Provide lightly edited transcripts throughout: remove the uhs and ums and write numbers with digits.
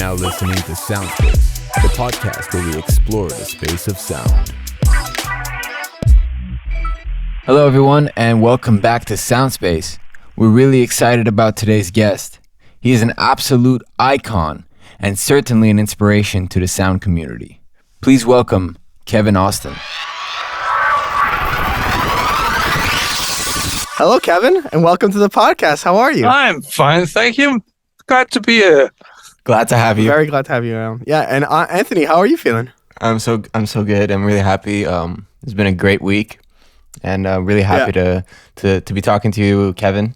now listening to Soundspace, the podcast where we explore the space of sound. Hello everyone, and welcome back to Soundspace. We're really excited about today's guest. He is an absolute icon and certainly an inspiration to the sound community. Please welcome Kevin Austin. Hello, Kevin, and welcome to the podcast. How are you? I'm fine, thank you. Glad to be here. Glad to have you. Very glad to have you. And Anthony, how are you feeling? I'm so good. I'm really happy. It's been a great week, and really happy to be talking to you, Kevin,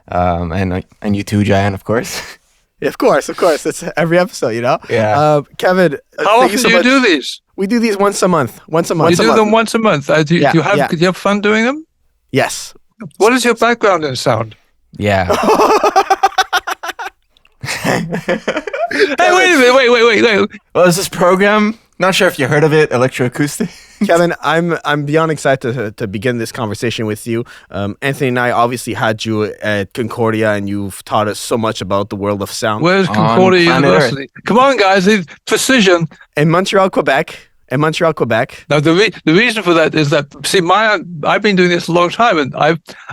and you too, Jaian, of course. Yeah, of course. It's every episode, you know. Yeah. Kevin, How often do you do these? We do these once a month. You do them once a month. Do you have fun doing them? Yes. What is your background in sound? Yeah. Hey, wait a minute. Wait. Well, is this program? Not sure if you heard of it, Electroacoustic. Kevin, I'm beyond excited to begin this conversation with you. Anthony and I obviously had you at Concordia, and you've taught us so much about the world of sound. Where's Concordia University? Come on, guys, it's precision. In Montreal, Quebec. Now, the reason for that is that, see, I've been doing this a long time, and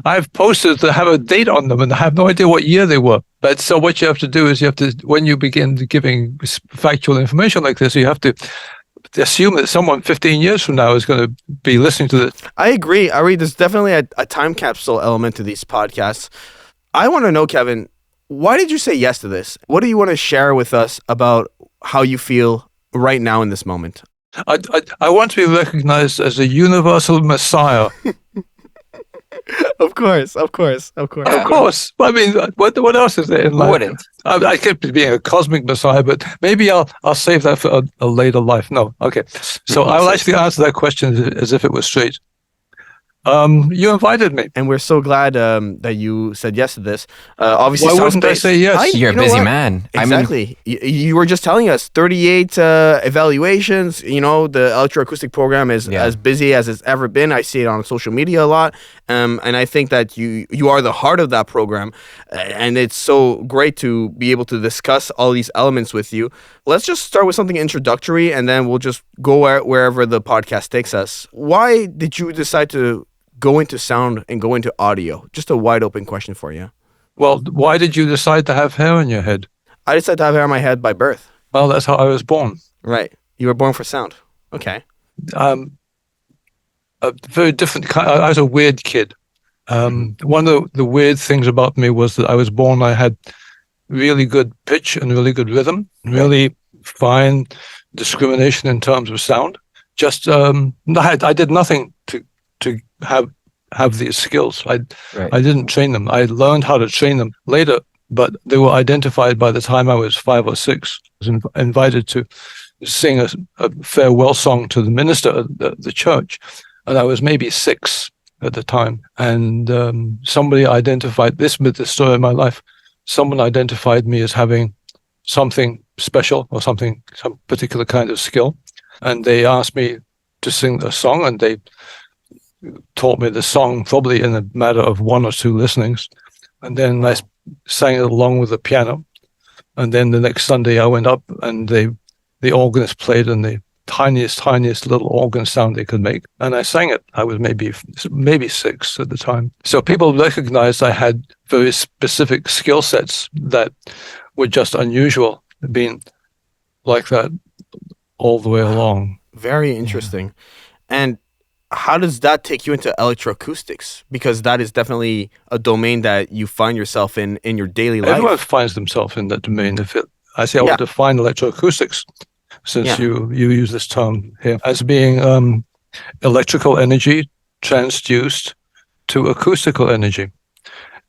I've posters that have a date on them, and I have no idea what year they were. But so what you have to do is when you begin giving factual information like this, you have to assume that someone 15 years from now is going to be listening to this. I agree. There's definitely a time capsule element to these podcasts. I want to know, Kevin, why did you say yes to this? What do you want to share with us about how you feel right now in this moment? I want to be recognized as a universal messiah. Of course. I mean, what else is there in life? Wouldn't. I kept being a cosmic messiah, but maybe I'll save that for a later life. No, okay. So I'll actually answer that question as if it was straight. You invited me, and we're so glad that you said yes to this. Obviously, why wouldn't I say yes? You're a busy man. Exactly. You were just telling us 38 evaluations. You know, the electroacoustic program is as busy as it's ever been. I see it on social media a lot, and I think that you are the heart of that program, and it's so great to be able to discuss all these elements with you. Let's just start with something introductory, and then we'll just go wherever the podcast takes us. Why did you decide to go into sound and go into audio? Just a wide open question for you. Well, why did you decide to have hair on your head? I decided to have hair on my head by birth. Well, that's how I was born. Right. You were born for sound. Okay. A very different kind. I was a weird kid. One of the weird things about me was that I was born, I had really good pitch and really good rhythm, really fine discrimination in terms of sound. Just I did nothing to have these skills. I didn't train them. I learned how to train them later, but they were identified by the time I was 5 or 6. I was invited to sing a farewell song to the minister at the church, and I was maybe 6 at the time. And somebody identified this with the story of my life. Someone identified me as having something special or some particular kind of skill, and they asked me to sing a song, and they taught me the song probably in a matter of 1 or 2 listenings, and then I sang it along with the piano. And then the next Sunday I went up, and the organist played in the tiniest little organ sound they could make, and I sang it. I was maybe 6 at the time. So people recognized I had very specific skill sets that were just unusual, being like that all the way along. Very interesting. And how does that take you into electroacoustics? Because that is definitely a domain that you find yourself in your daily life. Everyone finds themselves in that domain. I want to define electroacoustics, since you use this term here, as being electrical energy transduced to acoustical energy.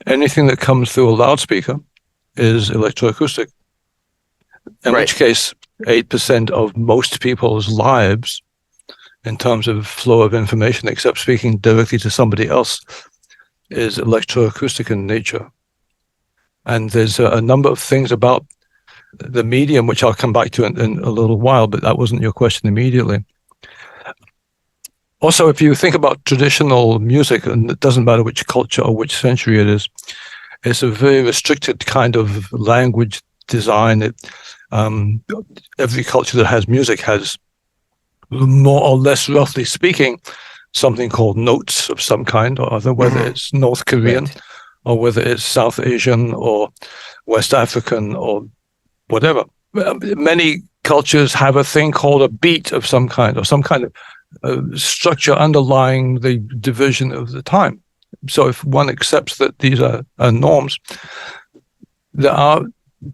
Anything that comes through a loudspeaker is electroacoustic. In which case, 8% of most people's lives, in terms of flow of information, except speaking directly to somebody else, is electroacoustic in nature. And there's a number of things about the medium, which I'll come back to in a little while, but that wasn't your question immediately. Also, if you think about traditional music, and it doesn't matter which culture or which century it is, it's a very restricted kind of language design. Every culture that has music has, more or less roughly speaking, something called notes of some kind or other, whether it's North Korean or whether it's South Asian or West African or whatever. Many cultures have a thing called a beat of some kind or some kind of structure underlying the division of the time. So if one accepts that these are norms, there are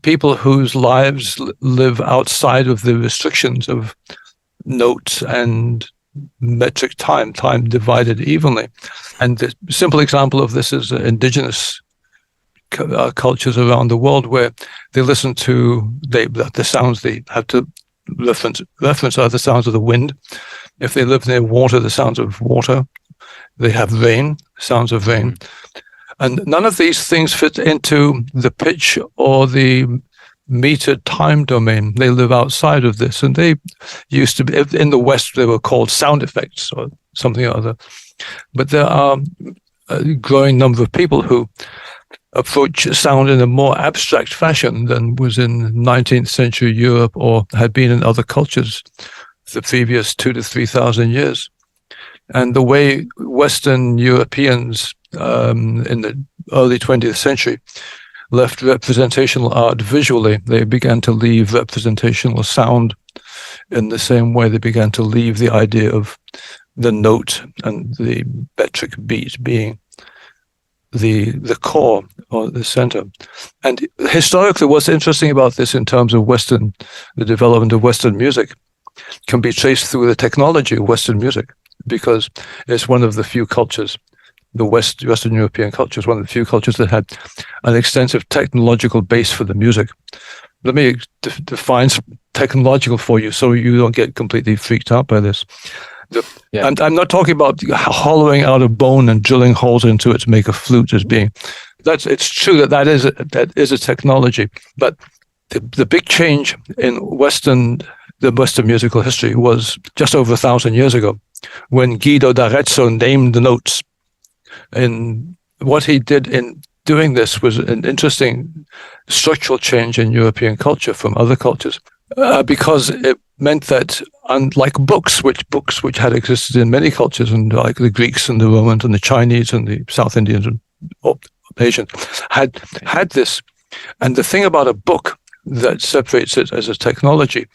people whose lives live outside of the restrictions of notes and metric time divided evenly. And the simple example of this is indigenous cultures around the world, where they listen to the sounds they have to reference are the sounds of the wind. If they live near water, the sounds of water. They have rain, sounds of rain. And none of these things fit into the pitch or the metered time domain. They live outside of this. And they used to be, in the West, they were called sound effects or something or other. But there are a growing number of people who approach sound in a more abstract fashion than was in 19th century Europe or had been in other cultures the previous 2,000 to 3,000 years. And the way Western Europeans in the early 20th century left representational art visually, they began to leave representational sound in the same way they began to leave the idea of the note and the metric beat being the core or the center. And historically, what's interesting about this in terms of the development of Western music can be traced through the technology of Western music, because it's one of the few cultures, the Western European culture is one of the few cultures that had an extensive technological base for the music. Let me define technological for you so you don't get completely freaked out by this. I'm not talking about hollowing out a bone and drilling holes into it to make a flute as being. It's true that is a technology, but the big change in the Western musical history was just over 1,000 years ago, when Guido d'Arezzo named the notes. And what he did in doing this was an interesting structural change in European culture from other cultures, because it meant that, unlike books which had existed in many cultures, and like the Greeks and the Romans and the Chinese and the South Indians and Asians had this. And the thing about a book that separates it as a technology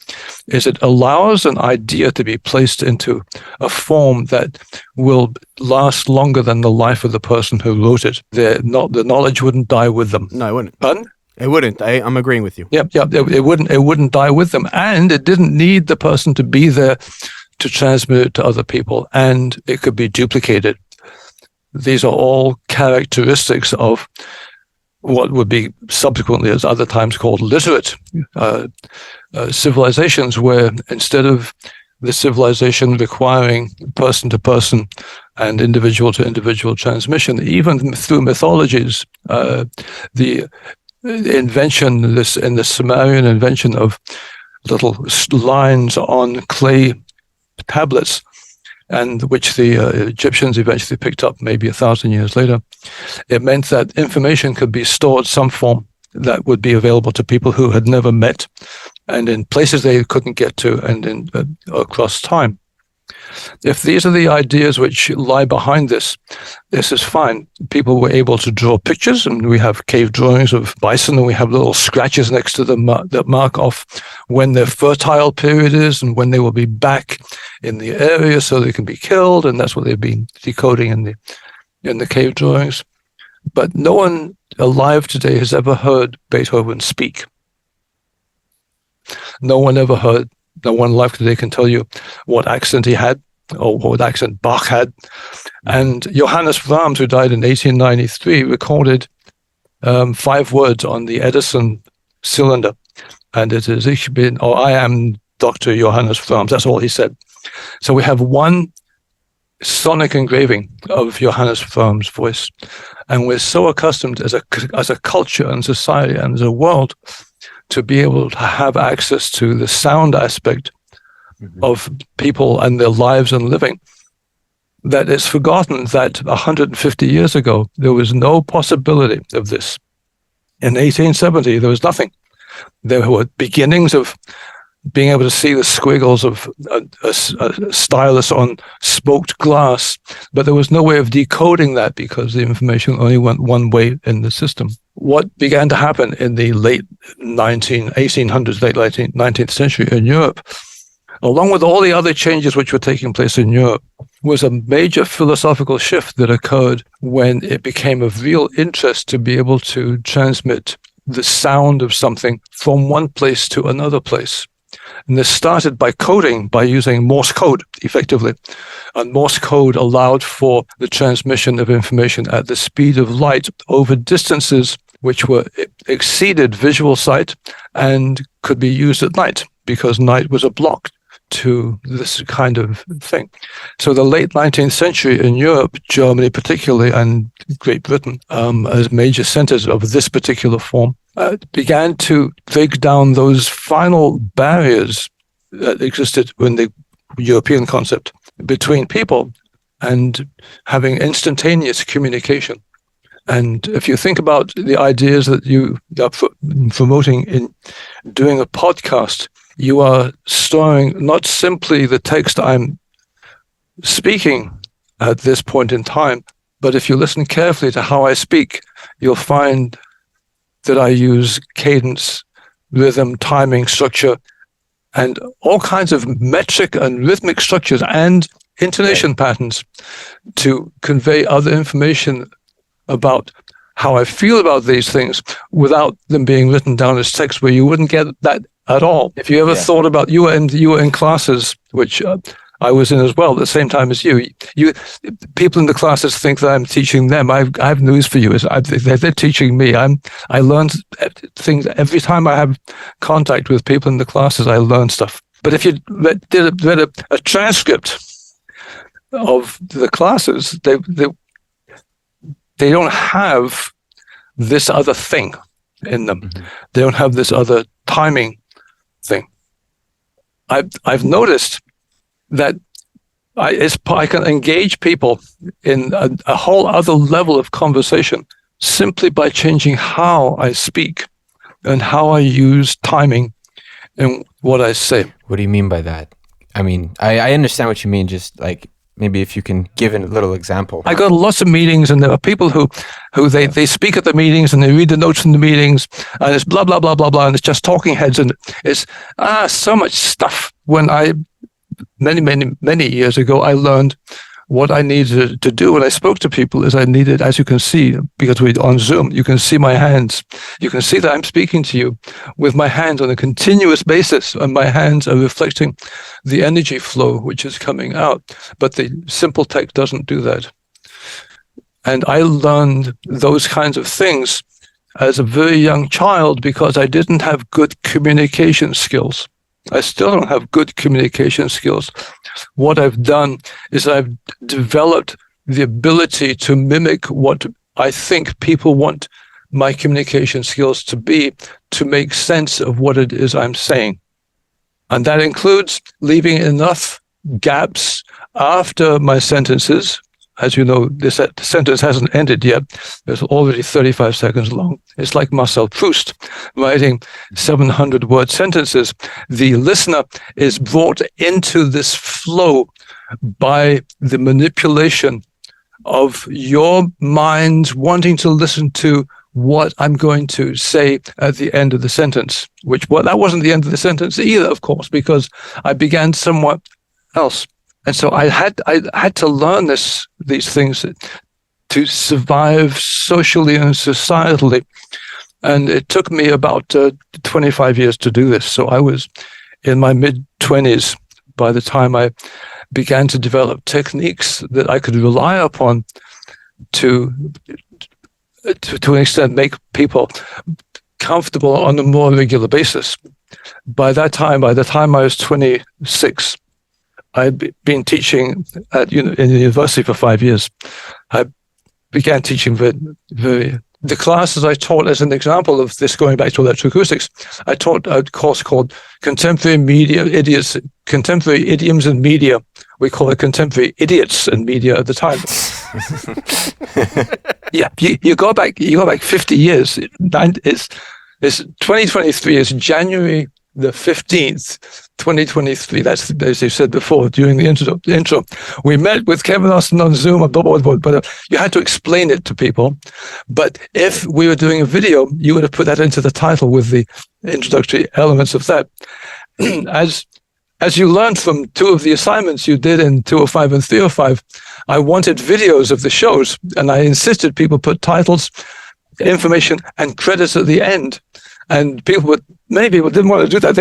is it allows an idea to be placed into a form that will last longer than the life of the person who wrote it. The knowledge wouldn't die with them. No, it wouldn't. Pardon? It wouldn't. I'm agreeing with you. Yeah. It wouldn't die with them, and it didn't need the person to be there to transmit it to other people, and it could be duplicated. These are all characteristics of what would be subsequently, as other times called, literate civilizations, where instead of the civilization requiring person to person and individual to individual transmission, even through mythologies, the invention, in the Sumerian invention of little lines on clay tablets, and which the Egyptians eventually picked up maybe 1,000 years later, it meant that information could be stored some form that would be available to people who had never met and in places they couldn't get to and across time. If these are the ideas which lie behind this is fine. People were able to draw pictures, and we have cave drawings of bison, and we have little scratches next to them that mark off when their fertile period is and when they will be back in the area so they can be killed, and that's what they've been decoding in the cave drawings. But no one alive today has ever heard Beethoven speak. No one alive today can tell you what accent he had or what accent Bach had. And Johannes Brahms, who died in 1893, recorded 5 words on the Edison cylinder. And it is, "Ich bin," or "I am Dr. Johannes Brahms." That's all he said. So we have one sonic engraving of Johannes Brahms' voice. And we're so accustomed as a culture and society and as a world to be able to have access to the sound aspect of people and their lives and living, that it's forgotten that 150 years ago, there was no possibility of this. In 1870, there was nothing. There were beginnings of being able to see the squiggles of a stylus on smoked glass, but there was no way of decoding that because the information only went one way in the system. What began to happen in the late 1800s, late 19th century in Europe, along with all the other changes which were taking place in Europe, was a major philosophical shift that occurred when it became of real interest to be able to transmit the sound of something from one place to another place. And this started by coding, by using Morse code, effectively. And Morse code allowed for the transmission of information at the speed of light over distances which were exceeded visual sight and could be used at night, because night was a block to this kind of thing. So the late 19th century in Europe, Germany particularly, and Great Britain, as major centers of this particular form, began to break down those final barriers that existed in the European concept between people and having instantaneous communication. And if you think about the ideas that you are promoting in doing a podcast, you are storing not simply the text I'm speaking at this point in time, but if you listen carefully to how I speak, you'll find that I use cadence, rhythm, timing, structure, and all kinds of metric and rhythmic structures and intonation patterns to convey other information about how I feel about these things without them being written down as text, where you wouldn't get that at all. If you ever thought about, you were in classes, which I was in as well at the same time as you. People in the classes think that I'm teaching them. I have news for you. They're teaching me. I learn things every time I have contact with people in the classes. I learn stuff. But if you read a transcript of the classes, they don't have this other thing in them. Mm-hmm. They don't have this other timing thing. I've noticed that I can engage people in a whole other level of conversation simply by changing how I speak and how I use timing in what I say. What do you mean by that? I mean, I understand what you mean, just like maybe if you can give a little example. I go to lots of meetings, and there are people who they speak at the meetings and they read the notes from the meetings, and it's blah, blah, blah, blah, blah, and it's just talking heads, and it's so much stuff. When many years ago, I learned what I needed to do when I spoke to people is I needed, as you can see, because we're on Zoom, you can see my hands. You can see that I'm speaking to you with my hands on a continuous basis, and my hands are reflecting the energy flow which is coming out. But the simple text doesn't do that. And I learned those kinds of things as a very young child because I didn't have good communication skills. I still don't have good communication skills. What I've done is I've developed the ability to mimic what I think people want my communication skills to be, to make sense of what it is I'm saying. And that includes leaving enough gaps after my sentences. As you know, this sentence hasn't ended yet. It's already 35 seconds long. It's like Marcel Proust writing 700-word sentences. The listener is brought into this flow by the manipulation of your mind wanting to listen to what I'm going to say at the end of the sentence, that wasn't the end of the sentence either, of course, because I began somewhat else. And so I had to learn these things to survive socially and societally. And it took me about 25 years to do this. So I was in my mid-20s by the time I began to develop techniques that I could rely upon to an extent make people comfortable on a more regular basis. By the time I was 26, I'd been teaching in the university for 5 years. I began teaching the classes I taught as an example of this, going back to electroacoustics. I taught a course called Contemporary Idioms and Media. We call it Contemporary Idiots and Media at the time. Yeah, you go back 50 years. It's 2023. It's January the 15th, 2023. That's, as you said before, during the intro. We met with Kevin Austin on Zoom, but you had to explain it to people. But if we were doing a video, you would have put that into the title with the introductory elements of that. As you learned from two of the assignments you did in 205 and 305, I wanted videos of the shows, and I insisted people put titles, information, and credits at the end. And many people didn't want to do that.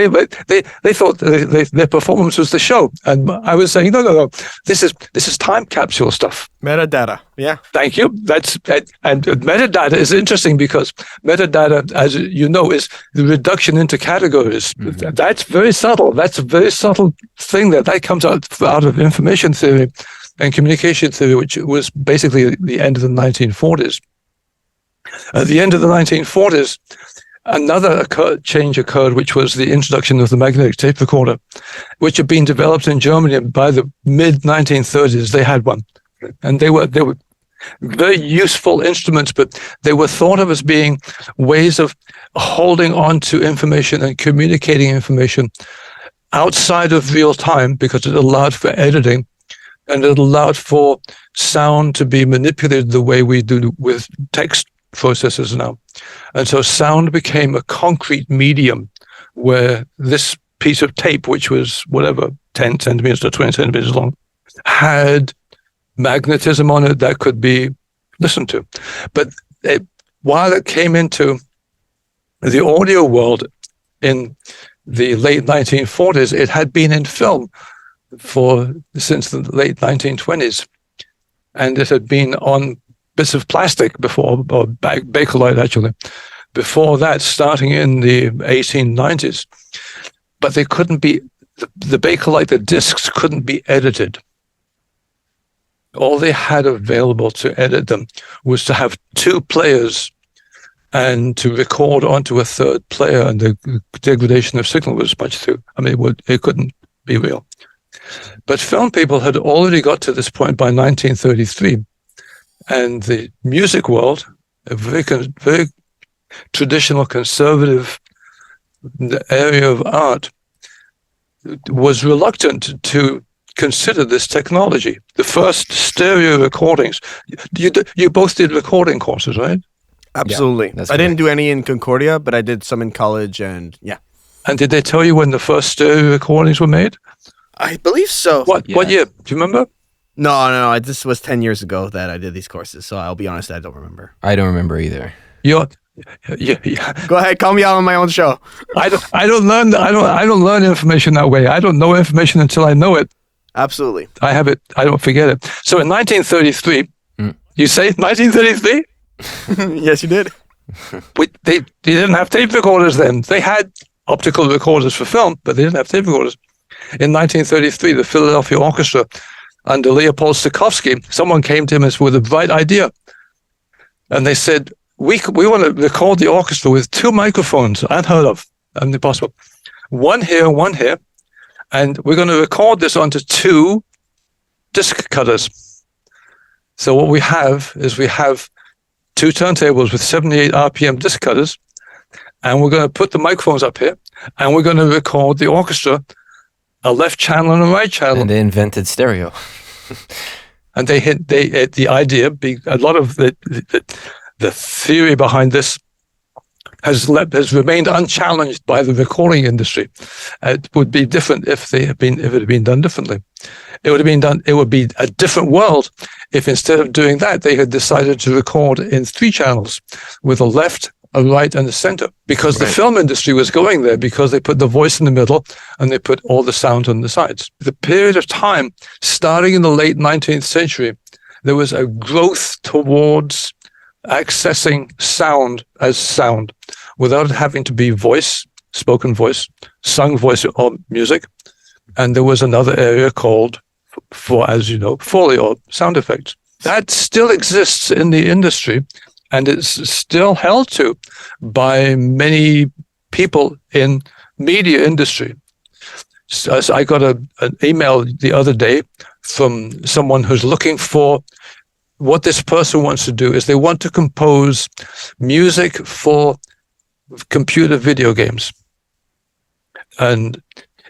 They thought their performance was the show. And I was saying, no. This is time capsule stuff. Metadata. Yeah. Thank you. And metadata is interesting because metadata, as you know, is the reduction into categories. Mm-hmm. That's very subtle. That's a very subtle thing that comes out of information theory and communication theory, which was basically the end of the 1940s. At the end of the 1940s, another change occurred, which was the introduction of the magnetic tape recorder, which had been developed in Germany by the mid-1930s. They had one, and they were very useful instruments, but they were thought of as being ways of holding on to information and communicating information outside of real time, because it allowed for editing, and it allowed for sound to be manipulated the way we do with text processors now. And so sound became a concrete medium where this piece of tape, which was whatever, 10 centimeters to 20 centimeters long, had magnetism on it that could be listened to. But while it came into the audio world in the late 1940s, it had been in film since the late 1920s. And it had been on bits of plastic before, or Bakelite actually, before that, starting in the 1890s. But they couldn't be, the Bakelite, the discs couldn't be edited. All they had available to edit them was to have two players and to record onto a third player, and the degradation of signal was much too, it couldn't be real. But film people had already got to this point by 1933. And the music world, a very traditional conservative area of art, was reluctant to consider this technology. The first stereo recordings, you both did recording courses, right? Absolutely. Yeah, I didn't do any in Concordia, but I did some in college, and yeah. And did they tell you when the first stereo recordings were made? I believe so. What year? Do you remember? No. This was 10 years ago that I did these courses, so I'll be honest, I don't remember. I don't remember either. Yeah. Go ahead, call me out on my own show. I don't learn information that way. I don't know information until I know it. Absolutely. I have it. I don't forget it. So in 1933, you say 1933? Yes, you did. They didn't have tape recorders then. They had optical recorders for film, but they didn't have tape recorders. In 1933, the Philadelphia Orchestra, under Leopold Stokowski, someone came to him with a bright idea. And they said, we want to record the orchestra with two microphones, unheard of, impossible. One here, and we're going to record this onto two disc cutters. So what we have two turntables with 78 RPM disc cutters, and we're going to put the microphones up here, and we're going to record the orchestra, a left channel and a right channel. And they invented stereo. And the idea, a lot of the theory behind this has remained unchallenged by the recording industry. It would be different if it had been done differently. It would be a different world if instead of doing that, they had decided to record in three channels with a left, a right, and a center, because the film industry was going there, because they put the voice in the middle and they put all the sound on the sides. The period of time, starting in the late 19th century, there was a growth towards accessing sound as sound without having to be voice, spoken voice, sung voice, or music. And there was another area called, as you know, Foley or sound effects. That still exists in the industry, and it's still held to by many people in media industry. So I got an email the other day from someone who's looking for, what this person wants to do is they want to compose music for computer video games. And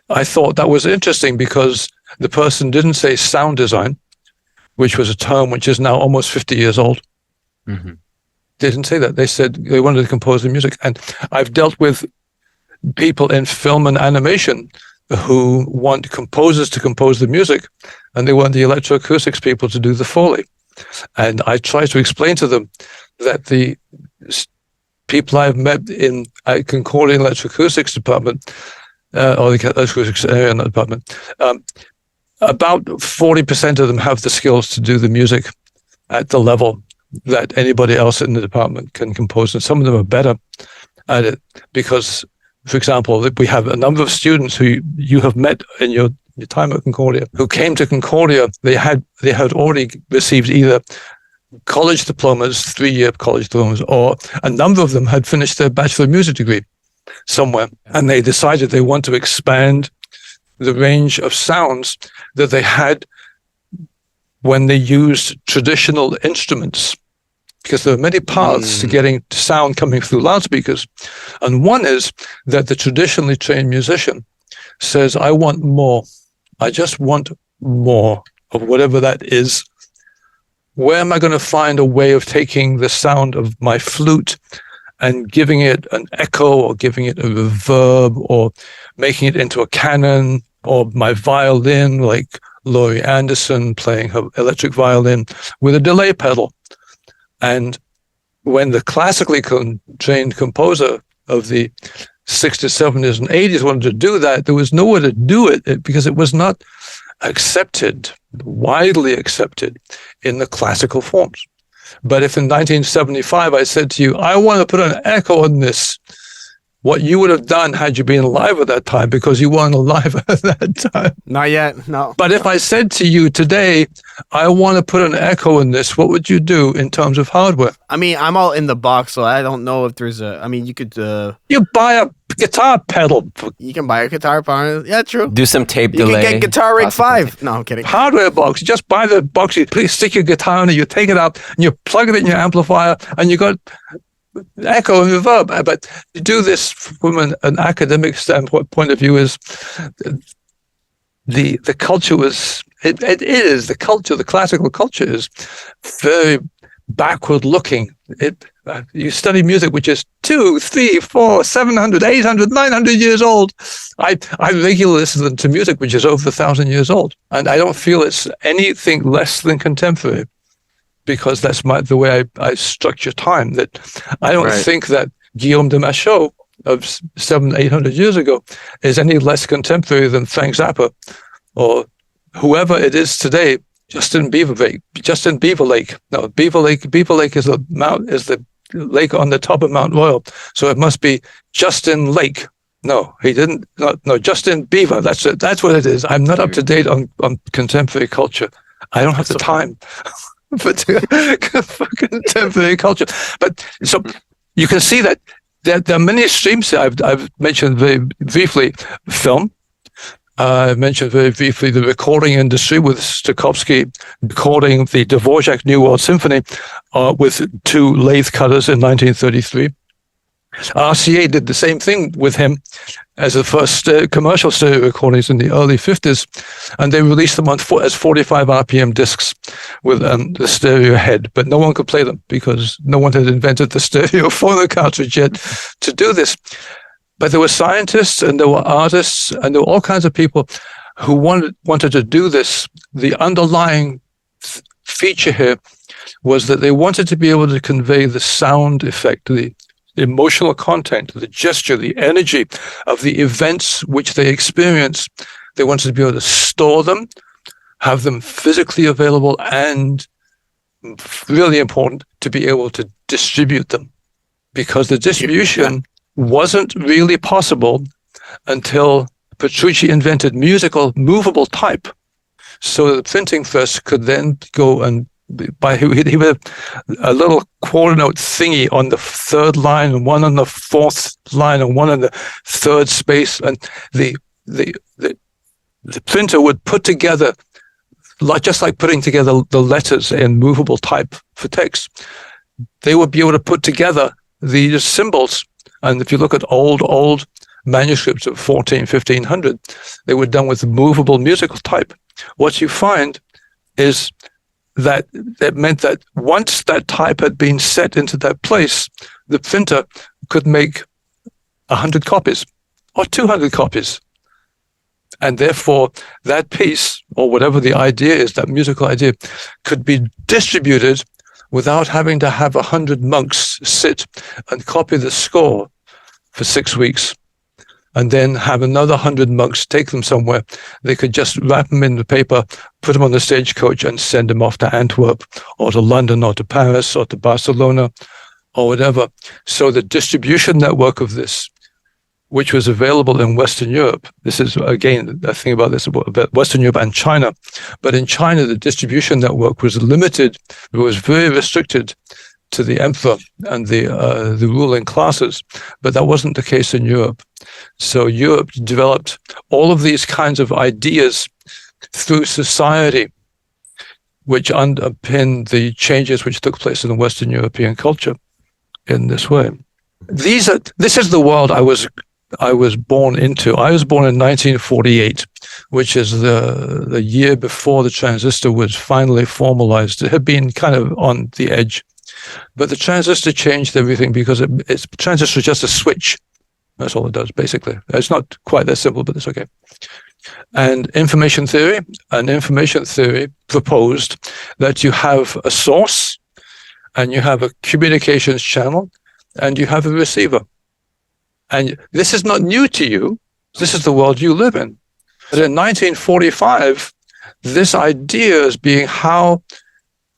I thought that was interesting because the person didn't say sound design, which was a term which is now almost 50 years old. Mm-hmm. They didn't say that. They said they wanted to compose the music. And I've dealt with people in film and animation who want composers to compose the music, and they want the electroacoustics people to do the Foley. And I try to explain to them that the people I've met in Concordia Electroacoustics department, or the electroacoustics area in that department, about 40% of them have the skills to do the music at the level that anybody else in the department can compose. And some of them are better at it because, for example, we have a number of students who you have met in your time at Concordia who came to Concordia. They had already received either college diplomas, 3-year college diplomas, or a number of them had finished their Bachelor music degree somewhere. And they decided they want to expand the range of sounds that they had when they used traditional instruments, because there are many paths to getting sound coming through loudspeakers. And one is that the traditionally trained musician says, I want more. I just want more of whatever that is. Where am I going to find a way of taking the sound of my flute and giving it an echo or giving it a reverb or making it into a canon, or my violin, like Laurie Anderson playing her electric violin with a delay pedal? And when the classically trained composer of the 60s, 70s, and 80s wanted to do that, there was nowhere to do it because it was not accepted, widely accepted in the classical forms. But if in 1975 I said to you, I want to put an echo on this, what you would have done had you been alive at that time, because you weren't alive at that time. Not yet, no. But if I said to you today, I want to put an echo in this, what would you do in terms of hardware? I mean, I'm all in the box, so I don't know if there's you could... You buy a guitar pedal. You can buy a guitar pedal. Yeah, true. Do some tape You delay. can get Guitar Rig 5. No, I'm kidding. Hardware box. You just buy the box, you stick your guitar in it, you take it out, and you plug it in your amplifier, and you got echo and reverb. But to do this from an academic standpoint point of view is the culture was it is the culture. The classical culture is very backward looking. You study music which is 200, 300, 400, 700, 800, 900 years old. I regularly listen to music which is over 1,000 years old, and I don't feel it's anything less than contemporary, because that's the way I structure time. That I don't think that Guillaume de Machaut of 700-800 years ago is any less contemporary than Frank Zappa or whoever it is today. Justin Beaver Lake. No, Beaver Lake is the lake on the top of Mount Royal. So it must be Justin Lake. No, he didn't. No, Justin Beaver. That's it. That's what it is. I'm not up to date on contemporary culture. I don't have the time for contemporary culture. But so you can see that there are many streams here. I've mentioned very briefly film. I mentioned very briefly the recording industry with Stokowski recording the Dvorak New World Symphony with 2 lathe cutters in 1933. RCA did the same thing with him as the first commercial stereo recordings in the early 50s, and they released them as 45 RPM discs with the stereo head, but no one could play them because no one had invented the stereo phono cartridge yet to do this. But there were scientists and there were artists and there were all kinds of people who wanted to do this. The underlying feature here was that they wanted to be able to convey the sound effect, the emotional content, the gesture, the energy of the events which they experienced. They wanted to be able to store them, have them physically available, and really important, to be able to distribute them, because the distribution wasn't really possible until Petrucci invented musical movable type. So the printing press could then go and he would have a little quarter note thingy on the 3rd line and one on the 4th line and one on the 3rd space, and the printer would put together, just like putting together the letters in movable type for text, they would be able to put together the symbols And if you look at old manuscripts of 1500, they were done with movable musical type. What you find is that it meant that once that type had been set into that place, the printer could make 100 copies or 200 copies. And therefore, that piece, or whatever the idea is, that musical idea, could be distributed without having to have 100 monks sit and copy the score for 6 weeks, and then have another 100 monks take them somewhere. They could just wrap them in the paper, put them on the stagecoach, and send them off to Antwerp, or to London, or to Paris, or to Barcelona, or whatever. So the distribution network of this, which was available in Western Europe. This is, again, the thing about this, about Western Europe and China. But in China, the distribution network was limited. It was very restricted to the emperor and the ruling classes. But that wasn't the case in Europe. So Europe developed all of these kinds of ideas through society, which underpin the changes which took place in the Western European culture in this way. This is the world I was born into. I was born in 1948, which is the year before the transistor was finally formalized. It had been kind of on the edge, but the transistor changed everything because transistor is just a switch. That's all it does, basically. It's not quite that simple, but it's okay. And information theory proposed that you have a source, and you have a communications channel, and you have a receiver. And this is not new to you. This is the world you live in. But in 1945, this idea as being how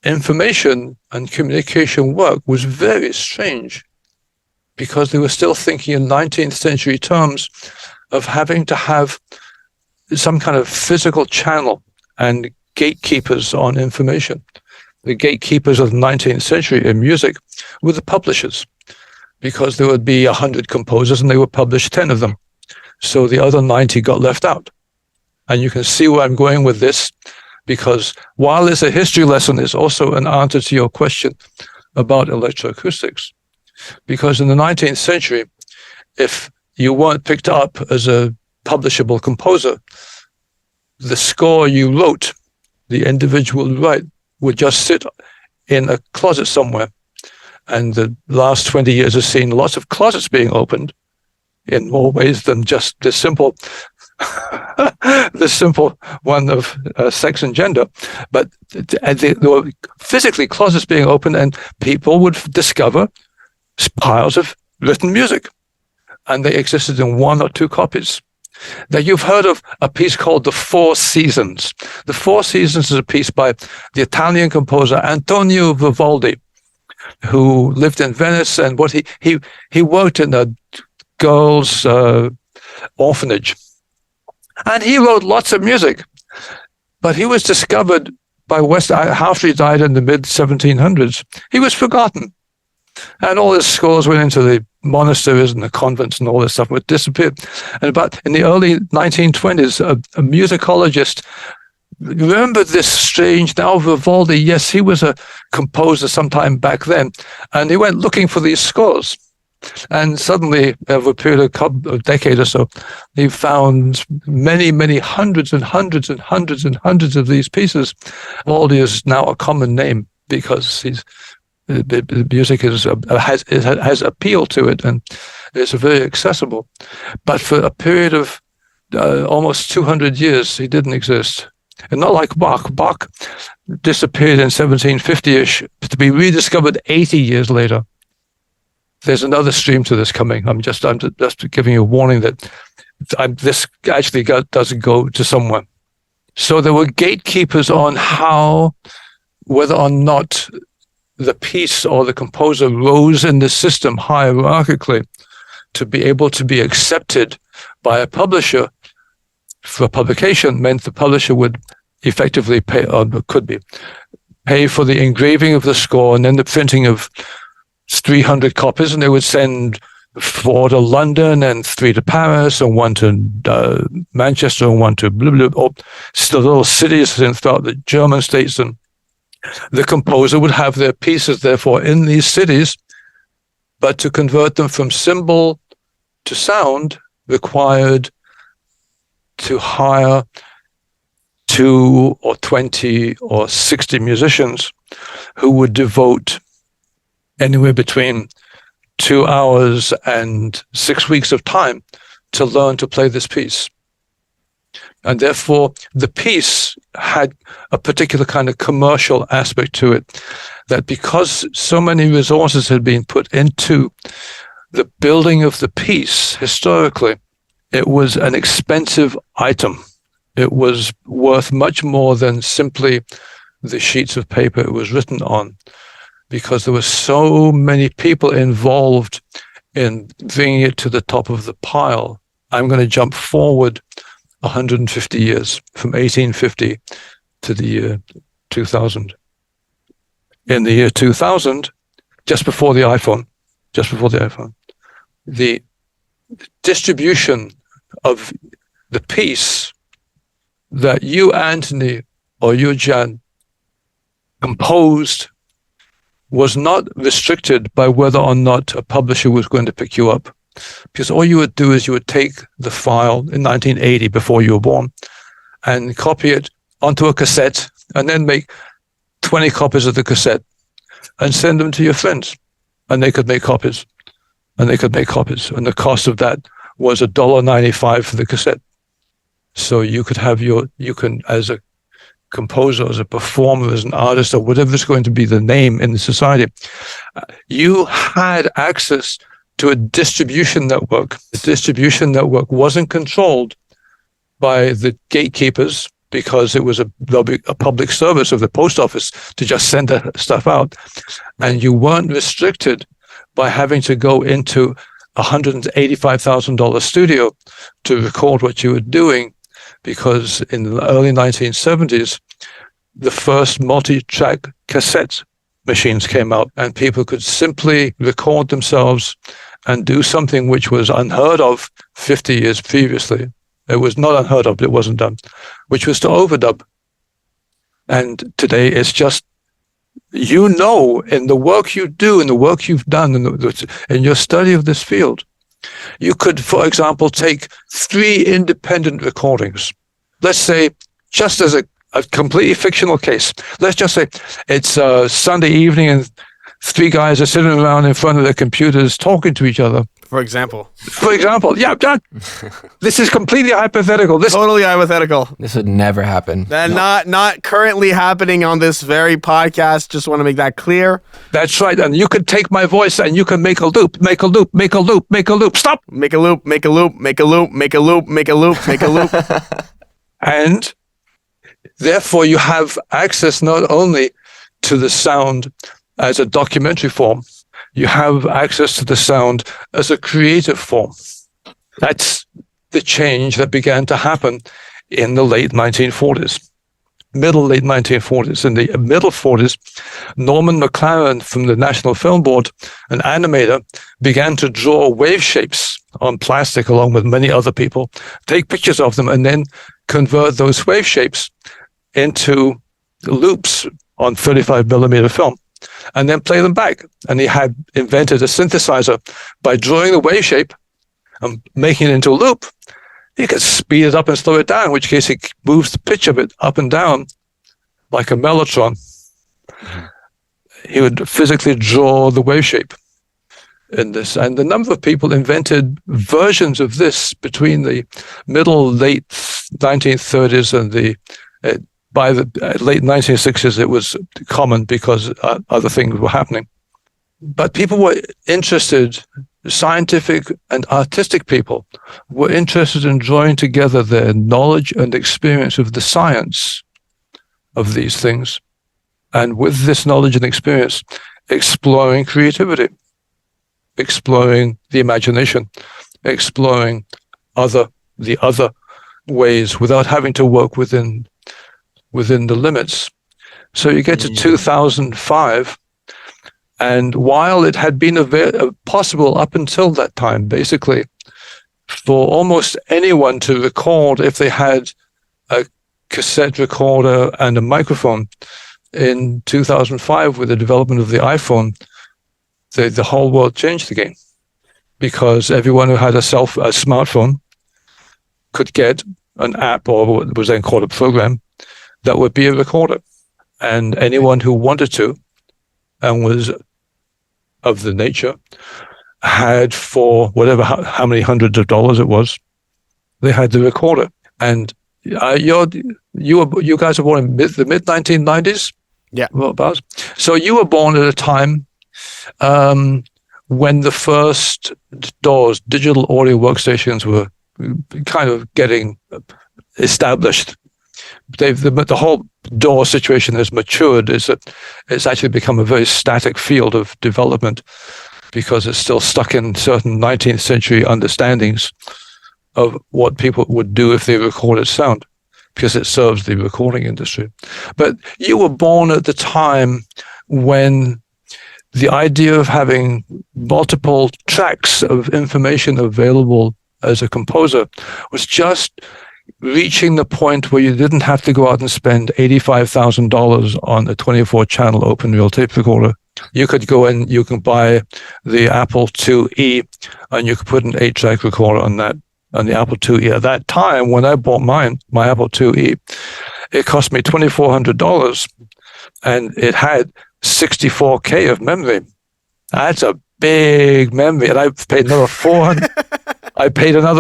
information and communication work was very strange, because they were still thinking in 19th century terms of having to have some kind of physical channel and gatekeepers on information. The gatekeepers of the 19th century in music were the publishers, because there would be 100 composers and they would publish 10 of them. So the other 90 got left out. And you can see where I'm going with this, because while it's a history lesson, it's also an answer to your question about electroacoustics. Because in the 19th century, if you weren't picked up as a publishable composer, the score you wrote, the individual right, would just sit in a closet somewhere. And the last 20 years has seen lots of closets being opened in more ways than just the simple one of sex and gender. But there were physically closets being opened, and people would discover piles of written music, and they existed in 1 or 2 copies. Now, you've heard of a piece called The Four Seasons. The Four Seasons is a piece by the Italian composer Antonio Vivaldi, who lived in Venice, and what he worked in a girls' orphanage. And he wrote lots of music, but he was discovered by after he died in the mid-1700s. He was forgotten. And all his scores went into the monasteries and the convents, and all this stuff would disappear. And about in the early 1920s, a musicologist remembered this strange, now Vivaldi, yes, he was a composer sometime back then, and he went looking for these scores. And suddenly, over a period of a decade or so, he found many hundreds and hundreds and hundreds and hundreds of these pieces. Vivaldi is now a common name because the music has appeal to it, and it's very accessible. But for a period of almost 200 years, he didn't exist. And not like Bach. Bach disappeared in 1750-ish to be rediscovered 80 years later. There's another stream to this coming. I'm just giving you a warning that this actually doesn't go to someone. So there were gatekeepers on whether or not the piece or the composer rose in the system hierarchically to be able to be accepted by a publisher for publication. Meant the publisher would effectively pay for the engraving of the score and then the printing of 300 copies, and they would send 4 to London and 3 to Paris and 1 to Manchester and 1 to still little cities throughout the German states. And the composer would have their pieces, therefore, in these cities, But to convert them from symbol to sound required to hire 2 or 20 or 60 musicians who would devote anywhere between 2 hours and 6 weeks of time to learn to play this piece. And therefore, the piece had a particular kind of commercial aspect to it, that because so many resources had been put into the building of the piece historically, it was an expensive item. It was worth much more than simply the sheets of paper it was written on, because there were so many people involved in bringing it to the top of the pile. I'm going to jump forward 150 years, from 1850 to the year 2000. In the year 2000, just before the iPhone, the distribution of the piece that you, Anthony, or you, Jan, composed was not restricted by whether or not a publisher was going to pick you up. Because all you would do is you would take the file in 1980, before you were born, and copy it onto a cassette, and then make 20 copies of the cassette and send them to your friends. And they could make copies, and they could make copies. And the cost of that was $1.95 for the cassette. So you could have you can, as a composer, as a performer, as an artist, or whatever is going to be the name in the society, you had access to a distribution network. The distribution network wasn't controlled by the gatekeepers, because it was a public service of the post office to just send that stuff out. And you weren't restricted by having to go into a $185,000 studio to record what you were doing, because in the early 1970s, the first multi-track cassette machines came out, and people could simply record themselves and do something which was unheard of 50 years previously. It was not unheard of, but it wasn't done, which was to overdub. And today it's just, in the work you do, in the work you've done, in your study of this field, you could, for example, take 3 independent recordings. Let's say, just as a completely fictional case, let's just say it's a Sunday evening and 3 guys are sitting around in front of their computers talking to each other. For example, yeah, John, this is completely hypothetical. Totally hypothetical. This would never happen. Not currently happening on this very podcast. Just want to make that clear. That's right. And you could take my voice and you can make a loop, make a loop, make a loop, make a loop. Stop. Make a loop, make a loop, make a loop, make a loop, make a loop, make a loop. And therefore you have access not only to the sound as a documentary form, you have access to the sound as a creative form. That's the change that began to happen in the late 1940s, late 1940s. In the middle 40s, Norman McLaren from the National Film Board, an animator, began to draw wave shapes on plastic along with many other people, take pictures of them, and then convert those wave shapes into loops on 35 millimeter film, and then play them back. And he had invented a synthesizer. By drawing the wave shape and making it into a loop, he could speed it up and slow it down, in which case he moves the pitch of it up and down like a mellotron. He would physically draw the wave shape in this. And the number of people invented versions of this between the late 1930s and by the late 1960s, it was common because other things were happening. But people were interested, scientific and artistic people were interested in drawing together their knowledge and experience of the science of these things. And with this knowledge and experience, exploring creativity, exploring the imagination, exploring the other ways without having to work within the limits. So you get to 2005, and while it had been possible up until that time, basically, for almost anyone to record if they had a cassette recorder and a microphone, in 2005, with the development of the iPhone, the whole world changed again, because everyone who had a smartphone could get an app, or what was then called a program, that would be a recorder. And anyone who wanted to and was of the nature had, for whatever, how many hundreds of dollars it was, they had the recorder. And you guys were born in the mid-1990s? Yeah. About. So you were born at a time when the first DAWs, digital audio workstations, were kind of getting established. The whole DAW situation has matured. It's actually become a very static field of development, because it's still stuck in certain 19th century understandings of what people would do if they recorded sound, because it serves the recording industry. But you were born at the time when the idea of having multiple tracks of information available as a composer was just reaching the point where you didn't have to go out and spend $85,000 on a 24-channel open reel tape recorder. You could go in, you can buy the Apple IIe, and you could put an 8-track recorder on that, on the Apple IIe. At that time, when I bought my Apple IIe, it cost me $2,400, and it had 64K of memory. That's a big memory, and I paid another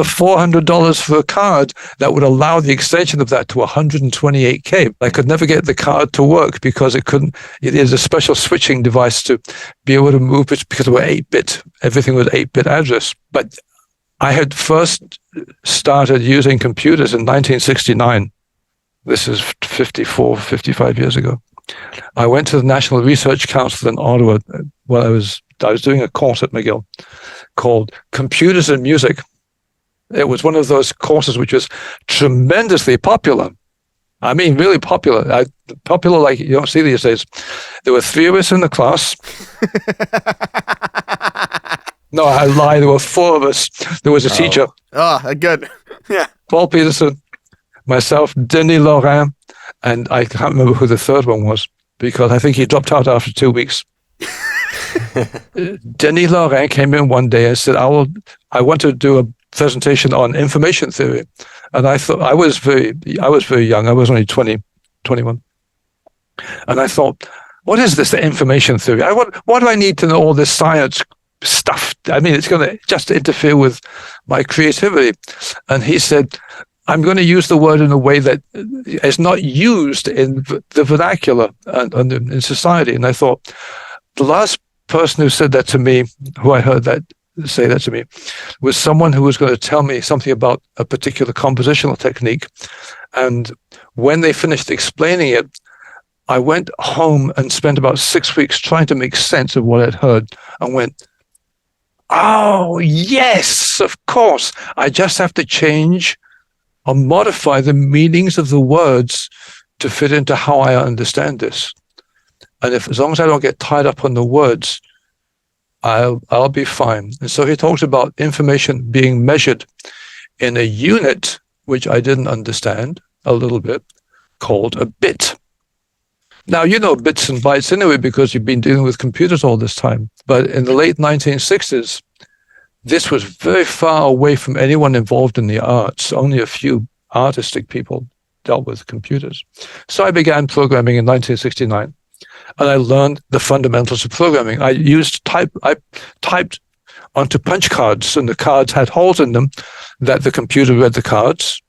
$400 for a card that would allow the extension of that to 128K. I could never get the card to work because it couldn't. It is a special switching device to be able to move it, because it were 8-bit. Everything was 8-bit address. But I had first started using computers in 1969. This is 55 years ago. I went to the National Research Council in Ottawa while I was doing a course at McGill called Computers and Music. It was one of those courses which was tremendously popular. I mean, really popular. Popular like you don't see these days. There were 3 of us in the class. No, I lie. There were 4 of us. There was a teacher. Oh, good. Yeah. Paul Peterson, myself, Denis Laurent, and I can't remember who the third one was, because I think he dropped out after 2 weeks. Denis Laurent came in one day and said, I want to do a presentation on information theory. And I thought, I was very young. I was only 20, 21. And I thought, what is this, the information theory? What do I need to know all this science stuff? I mean, it's going to just interfere with my creativity. And he said, I'm going to use the word in a way that is not used in the vernacular and in society. And I thought, the last person who said that to me, who I heard say that to me, was someone who was going to tell me something about a particular compositional technique. And when they finished explaining it, I went home and spent about 6 weeks trying to make sense of what I'd heard, and went, oh, yes, of course. I just have to change or modify the meanings of the words to fit into how I understand this. And as long as I don't get tied up on the words, I'll be fine. And so he talks about information being measured in a unit, which I didn't understand a little bit, called a bit. Now, you know bits and bytes anyway, because you've been dealing with computers all this time. But in the late 1960s, this was very far away from anyone involved in the arts. Only a few artistic people dealt with computers. So I began programming in 1969. And I learned the fundamentals of programming. I typed onto punch cards, and the cards had holes in them that the computer read the cards,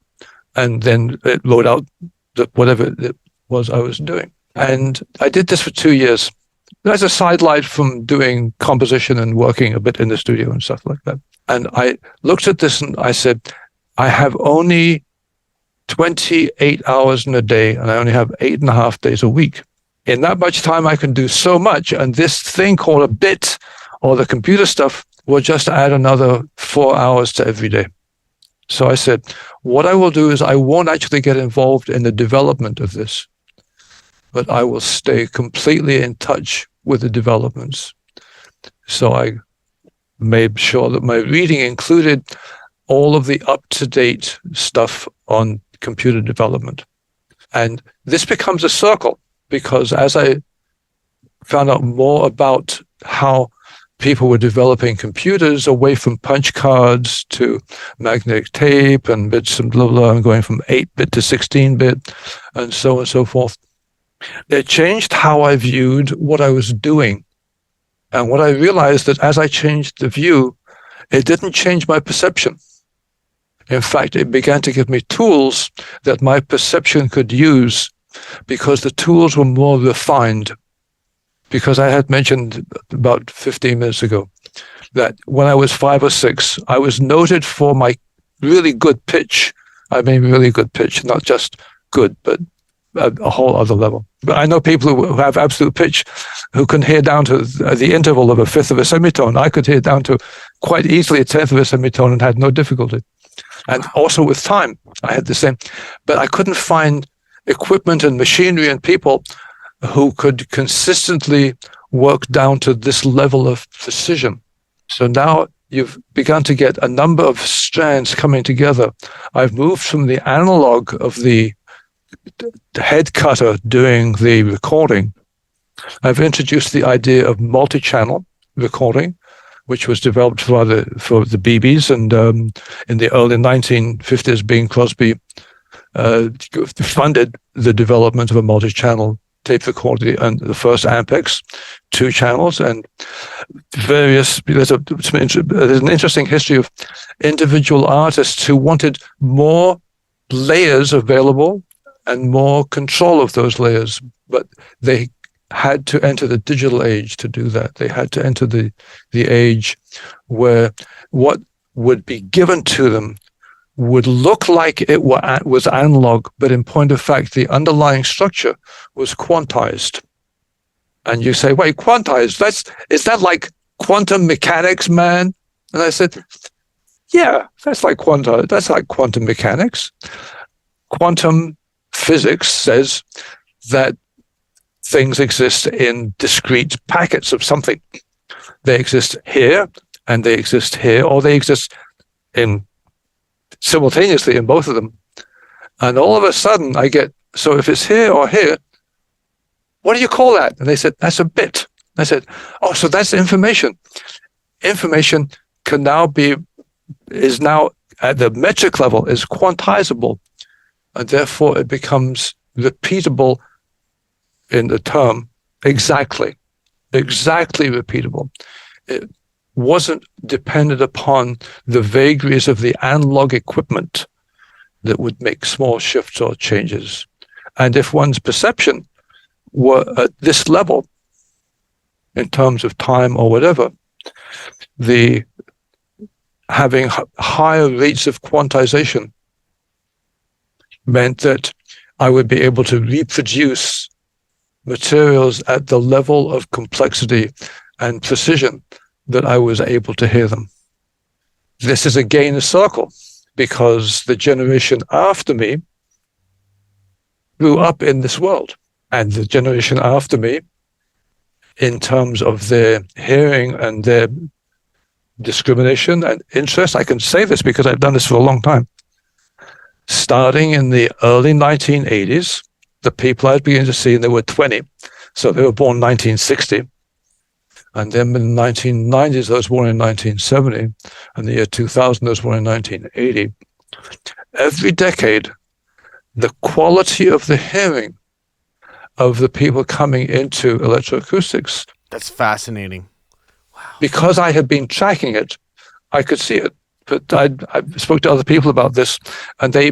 and then it wrote out whatever it was I was doing. And I did this for 2 years. As a sidelight from doing composition and working a bit in the studio and stuff like that. And I looked at this and I said, I have only 28 hours in a day, and I only have 8.5 days a week. In that much time, I can do so much. And this thing called a bit, or the computer stuff, will just add another 4 hours to every day. So I said, what I will do is I won't actually get involved in the development of this, but I will stay completely in touch with the developments. So I made sure that my reading included all of the up-to-date stuff on computer development. And this becomes a circle, because as I found out more about how people were developing computers away from punch cards to magnetic tape and bits and blah, blah, and going from 8-bit to 16-bit and so on and so forth. It changed how I viewed what I was doing. And what I realized that as I changed the view, it didn't change my perception. In fact, it began to give me tools that my perception could use because the tools were more refined. Because I had mentioned about 15 minutes ago that when I was 5 or 6, I was noted for my really good pitch. I mean, really good pitch, not just good, but a whole other level. But I know people who have absolute pitch who can hear down to the interval of a fifth of a semitone. I could hear down to quite easily a tenth of a semitone and had no difficulty. And also with time, I had the same. But I couldn't find equipment and machinery and people who could consistently work down to this level of precision. So now you've begun to get a number of strands coming together. I've moved from the analog of the head cutter doing the recording. I've introduced the idea of multi-channel recording, which was developed for the BBs, and in the early 1950s, Bing Crosby funded the development of a multi-channel tape recorder and the first Ampex, 2 channels, and various. There's an interesting history of individual artists who wanted more layers available and more control of those layers, but they had to enter the digital age to do that. They had to enter the age where what would be given to them would look like it was analog, but in point of fact, the underlying structure was quantized. And you say, wait, quantized, is that like quantum mechanics, man? And I said, yeah, that's like quantum mechanics. Quantum physics says that things exist in discrete packets of something. They exist here, and they exist here, or they exist simultaneously in both of them. And all of a sudden I get, so if it's here or here, what do you call that? And they said, that's a bit. I said, oh, so that's information. Information is now at the metric level, is quantizable. And therefore it becomes repeatable in the term exactly repeatable. It wasn't dependent upon the vagaries of the analog equipment that would make small shifts or changes. And if one's perception were at this level, in terms of time or whatever, the having higher rates of quantization meant that I would be able to reproduce materials at the level of complexity and precision that I was able to hear them. This is again a circle, because the generation after me grew up in this world, and the generation after me, in terms of their hearing and their discrimination and interest, I can say this because I've done this for a long time. Starting in the early 1980s, the people I'd begun to see, and they were 20, so they were born 1960. And then in the 1990s, I was born in 1970, and the year 2000, I was born in 1980. Every decade, the quality of the hearing of the people coming into electroacoustics. That's fascinating. Wow. Because I had been tracking it, I could see it. But I spoke to other people about this, and they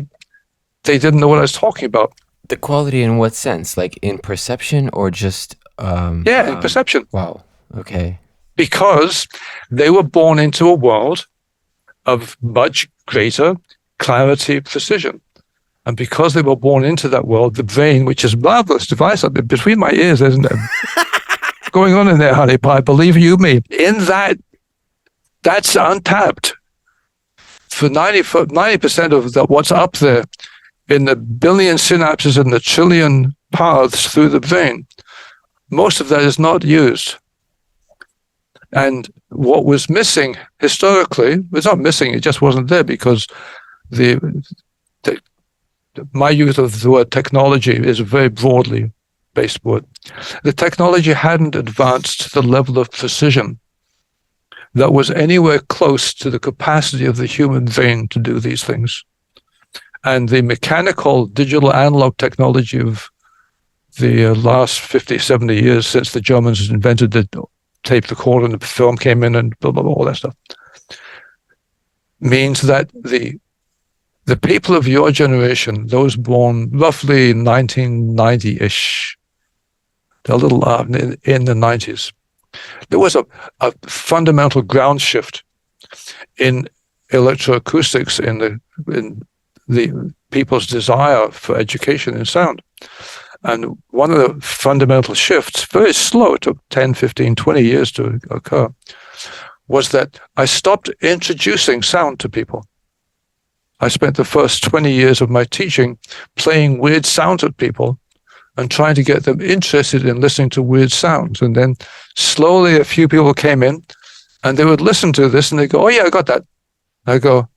didn't know what I was talking about. The quality in what sense? Like in perception or just... in perception. Wow. Okay. Because they were born into a world of much greater clarity, precision. And because they were born into that world, the brain, which is a marvelous device, between my ears, isn't it? Going on in there, honey pie, believe you me. In that's untapped. For 90% of what's up there, in the billion synapses and the trillion paths through the brain, most of that is not used. And what was missing historically, it's not missing, it just wasn't there, because my use of the word technology is a very broadly based word. The technology hadn't advanced to the level of precision that was anywhere close to the capacity of the human vein to do these things. And the mechanical digital analog technology of the last 50, 70 years since the Germans invented the tape recorder and the film came in and blah, blah, blah, all that stuff, means that the people of your generation, those born roughly 1990-ish, a little in the 90s, there was a fundamental ground shift in electroacoustics, in the people's desire for education in sound. And one of the fundamental shifts, very slow, it took 10, 15, 20 years to occur, was that I stopped introducing sound to people. I spent the first 20 years of my teaching playing weird sounds at people and trying to get them interested in listening to weird sounds. And then slowly a few people came in and they would listen to this and they go, oh yeah, I got that. I go,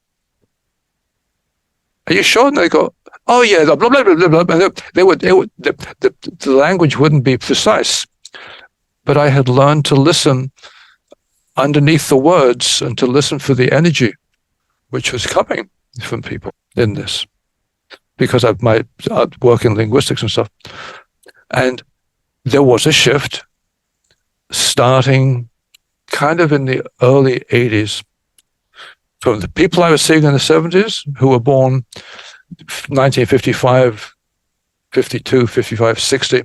are you sure? And they go, oh yeah, blah, blah, blah, blah, blah. And the language wouldn't be precise, but I had learned to listen underneath the words and to listen for the energy which was coming from people in this, because of my work in linguistics and stuff. And there was a shift starting kind of in the early 80s from the people I was seeing in the 70s who were born 1955, 52, 55, 60.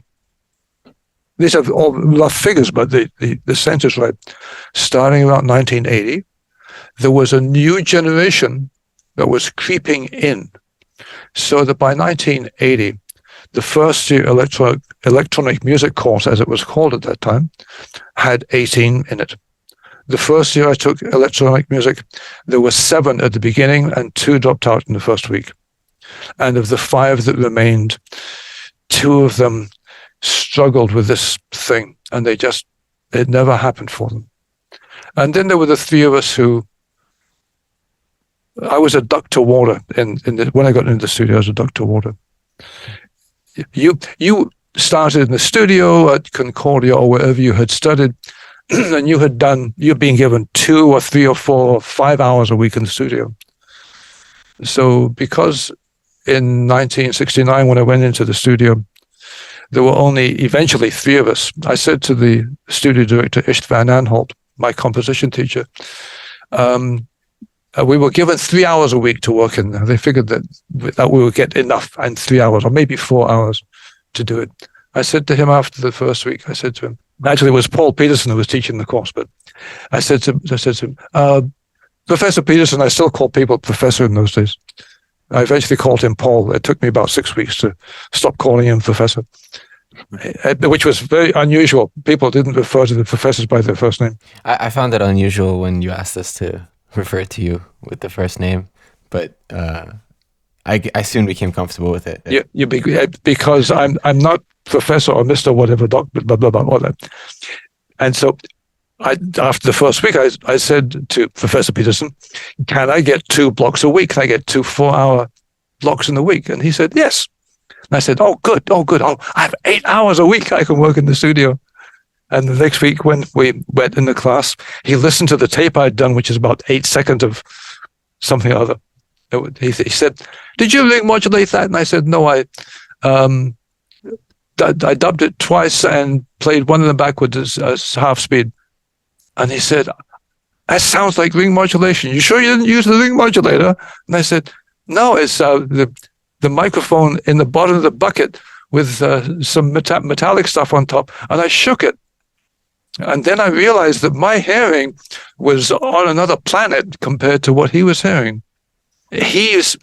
These are all rough figures, but the sense is right. Starting around 1980, there was a new generation that was creeping in. So that by 1980, the first year electronic music course, as it was called at that time, had 18 in it. The first year I took electronic music, there were 7 at the beginning and 2 dropped out in the first week. And of the 5 that remained, 2 of them struggled with this thing, and it never happened for them. And then there were the 3 of us who, I was a duck to water when I got into the studio. I was a duck to water. You started in the studio at Concordia or wherever you had studied, and you've been given 2 or 3 or 4 or 5 hours a week in the studio. So because in 1969, when I went into the studio, there were only eventually 3 of us. I said to the studio director, Van Aanholt, my composition teacher, we were given 3 hours a week to work in there. They figured that we would get enough in 3 hours or maybe 4 hours to do it. I said to him after the first week, actually it was Paul Peterson who was teaching the course, but I said to him, Professor Peterson, I still call people professor in those days. I eventually called him Paul. It took me about 6 weeks to stop calling him professor, which was very unusual. People didn't refer to the professors by their first name. I found it unusual when you asked us to refer to you with the first name, but I soon became comfortable with it. Because I'm not professor or Mr. whatever, doctor, blah, blah, blah, all that. And so after the first week, I said to Professor Peterson, can I get 2 blocks a week? Can I get 2 4-hour blocks in the week? And he said, yes. And I said, oh, good. Oh, I have 8 hours a week I can work in the studio. And the next week when we went in the class, he listened to the tape I'd done, which is about 8 seconds of something or other. He said, did you ring modulate that? And I said, no, I dubbed it twice and played one of them backwards as half speed. And he said, that sounds like ring modulation. You sure you didn't use the ring modulator? And I said, no, it's the microphone in the bottom of the bucket with some metallic stuff on top. And I shook it. And then I realized that my hearing was on another planet compared to what he was hearing. He is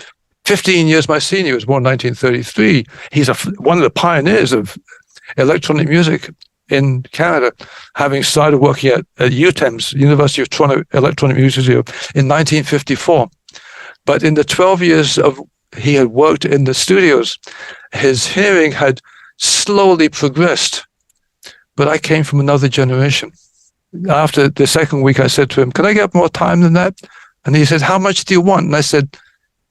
15 years my senior. He was born in 1933. He's one of the pioneers of electronic music in Canada, having started working at UTEMS, University of Toronto Electronic Music Studio, in 1954. But in the 12 years he had worked in the studios, his hearing had slowly progressed. But I came from another generation. After the second week, I said to him, can I get more time than that? And he said, how much do you want? And I said,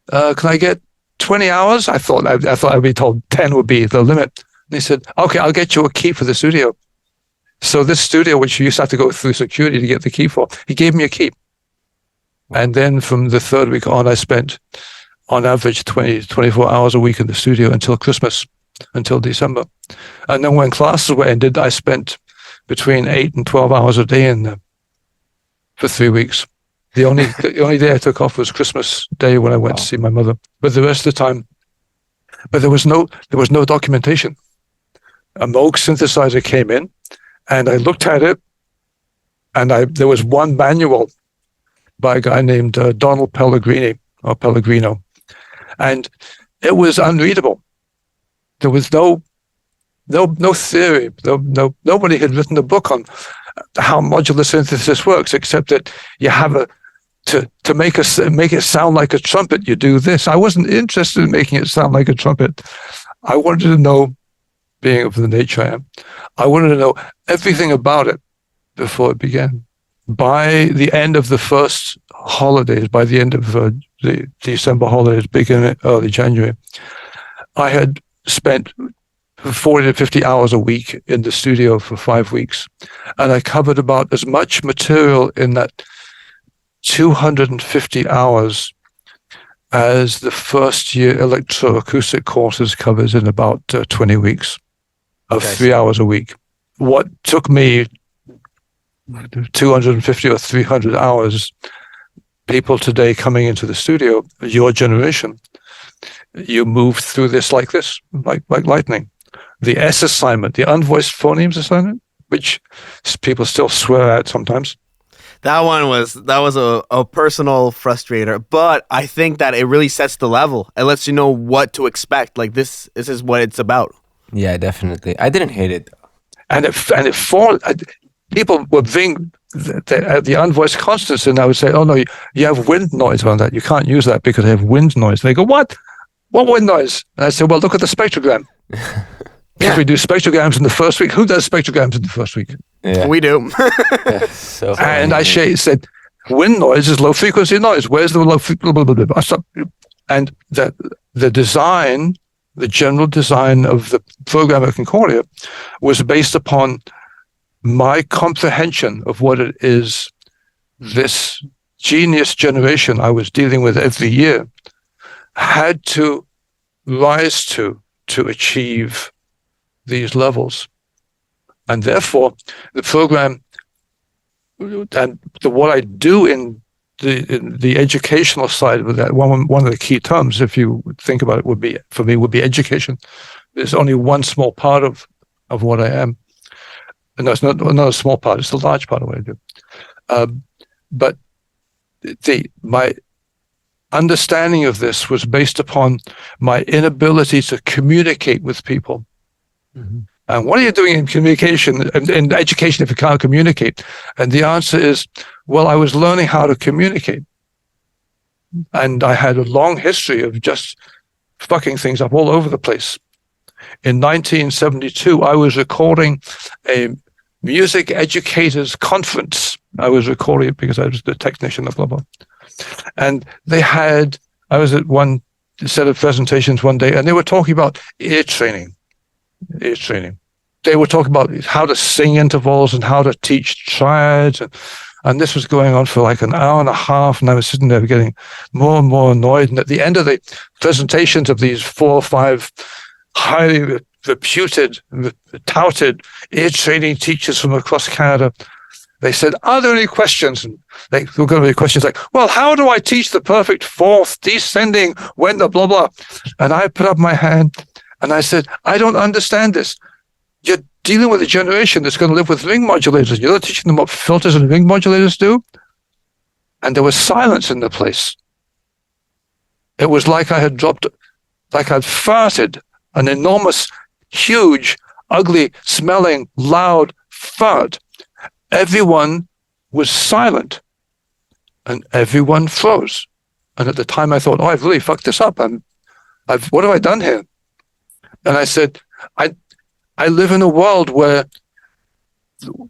can I get 20 hours? I thought I'd be told 10 would be the limit. And he said, okay, I'll get you a key for the studio. So this studio, which you used to have to go through security to get the key for, he gave me a key. And then from the third week on, I spent on average 24 hours a week in the studio until Christmas, until December. And then when classes were ended, I spent between 8 and 12 hours a day in there for 3 weeks. The only day I took off was Christmas Day when I went to see my mother. But the rest of the time, there was no documentation. A Moog synthesizer came in, and I looked at it, and there was one manual by a guy named Donald Pellegrino, and it was unreadable. There was no theory. Nobody had written a book on how modular synthesis works, except that you have to make it sound like a trumpet, you do this. I wasn't interested in making it sound like a trumpet. I wanted to know, being of the nature I am, I wanted to know everything about it before it began. By the end of the first holidays, by the end of the December holidays, beginning early January, I had spent 40 to 50 hours a week in the studio for 5 weeks. And I covered about as much material in that 250 hours as the first year electroacoustic courses covers in about 20 weeks of 3 hours a week. What took me 250 or 300 hours, people today coming into the studio, your generation, you moved through this like lightning. The S assignment, the unvoiced phonemes assignment, which people still swear at sometimes. That was a personal frustrator, but I think that it really sets the level. It lets you know what to expect. Like this is what it's about. Yeah, definitely. I didn't hate it. People were being the unvoiced constants, and I would say, "Oh no, you have wind noise on that. You can't use that because I have wind noise." And they go, "What? What wind noise?" And I said, "Well, look at the spectrogram." If we do spectrograms in the first week, who does spectrograms in the first week? Yeah. We do. So and I said, wind noise is low frequency noise. Where's the low frequency? And the design, the general design of the program at Concordia was based upon my comprehension of what it is this genius generation I was dealing with every year had to rise to achieve these levels. And therefore, the program and what I do in the educational side of that, one of the key terms, if you think about it, would be education. There's only one small part of what I am. And no, it's not a small part, it's a large part of what I do. But my understanding of this was based upon my inability to communicate with people. Mm-hmm. And what are you doing in communication and in education if you can't communicate? And the answer is, well, I was learning how to communicate. And I had a long history of just fucking things up all over the place. In 1972, I was recording a music educators conference. I was recording it because I was the technician of blah, blah. And I was at one set of presentations one day, and they were talking about ear training. They were talking about how to sing intervals and how to teach triads. And this was going on for like an hour and a half. And I was sitting there getting more and more annoyed. And at the end of the presentations of these 4 or 5 highly reputed, touted ear training teachers from across Canada, they said, "Are there any questions?" And there were going to be questions like, "Well, how do I teach the perfect fourth descending when the blah, blah?" And I put up my hand and I said, "I don't understand this. You're dealing with a generation that's going to live with ring modulators. You're not teaching them what filters and ring modulators do." And there was silence in the place. It was like I had farted an enormous, huge, ugly, smelling, loud fart. Everyone was silent and everyone froze. And at the time I thought, I've really fucked this up. What have I done here? And I said, I live in a world where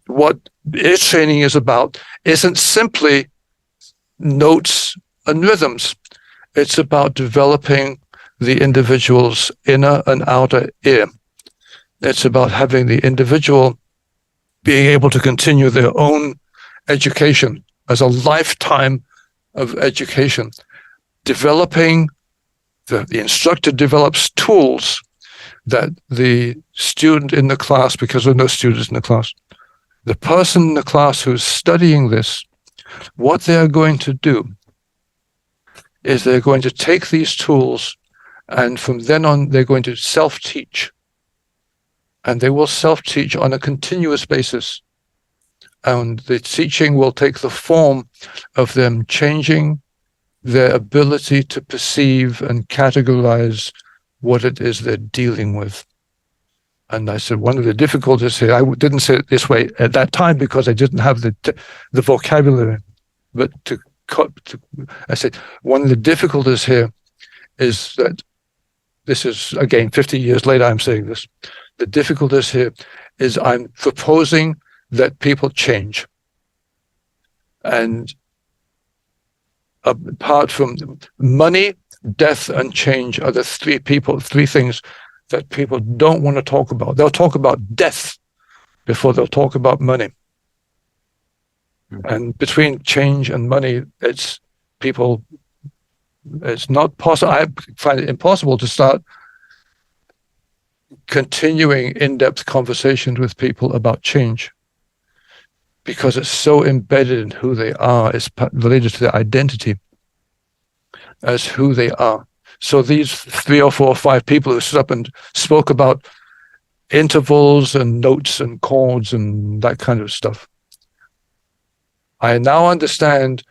what ear training is about isn't simply notes and rhythms. It's about developing the individual's inner and outer ear. It's about having the individual being able to continue their own education as a lifetime of education, developing, the instructor develops tools that the student in the class, because there are no students in the class, the person in the class who's studying this, what they're going to do is they're going to take these tools, and from then on, they're going to self-teach. And they will self-teach on a continuous basis. And the teaching will take the form of them changing their ability to perceive and categorize what it is they're dealing with. And I said, one of the difficulties here, I didn't say it this way at that time because I didn't have the vocabulary, but I said, one of the difficulties here is that this is, again, 50 years later, I'm saying this. The difficulties here is I'm proposing that people change. And apart from money, death, and change are the three things that people don't want to talk about. They'll talk about death before they'll talk about money. And between change and money, it's not possible. I find it impossible to start continuing in-depth conversations with people about change because it's so embedded in who they are. It's related to their identity as who they are. So these 3 or 4 or 5 people who stood up and spoke about intervals and notes and chords and that kind of stuff, I now understand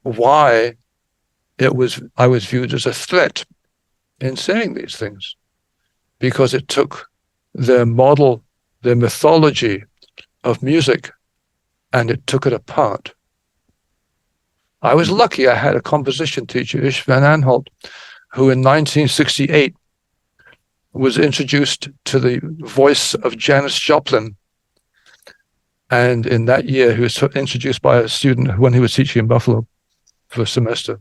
why I was viewed as a threat in saying these things, because it took their model, their mythology of music, and it took it apart. I was lucky. I had a composition teacher, Ish Van Aanholt, who in 1968 was introduced to the voice of Janis Joplin. And in that year, he was introduced by a student when he was teaching in Buffalo for a semester.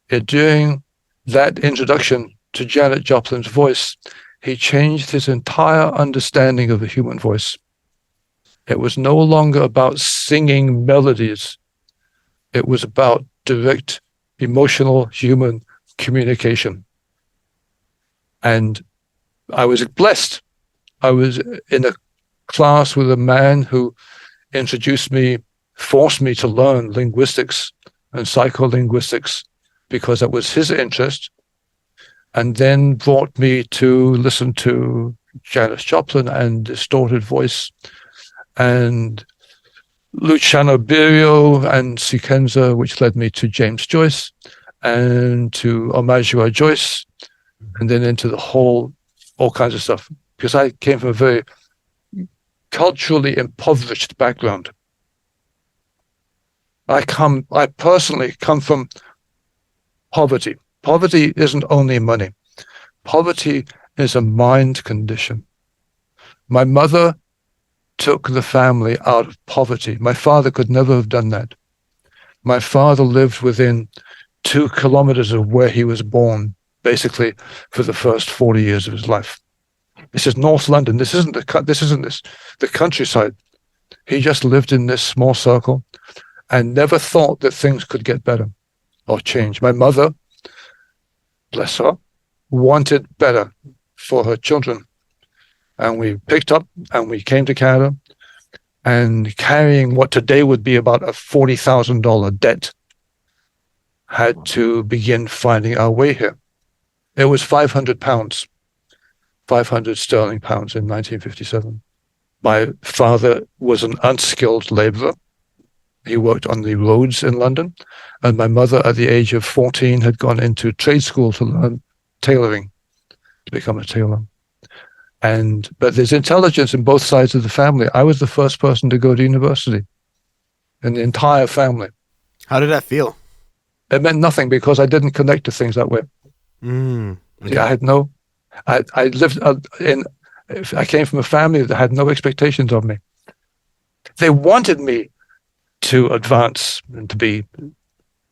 During that introduction to Janis Joplin's voice, he changed his entire understanding of the human voice. It was no longer about singing melodies. It was about direct, emotional, human communication. And I was blessed. I was in a class with a man who forced me to learn linguistics and psycholinguistics because that was his interest, and then brought me to listen to Janis Joplin and distorted voice and Luciano Berio and Sikenza, which led me to James Joyce and to Omajua Joyce, and then into all kinds of stuff, because I came from a very culturally impoverished background. I personally come from poverty. Poverty isn't only money. Poverty is a mind condition. My mother took the family out of poverty. My father could never have done that. My father lived within 2 kilometers of where he was born, basically for the first 40 years of his life. This is North London. This isn't the countryside. He just lived in this small circle and never thought that things could get better or change. My mother, bless her, wanted better for her children. And we picked up and we came to Canada, and carrying what today would be about a $40,000 debt, had to begin finding our way here. It was 500 pounds, 500 sterling pounds in 1957. My father was an unskilled laborer. He worked on the roads in London. And my mother, at the age of 14, had gone into trade school to learn tailoring, to become a tailor. But there's intelligence in both sides of the family. I was the first person to go to university in the entire family. How did that feel? It meant nothing because I didn't connect to things that way. Okay. I came from a family that had no expectations of me. They wanted me to advance and to be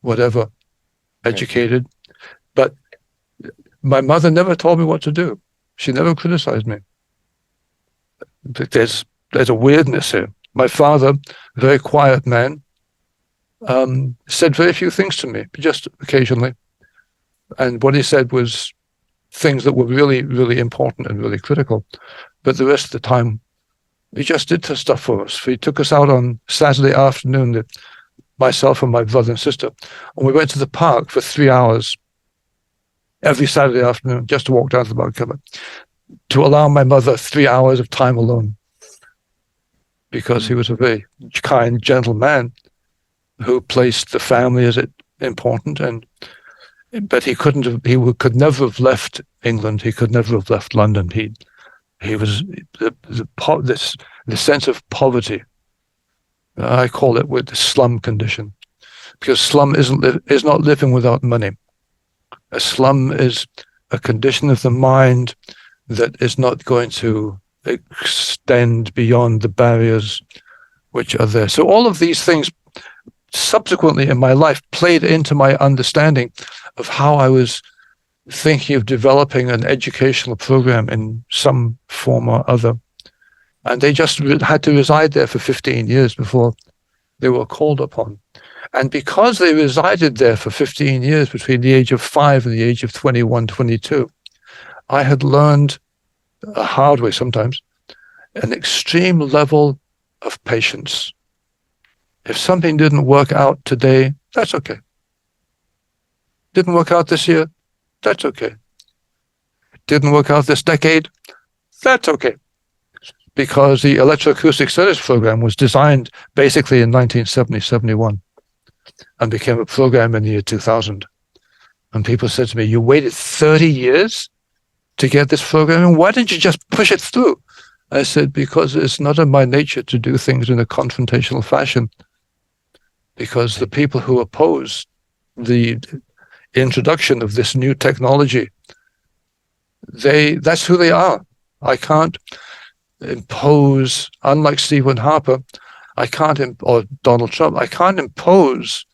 whatever, educated. But my mother never told me what to do. She never criticized me. There's a weirdness here. My father, very quiet man, said very few things to me, just occasionally. And what he said was things that were really, really important and really critical. But the rest of the time, he just did stuff for us. He took us out on Saturday afternoon, myself and my brother and sister, and we went to the park for 3 hours every Saturday afternoon just to walk down to the park cover, to allow my mother 3 hours of time alone, because he was a very kind, gentle man who placed the family as important, but he could never have left England. He could never have left London. He was the sense of poverty. I call it with the slum condition, because slum is not living without money. A slum is a condition of the mind that is not going to extend beyond the barriers which are there. So all of these things subsequently in my life played into my understanding of how I was thinking of developing an educational program in some form or other. And they just had to reside there for 15 years before they were called upon. And because they resided there for 15 years, between the age of 5 and the age of 21, 22, I had learned a hard way sometimes, an extreme level of patience. If something didn't work out today, that's okay. Didn't work out this year, that's okay. Didn't work out this decade, that's okay. Because the Electroacoustic Studies program was designed basically in 1970-71 and became a program in the year 2000. And people said to me, you waited 30 years to get this program, and why didn't you just push it through? I said, because it's not in my nature to do things in a confrontational fashion. Because the people who oppose the introduction of this new technology, that's who they are. I can't impose, unlike Stephen Harper, or Donald Trump, I can't impose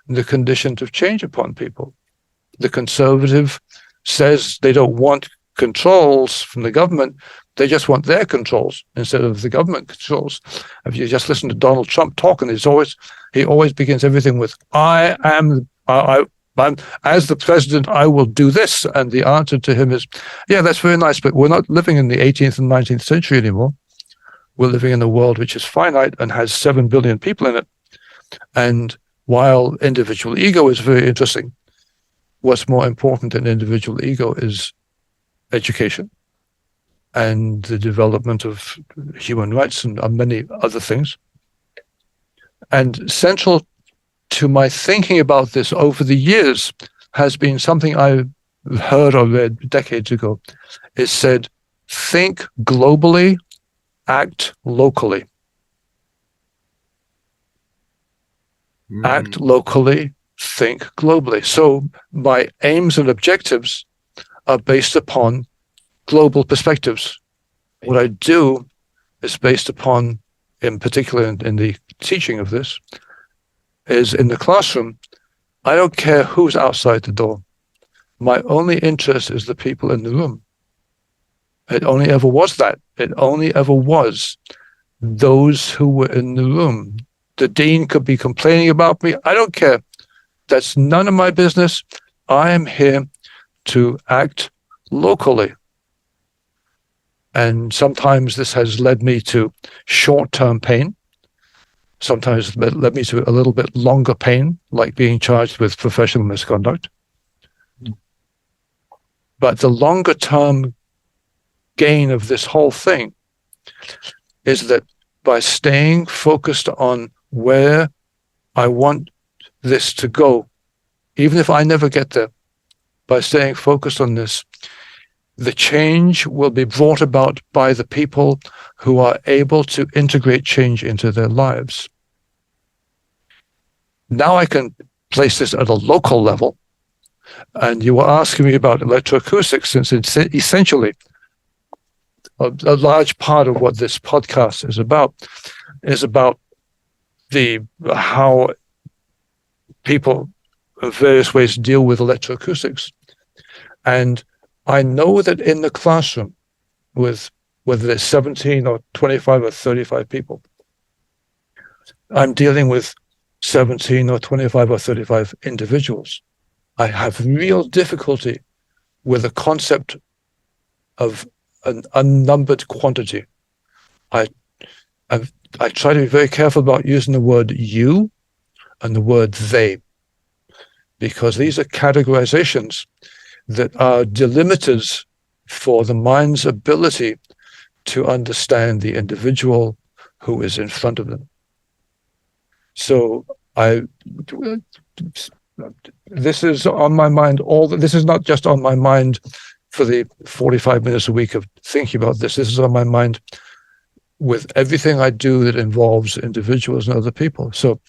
the conditions of change upon people. The conservative says they don't want controls from the government, they just want their controls instead of the government controls. If you just listen to Donald Trump talking, he always begins everything with, I'm as the president, I will do this. And the answer to him is, yeah, that's very nice, but we're not living in the 18th and 19th century anymore. We're living in a world which is finite and has 7 billion people in it. And while individual ego is very interesting, what's more important than individual ego is education and the development of human rights and many other things. And central to my thinking about this over the years has been something I heard or read decades ago. It said, think globally, act locally. Act locally, think globally. So my aims and objectives are based upon global perspectives. What I do is based upon, in particular in the teaching of this, is in the classroom, I don't care who's outside the door. My only interest is the people in the room. It only ever was that. It only ever was those who were in the room. The dean could be complaining about me. I don't care. That's none of my business. I am here to act locally. And sometimes this has led me to short-term pain. Sometimes it led me to a little bit longer pain, like being charged with professional misconduct. But the longer-term gain of this whole thing is that by staying focused on where I want this to go, even if I never get there, by staying focused on this, the change will be brought about by the people who are able to integrate change into their lives. Now I can place this at a local level. And you were asking me about electroacoustics, since it's essentially a large part of what this podcast is about how people in various ways deal with electroacoustics. And I know that in the classroom, with whether there's 17 or 25 or 35 people, I'm dealing with 17 or 25 or 35 individuals. I have real difficulty with the concept of an unnumbered quantity. I try to be very careful about using the word you and the word they, because these are categorizations that are delimiters for the mind's ability to understand the individual who is in front of them. So this is on my mind this is not just on my mind for the 45 minutes a week of thinking about this. This is on my mind with everything I do that involves individuals and other people. So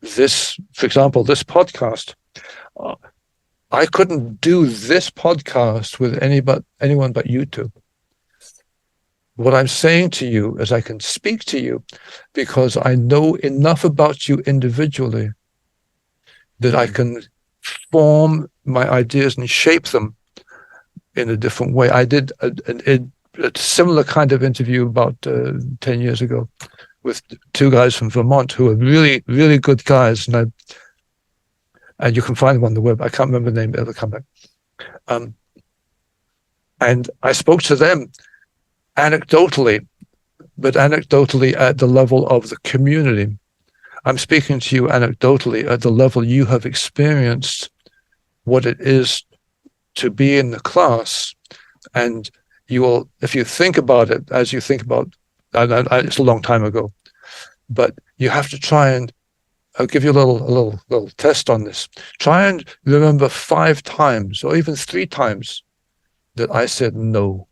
this, for example, this podcast, I couldn't do this podcast with anyone but you two. What I'm saying to you is I can speak to you because I know enough about you individually that I can form my ideas and shape them in a different way. I did a similar kind of interview about 10 years ago with two guys from Vermont who are really, really good guys. And you can find them on the web. I can't remember the name, it'll come back. And I spoke to them anecdotally, but anecdotally at the level of the community. I'm speaking to you anecdotally at the level you have experienced what it is to be in the class. And you will, if you think about it, as you think about, it's a long time ago, but you have to try and, I'll give you a little test on this. Try and remember 5 times or even 3 times that I said no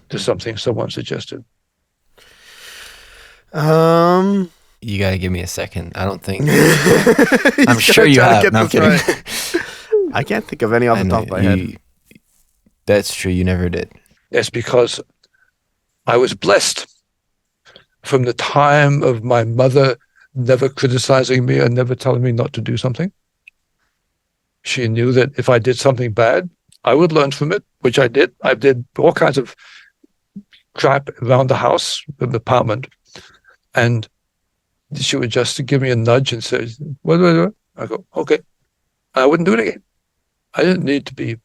to something someone suggested. You gotta give me a second. I don't think. I'm sure you have. No, I'm kidding. Right. I can't think of any off the top of my head. That's true. You never did. It's because I was blessed from the time of my mother never criticizing me and never telling me not to do something. She knew that if I did something bad, I would learn from it, which I did. I did all kinds of crap around the house, in the apartment, and she would just give me a nudge and say, what do I do? I go, okay. I wouldn't do it again. I didn't need to be.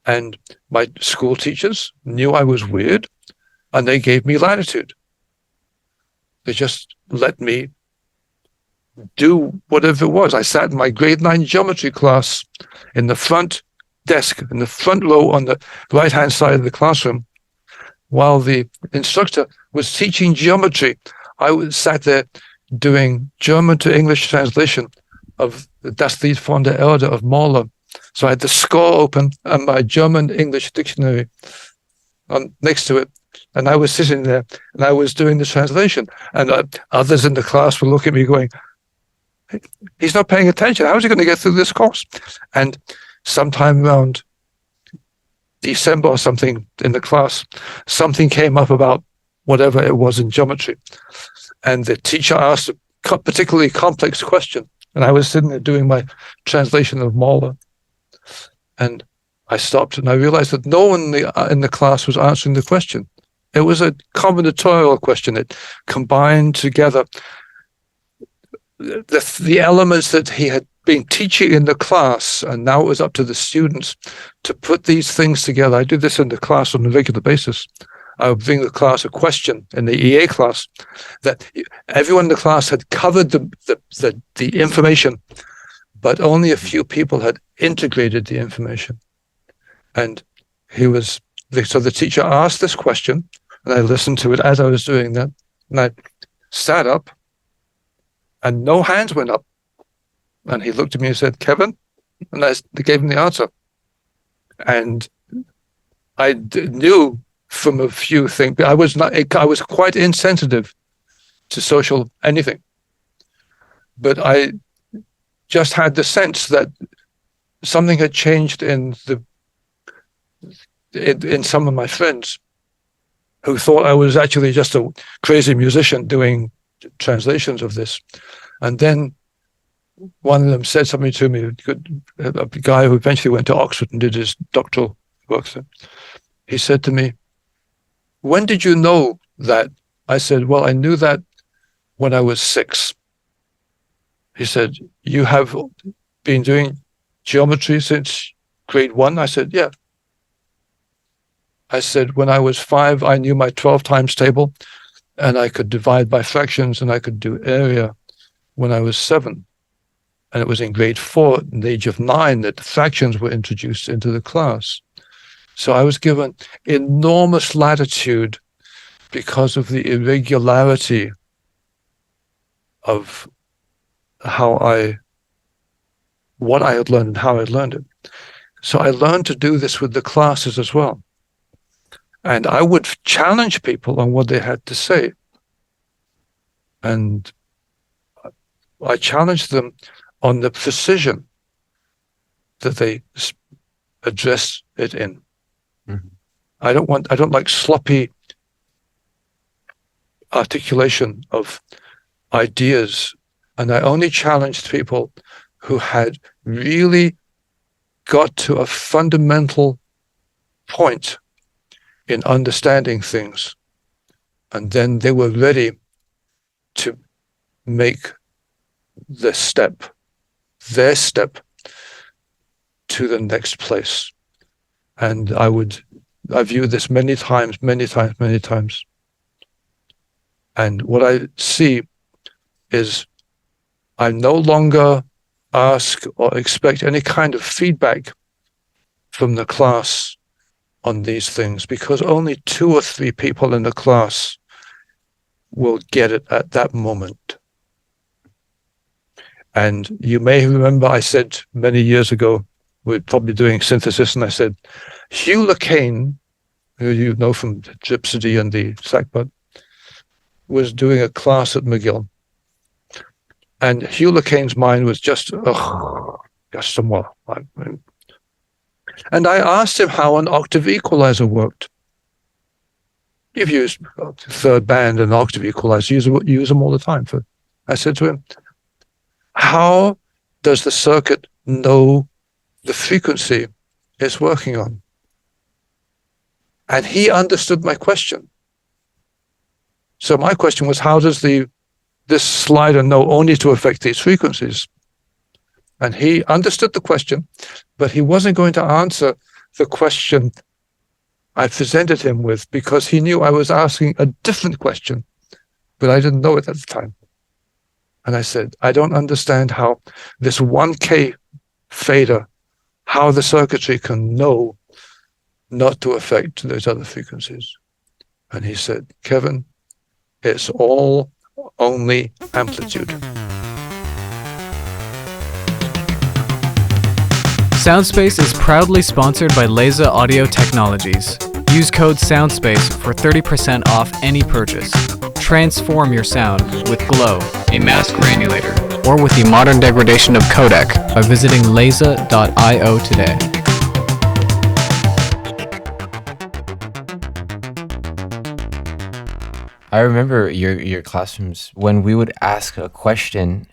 And my school teachers knew I was weird, and they gave me latitude. They just let me do whatever it was. I sat in my grade 9 geometry class in the front desk, in the front row on the right-hand side of the classroom, while the instructor was teaching geometry. I sat there doing German to English translation of Das Lied von der Erde of Mahler. So I had the score open and my German-English dictionary next to it. And I was sitting there and I was doing the translation. And others in the class were looking at me going, he's not paying attention. How is he going to get through this course? And sometime around December or something in the class, something came up about whatever it was in geometry. And the teacher asked a particularly complex question. And I was sitting there doing my translation of Mahler. And I stopped and I realized that no one in the class was answering the question. It was a combinatorial question. It combined together the elements that he had been teaching in the class, and now it was up to the students to put these things together. I do this in the class on a regular basis. I would bring the class a question in the EA class that everyone in the class had covered the information, but only a few people had integrated the information. And so the teacher asked this question, and I listened to it as I was doing that, and I sat up, and no hands went up. And he looked at me and said, Kevin, and I gave him the answer. And I knew from a few things, I was quite insensitive to social anything. But I just had the sense that something had changed in some of my friends who thought I was actually just a crazy musician doing translations of this. And then one of them said something to me, a guy who eventually went to Oxford and did his doctoral work there. He said to me, when did you know that? I said, well, I knew that when I was 6. He said, "You have been doing geometry since grade 1?" I said, "Yeah." I said, "When I was 5, I knew my 12 times table, and I could divide by fractions, and I could do area when I was 7. And it was in grade 4, in the age of 9, that the fractions were introduced into the class. So I was given enormous latitude because of the irregularity of what I had learned and how I had learned it. So I learned to do this with the classes as well. And I would challenge people on what they had to say. And I challenged them on the precision that they address it in. Mm-hmm. I don't like sloppy articulation of ideas. And I only challenged people who had really got to a fundamental point in understanding things. And then they were ready to make their step to the next place. And I viewed this many times. And what I see is I no longer ask or expect any kind of feedback from the class on these things, because only 2 or 3 people in the class will get it at that moment. And you may remember I said many years ago, we're probably doing synthesis, and I said, Hugh LeCain, who you know from Gypsody and the Sackbut, was doing a class at McGill. And Hugh LeCain's mind was just somewhat. And I asked him how an octave equalizer worked. You've used third band and octave equalizer, use them all the time. I said to him, how does the circuit know the frequency it's working on? And he understood my question. So my question was, how does this slider know only to affect these frequencies? And he understood the question, but he wasn't going to answer the question I presented him with, because he knew I was asking a different question, but I didn't know it at the time. And I said, I don't understand how this 1K fader, how the circuitry can know not to affect those other frequencies. And he said, Kevin, it's all only amplitude. Soundspace is proudly sponsored by Laser Audio Technologies. Use code SOUNDSPACE for 30% off any purchase. Transform your sound with Glow, a mask granulator, or with the modern degradation of codec by visiting laser.io today. I remember your classrooms when we would ask a question,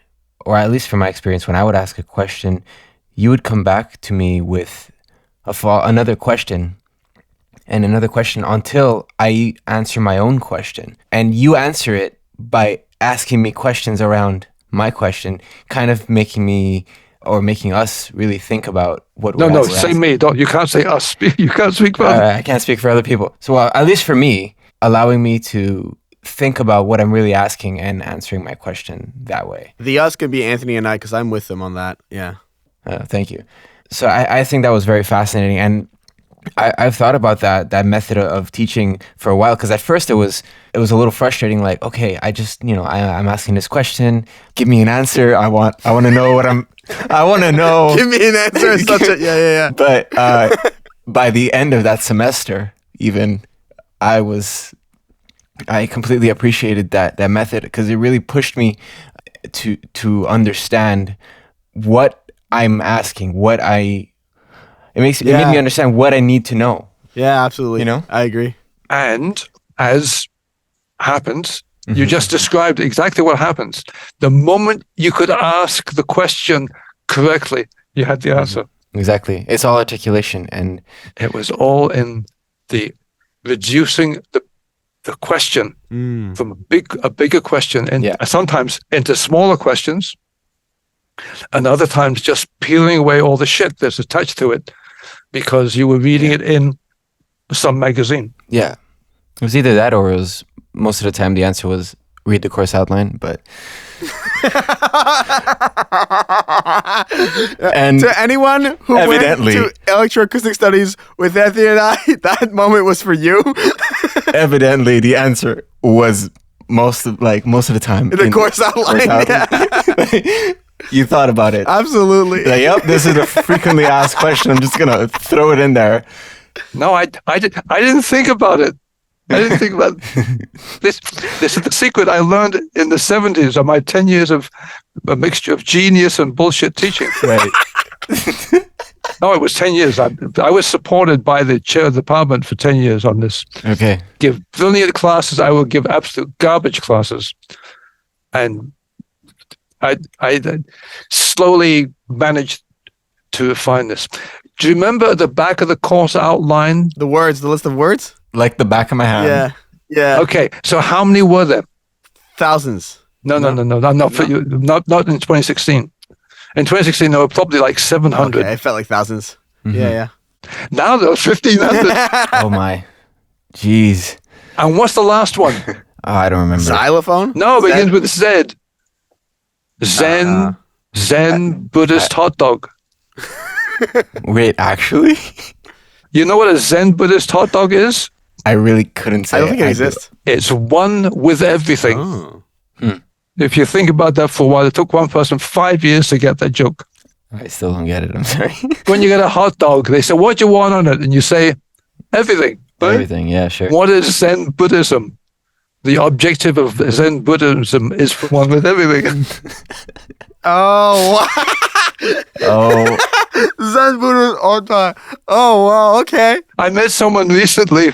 or at least from my experience, when I would ask a question, you would come back to me with another question and another question until I answer my own question. And you answer it by asking me questions around my question, kind of making us really think about what we're No, say asking. Me. You can't say us. You can't speak for I can't speak for other people. So at least for me, allowing me to think about what I'm really asking and answering my question that way. The us can be Anthony and I, because I'm with them on that. Yeah. Thank you. So I think that was very fascinating. And I've thought about that method of teaching for a while, because at first it was a little frustrating. Like, okay, I'm asking this question. Give me an answer. I want to know what I want to know. Give me an answer. Yeah. But by the end of that semester, even I completely appreciated that method, because it really pushed me to understand what I'm asking, it made me understand what I need to know. Yeah, absolutely. I agree. And as happens, you just described exactly what happens. The moment you could ask the question correctly, you had the answer. Exactly. It's all articulation, and it was all in the reducing the the question from a bigger question, and sometimes into smaller questions, and other times just peeling away all the shit that's attached to it because you were reading it in some magazine. Yeah. It was either that or it was, most of the time the answer was read the course outline, but... And to anyone who evidently went to Electroacoustic Studies with Anthony and I, that moment was for you. Evidently, the answer was most of the time the course outline. Yeah. You thought about it. Absolutely. Like, yep, this is a frequently asked question. I'm just gonna throw it in there. No, I didn't think about it. I didn't think about this. This is the secret I learned in the 70s of my 10 years of a mixture of genius and bullshit teaching. Right. No, it was 10 years. I was supported by the chair of the department for 10 years on this. Okay. Give brilliant classes. I would give absolute garbage classes. And I slowly managed to refine this. Do you remember at the back of the course outline? The list of words? Like the back of my hand. Yeah. Yeah. Okay. So how many were there? Thousands. No. Not for you. Not in 2016. In 2016, there were probably like 700. Okay, it felt like thousands. Mm-hmm. Yeah. Now there are 1,500. Oh my. Jeez. And what's the last one? I don't remember. Xylophone? No, it begins with Z. Zen Buddhist hot dog. Wait, actually? You know what a Zen Buddhist hot dog is? I really couldn't say. I don't think it exists. It's one with everything. Oh. If you think about that for a while, it took one person 5 years to get that joke. I still don't get it. I'm sorry. When you get a hot dog, they say, "What do you want on it?" And you say, "Everything." Right? Everything, yeah, sure. What is Zen Buddhism? The objective of Zen Buddhism is for one with everything. Oh, Oh, Zen Buddhist all time. Oh, wow, okay. I met someone recently,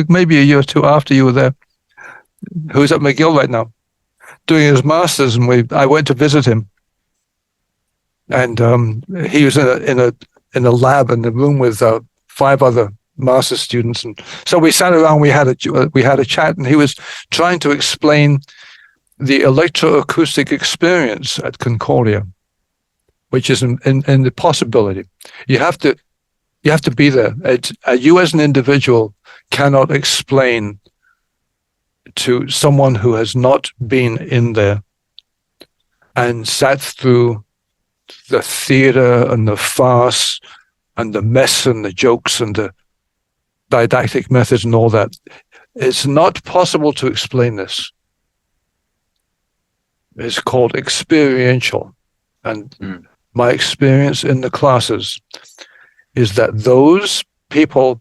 maybe a year or two after you were there, who's at McGill right now, doing his master's, and I went to visit him, and he was in a lab in the room with 5 other master's students, and so we sat around. We had a chat, and he was trying to explain the electroacoustic experience at Concordia, which is in the possibility. You have to be there. You as an individual cannot explain to someone who has not been in there and sat through the theater and the farce and the mess and the jokes and the didactic methods and all that. It's not possible to explain this. It's called experiential. And my experience in the classes is that those people,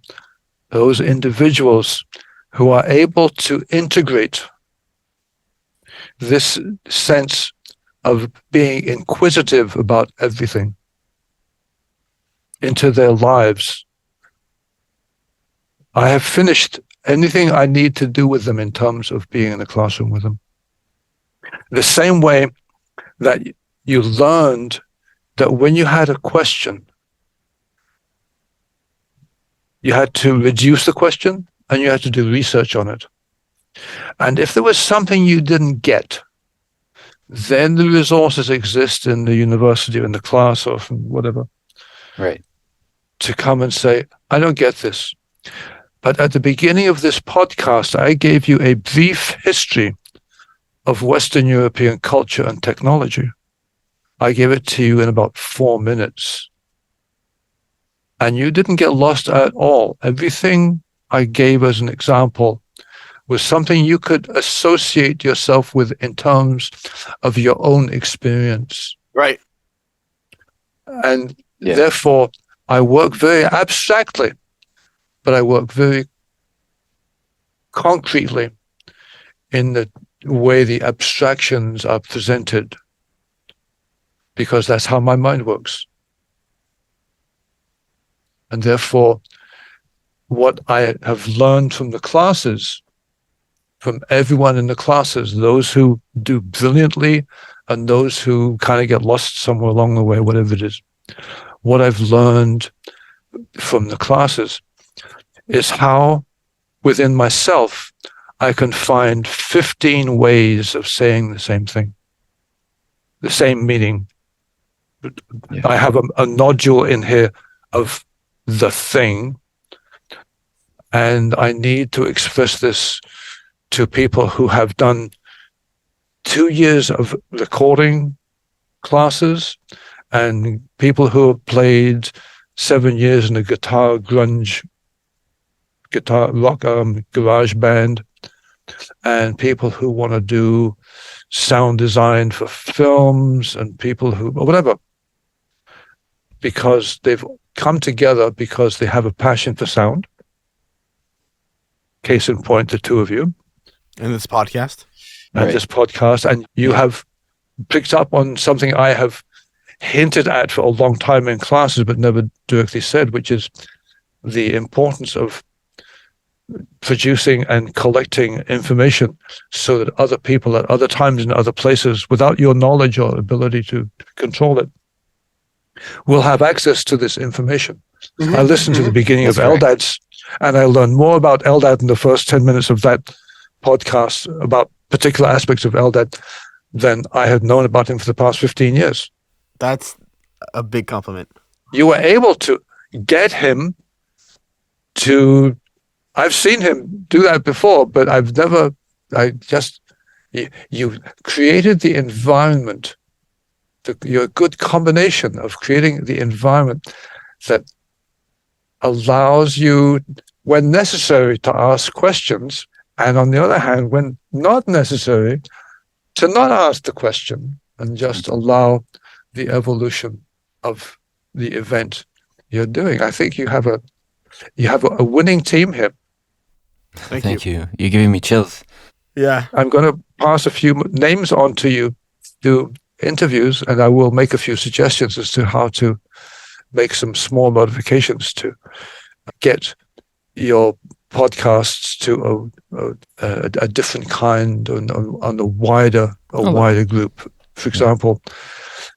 those individuals who are able to integrate this sense of being inquisitive about everything into their lives, I have finished anything I need to do with them in terms of being in the classroom with them. The same way that you learned that when you had a question, you had to reduce the question and you had to do research on it. And if there was something you didn't get, then the resources exist in the university or in the class or from whatever. right. To come and say, I don't get this. But at the beginning of this podcast, I gave you a brief history of Western European culture and technology. I gave it to you in about 4 minutes. And you didn't get lost at all. Everything I gave as an example was something you could associate yourself with in terms of your own experience. Right. And therefore, I work very abstractly, but I work very concretely in the way the abstractions are presented, because that's how my mind works. And therefore, what I have learned from the classes, from everyone in the classes, those who do brilliantly and those who kind of get lost somewhere along the way, whatever it is, what I've learned from the classes is how within myself I can find 15 ways of saying the same thing, the same meaning. Yeah. I have a nodule in here of the thing, and I need to express this to people who have done 2 years of recording classes and people who have played 7 years in a guitar rock garage band, and people who want to do sound design for films, and people who, or whatever, because they've come together because they have a passion for sound. Case in point, the two of you. In this podcast. And this podcast, and you have picked up on something I have hinted at for a long time in classes, but never directly said, which is the importance of producing and collecting information so that other people at other times in other places, without your knowledge or ability to control it, will have access to this information. Mm-hmm. I listened to the beginning of LDADs, and I learned more about LDAD in the first 10 minutes of that podcast about particular aspects of LDAD than I had known about him for the past 15 years. That's a big compliment. You were able to get him to, I've seen him do that before, but you created the environment, your good combination of creating the environment that allows you, when necessary, to ask questions, and on the other hand, when not necessary, to not ask the question and just allow the evolution of the event you're doing. I think you have a winning team here. Thank you. You're giving me chills. Yeah. I'm going to pass a few names on to you, do interviews, and I will make a few suggestions as to how to make some small modifications to get your podcasts to a different kind on a wider group. For example,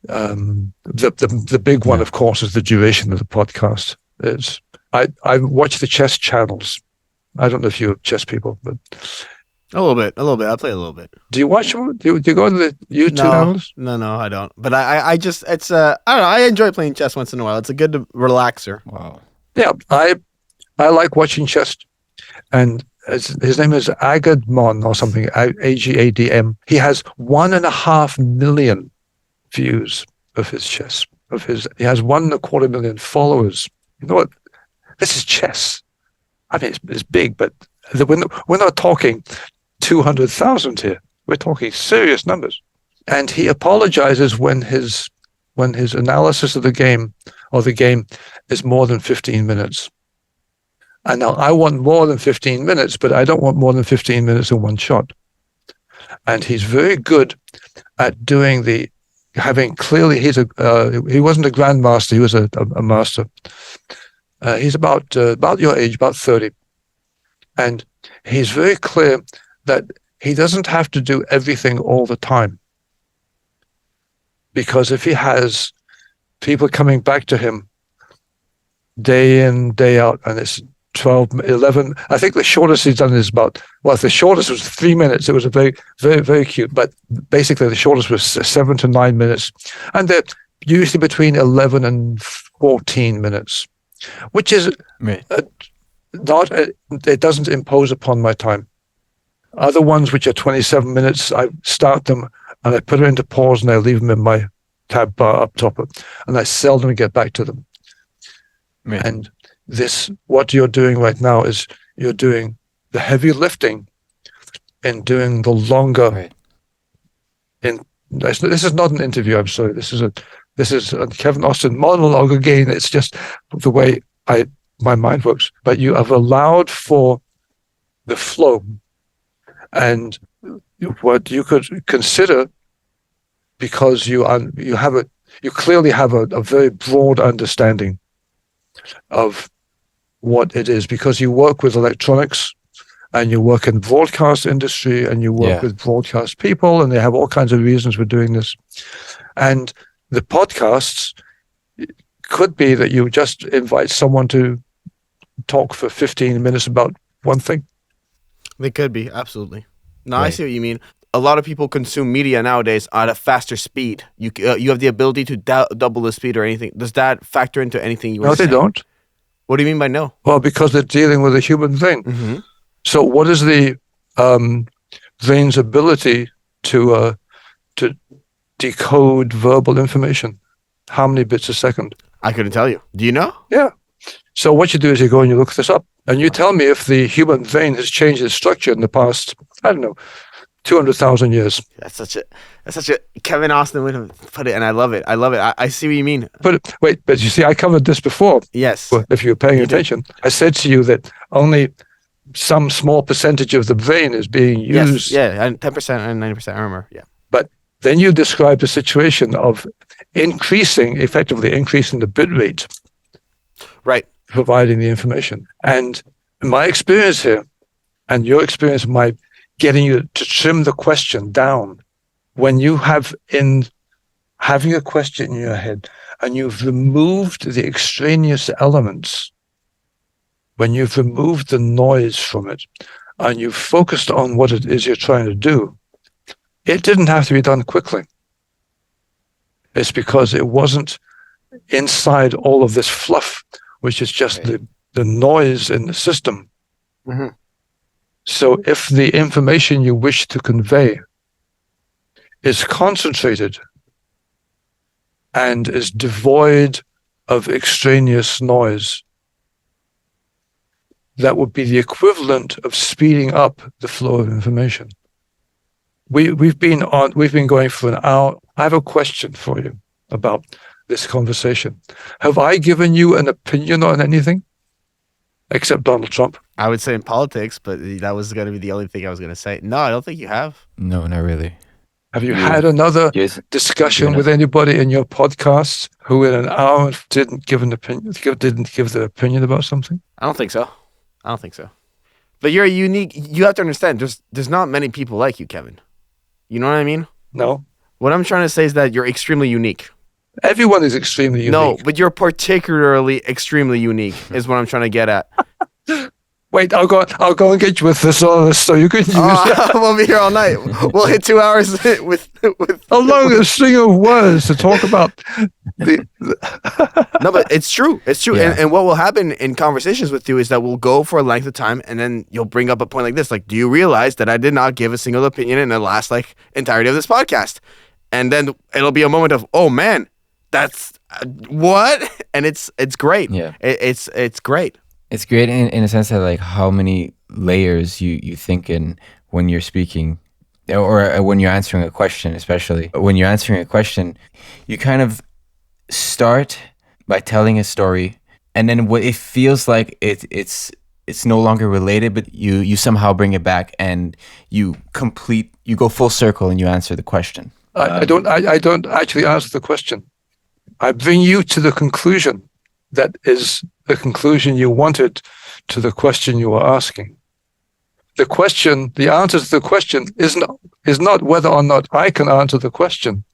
the big one, of course, is the duration of the podcast. I watch the chess channels. I don't know if you're chess people, but a little bit. I play a little bit. Do you watch them? Do you go to the YouTube channels? No, I don't. But I just, it's I don't know. I enjoy playing chess once in a while. It's a good relaxer. Wow. Yeah, I like watching chess. And his name is Agadmon or something, Agadm. He has 1.5 million views of his chess. He has 1.25 million followers. You know what? This is chess. I mean, it's big, but we're not talking 200,000 here. We're talking serious numbers. And he apologizes when his analysis of the game is more than 15 minutes. And now I want more than 15 minutes, but I don't want more than 15 minutes in one shot. And he's very good at doing he wasn't a grandmaster, he was a master. He's about your age, about 30. And he's very clear that he doesn't have to do everything all the time. Because if he has people coming back to him day in, day out, and it's 12, 11, I think the shortest he's done is the shortest was 3 minutes. It was a very, very, very cute, but basically the shortest was 7 to 9 minutes. And they're usually between 11 and 14 minutes, which is it doesn't impose upon my time. Other ones which are 27 minutes, I start them and I put it into pause and I leave them in my tab bar up top, and I seldom get back to them. Right. And what you're doing right now is you're doing the heavy lifting and doing the longer. Right. This is not an interview. I'm sorry. This is a Kevin Austin monologue again. It's just the way my mind works. But you have allowed for the flow, and what you could consider, because you clearly have a very broad understanding of what it is, because you work with electronics and you work in the broadcast industry and you work with broadcast people, and they have all kinds of reasons for doing this. And the podcasts could be that you just invite someone to talk for 15 minutes about one thing. They could be, absolutely. No, I Right. see what you mean. A lot of people consume media nowadays at a faster speed. You have the ability to double the speed or anything. Does that factor into anything you were No, they saying? don't. What do you mean by no? Well, because they're dealing with a human vein. Mm-hmm. So what is the vein's ability to decode verbal information? How many bits a second? I couldn't tell you. Do you know? Yeah. So what you do is you go and you look this up, and you tell me if the human vein has changed its structure in the past, I don't know, 200,000 years. That's such a Kevin Austin way to put it, and I love it. I see what you mean. But you see, I covered this before. Yes. Well, if you were paying You did. attention, I said to you that only some small percentage of the vein is being used. Yes. Yeah. And 10% and 90%. I remember. Yeah. But then you described a situation of effectively increasing the bit rate, Right. providing the information. And my experience here, and your experience might getting you to trim the question down. When you having a question in your head and you've removed the extraneous elements, when you've removed the noise from it and you've focused on what it is you're trying to do, it didn't have to be done quickly. It's because it wasn't inside all of this fluff, which is just the noise in the system. Mm-hmm. So if the information you wish to convey is concentrated and is devoid of extraneous noise, that would be the equivalent of speeding up the flow of information. We've been going for an hour. I have a question for you about this conversation. Have I given you an opinion on anything except Donald Trump? I would say in politics, but that was going to be the only thing I was going to say. No, I don't think you have. No, not really. Have you had another Yes. discussion with anybody in your podcasts who in an hour didn't give an opinion, didn't give their opinion about something? I don't think so. But you're unique. You have to understand, there's not many people like you, Kevin. You know what I mean? No. What I'm trying to say is that you're extremely unique. Everyone is extremely unique. No, but you're particularly extremely unique is what I'm trying to get at. Wait, I'll go and get you a thesaurus so you can use We'll be here all night. We'll hit 2 hours with a long string of words to talk about the No, but it's true. It's true. Yeah. And what will happen in conversations with you is that we'll go for a length of time, and then you'll bring up a point like this. Like, do you realize that I did not give a single opinion in the last entirety of this podcast? And then it'll be a moment of, oh man, that's what? And it's great. Yeah. It's great. It's great in a sense that like how many layers you think in when you're speaking or when you're answering a question, especially. When you're answering a question, you kind of start by telling a story, and then what it feels like it's no longer related, but you somehow bring it back and you go full circle and you answer the question. I don't actually answer the question. I bring you to the conclusion that is the conclusion you wanted to the question you were asking. The answer to the question is not whether or not I can answer the question.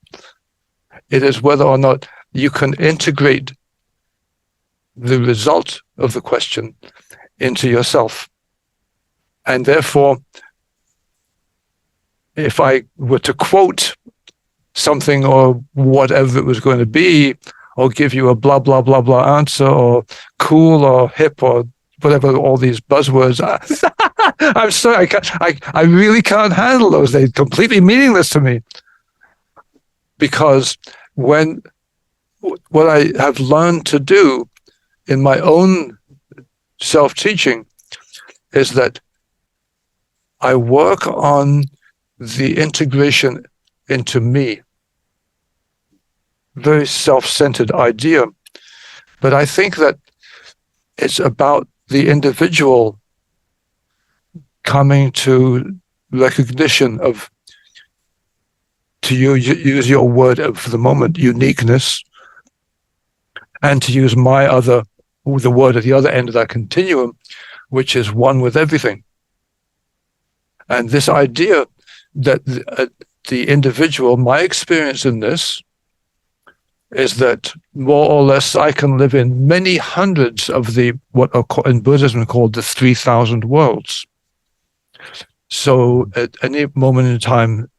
It is whether or not you can integrate the result of the question into yourself. And therefore, if I were to quote something or whatever it was going to be, or give you a blah, blah, blah, blah answer, or cool or hip or whatever, all these buzzwords. I'm sorry, I really can't handle those. They're completely meaningless to me. Because what I have learned to do in my own self-teaching is that I work on the integration into me. Very self-centered idea. But I think that it's about the individual coming to recognition of, to use your word for the moment, uniqueness, and to use the word at the other end of that continuum, which is one with everything. And this idea that the individual, my experience in this, is that more or less I can live in many hundreds of what are in Buddhism called the 3,000 worlds. So at any moment in time,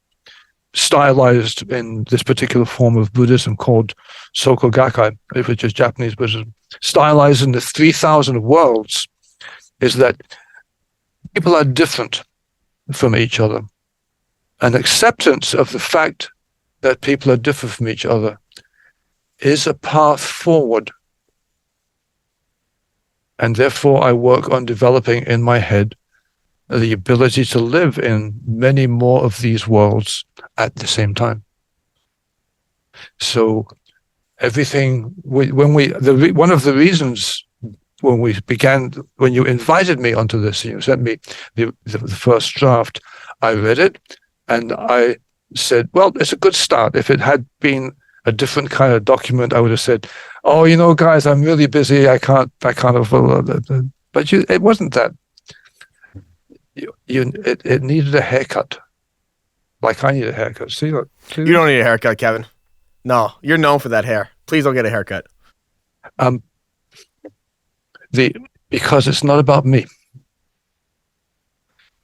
stylized in this particular form of Buddhism called Soka Gakkai, which is Japanese Buddhism, stylized in the 3,000 worlds, is that people are different from each other. An acceptance of the fact that people are different from each other is a path forward. And therefore, I work on developing in my head the ability to live in many more of these worlds at the same time. So everything, one of the reasons when you invited me onto this, and you sent me the first draft, I read it and I said, well, it's a good start. If it had been a different kind of document, I would have said, oh, guys, I'm really busy. I can't but it wasn't that. It needed a haircut. Like I need a haircut. See, look. You don't need a haircut, Kevin. No, you're known for that hair. Please don't get a haircut. Because it's not about me.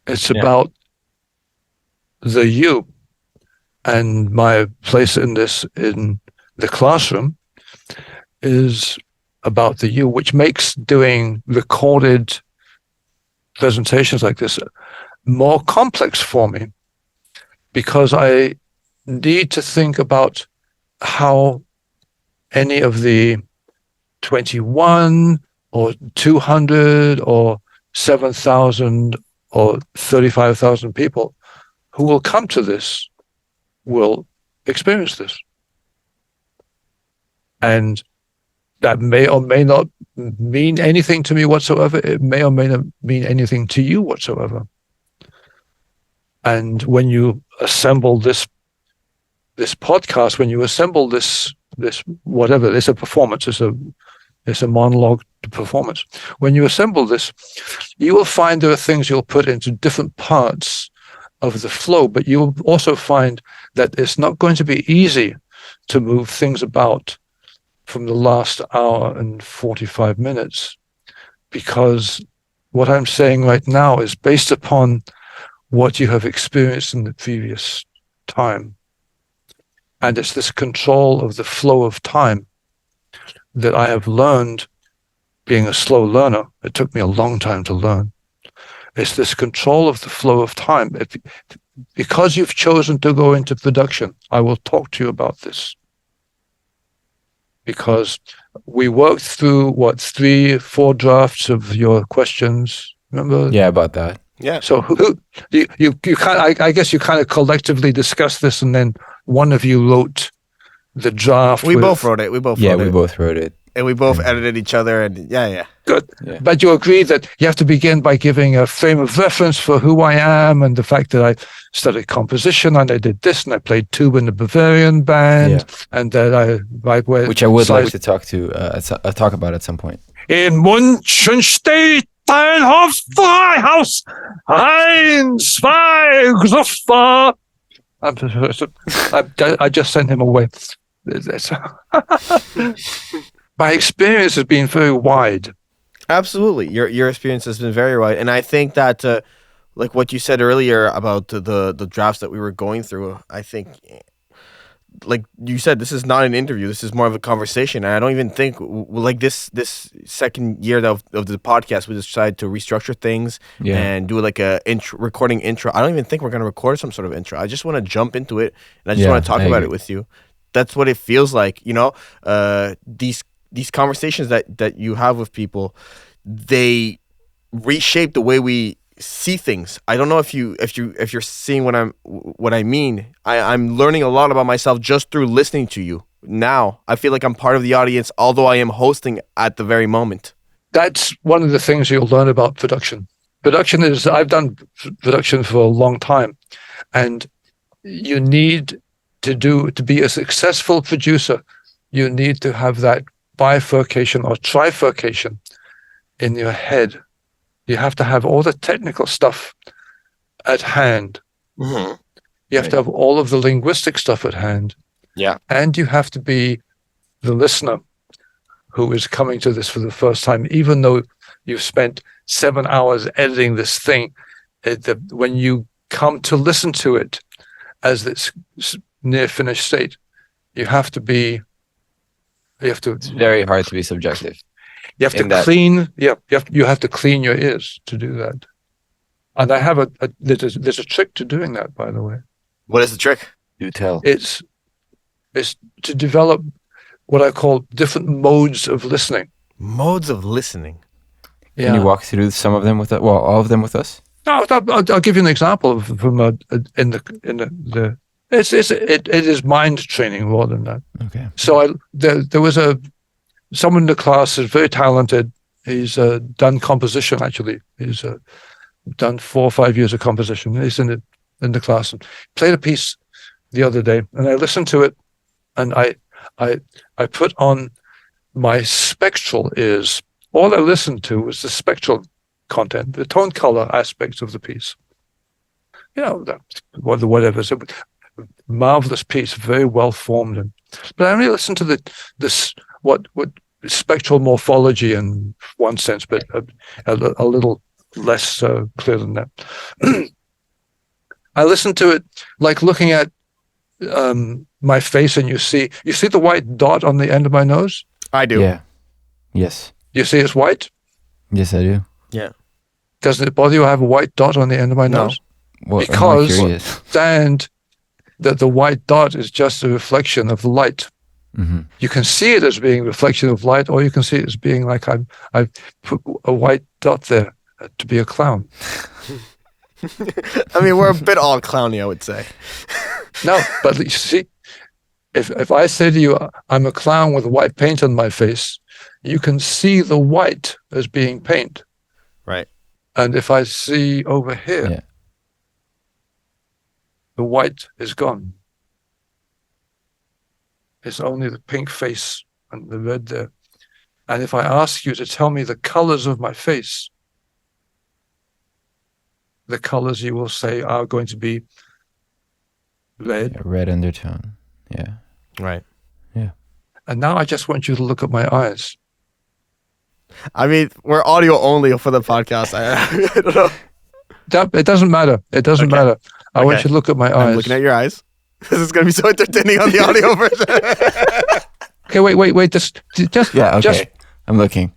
It's about the you, and my place in the classroom is about the you, which makes doing recorded presentations like this more complex for me, because I need to think about how any of the 21 or 200 or 7,000 or 35,000 people who will come to this will experience this. And that may or may not mean anything to me whatsoever. It may or may not mean anything to you whatsoever. And when you assemble this podcast, when you assemble this whatever, it's a performance, it's a monologue performance. When you assemble this, you will find there are things you'll put into different parts of the flow, but you will also find that it's not going to be easy to move things about from the last hour and 45 minutes, because what I'm saying right now is based upon what you have experienced in the previous time. And it's this control of the flow of time that I have learned being a slow learner. It took me a long time to learn. It's this control of the flow of time. Because you've chosen to go into production, I will talk to you about this. Because we worked through 3-4 drafts of your questions. Remember? Yeah, about that. Yeah. So you I guess you kind of collectively discussed this, and then one of you wrote the draft. We both wrote it. We both wrote it. And we both edited each other, and yeah. Good. Yeah. But you agreed that you have to begin by giving a frame of reference for who I am and the fact that I studied composition and I did this and I played tuba in the Bavarian band and that which I would like to talk about at some point. In München steht ein Hofbräuhaus, 1, 2, Gruffa. I just sent him away. My experience has been very wide. Absolutely, your experience has been very wide, and I think that, like what you said earlier about the drafts that we were going through, I think, like you said, this is not an interview. This is more of a conversation, and I don't even think like this second year of the podcast, we decided to restructure things and do like a recording intro. I don't even think we're gonna record some sort of intro. I just want to jump into it, and I just want to talk about it with you. That's what it feels like, These conversations that you have with people, they reshape the way we see things. I don't know if you're seeing what I mean. I'm learning a lot about myself just through listening to you. Now I feel like I'm part of the audience, although I am hosting at the very moment. That's one of the things you'll learn about production. I've done production for a long time, and you need to be a successful producer, you need to have that bifurcation or trifurcation in your head. You have to have all the technical stuff at hand. Mm-hmm. You have to have all of the linguistic stuff at hand. Yeah. And you have to be the listener who is coming to this for the first time, even though you've spent 7 hours editing this thing. when you come to listen to it as its near finished state, you have to. It's very hard to be subjective. You have to clean. Yeah, you have to clean your ears to do that. And I have there's a trick to doing that, by the way. What is the trick? Do tell. It's to develop what I call different modes of listening. Modes of listening. Yeah. Can you walk through some of them with us? Well, all of them with us? No, I'll give you an example from it is mind training more than that. Okay. So there was someone in the class who's very talented. He's done composition actually. He's done 4 or 5 years of composition. He's in the class and played a piece the other day, and I listened to it, and I put on my spectral ears. All I listened to was the spectral content, the tone color aspects of the piece. Whatever. So, marvelous piece, very well formed. But I only listened to this what spectral morphology in one sense, but a little less clear than that. I listened to it like looking at my face, and you see the white dot on the end of my nose. I do. Yeah. Yes. You see it's white? Yes, I do. Yeah. Doesn't it bother you? I have a white dot on the end of my nose? Well, Because I'm curious. and the white dot is just a reflection of the light. Mm-hmm. You can see it as being a reflection of light, or you can see it as being like I've put a white dot there to be a clown. I mean, we're a bit all clowny, I would say. No, but you see, if I say to you, I'm a clown with white paint on my face, you can see the white as being paint. Right. And if I see over here, the white is gone. It's only the pink face and the red there. And if I ask you to tell me the colors of my face, the colors you will say are going to be red. Yeah, red undertone. Yeah. Right. Yeah. And now I just want you to look at my eyes. I mean, we're audio only for the podcast. I don't know. It doesn't matter. It doesn't matter. I want you to look at my eyes. I'm looking at your eyes. This is going to be so entertaining on the audio version. Okay, wait. Just Yeah, okay. Just I'm looking.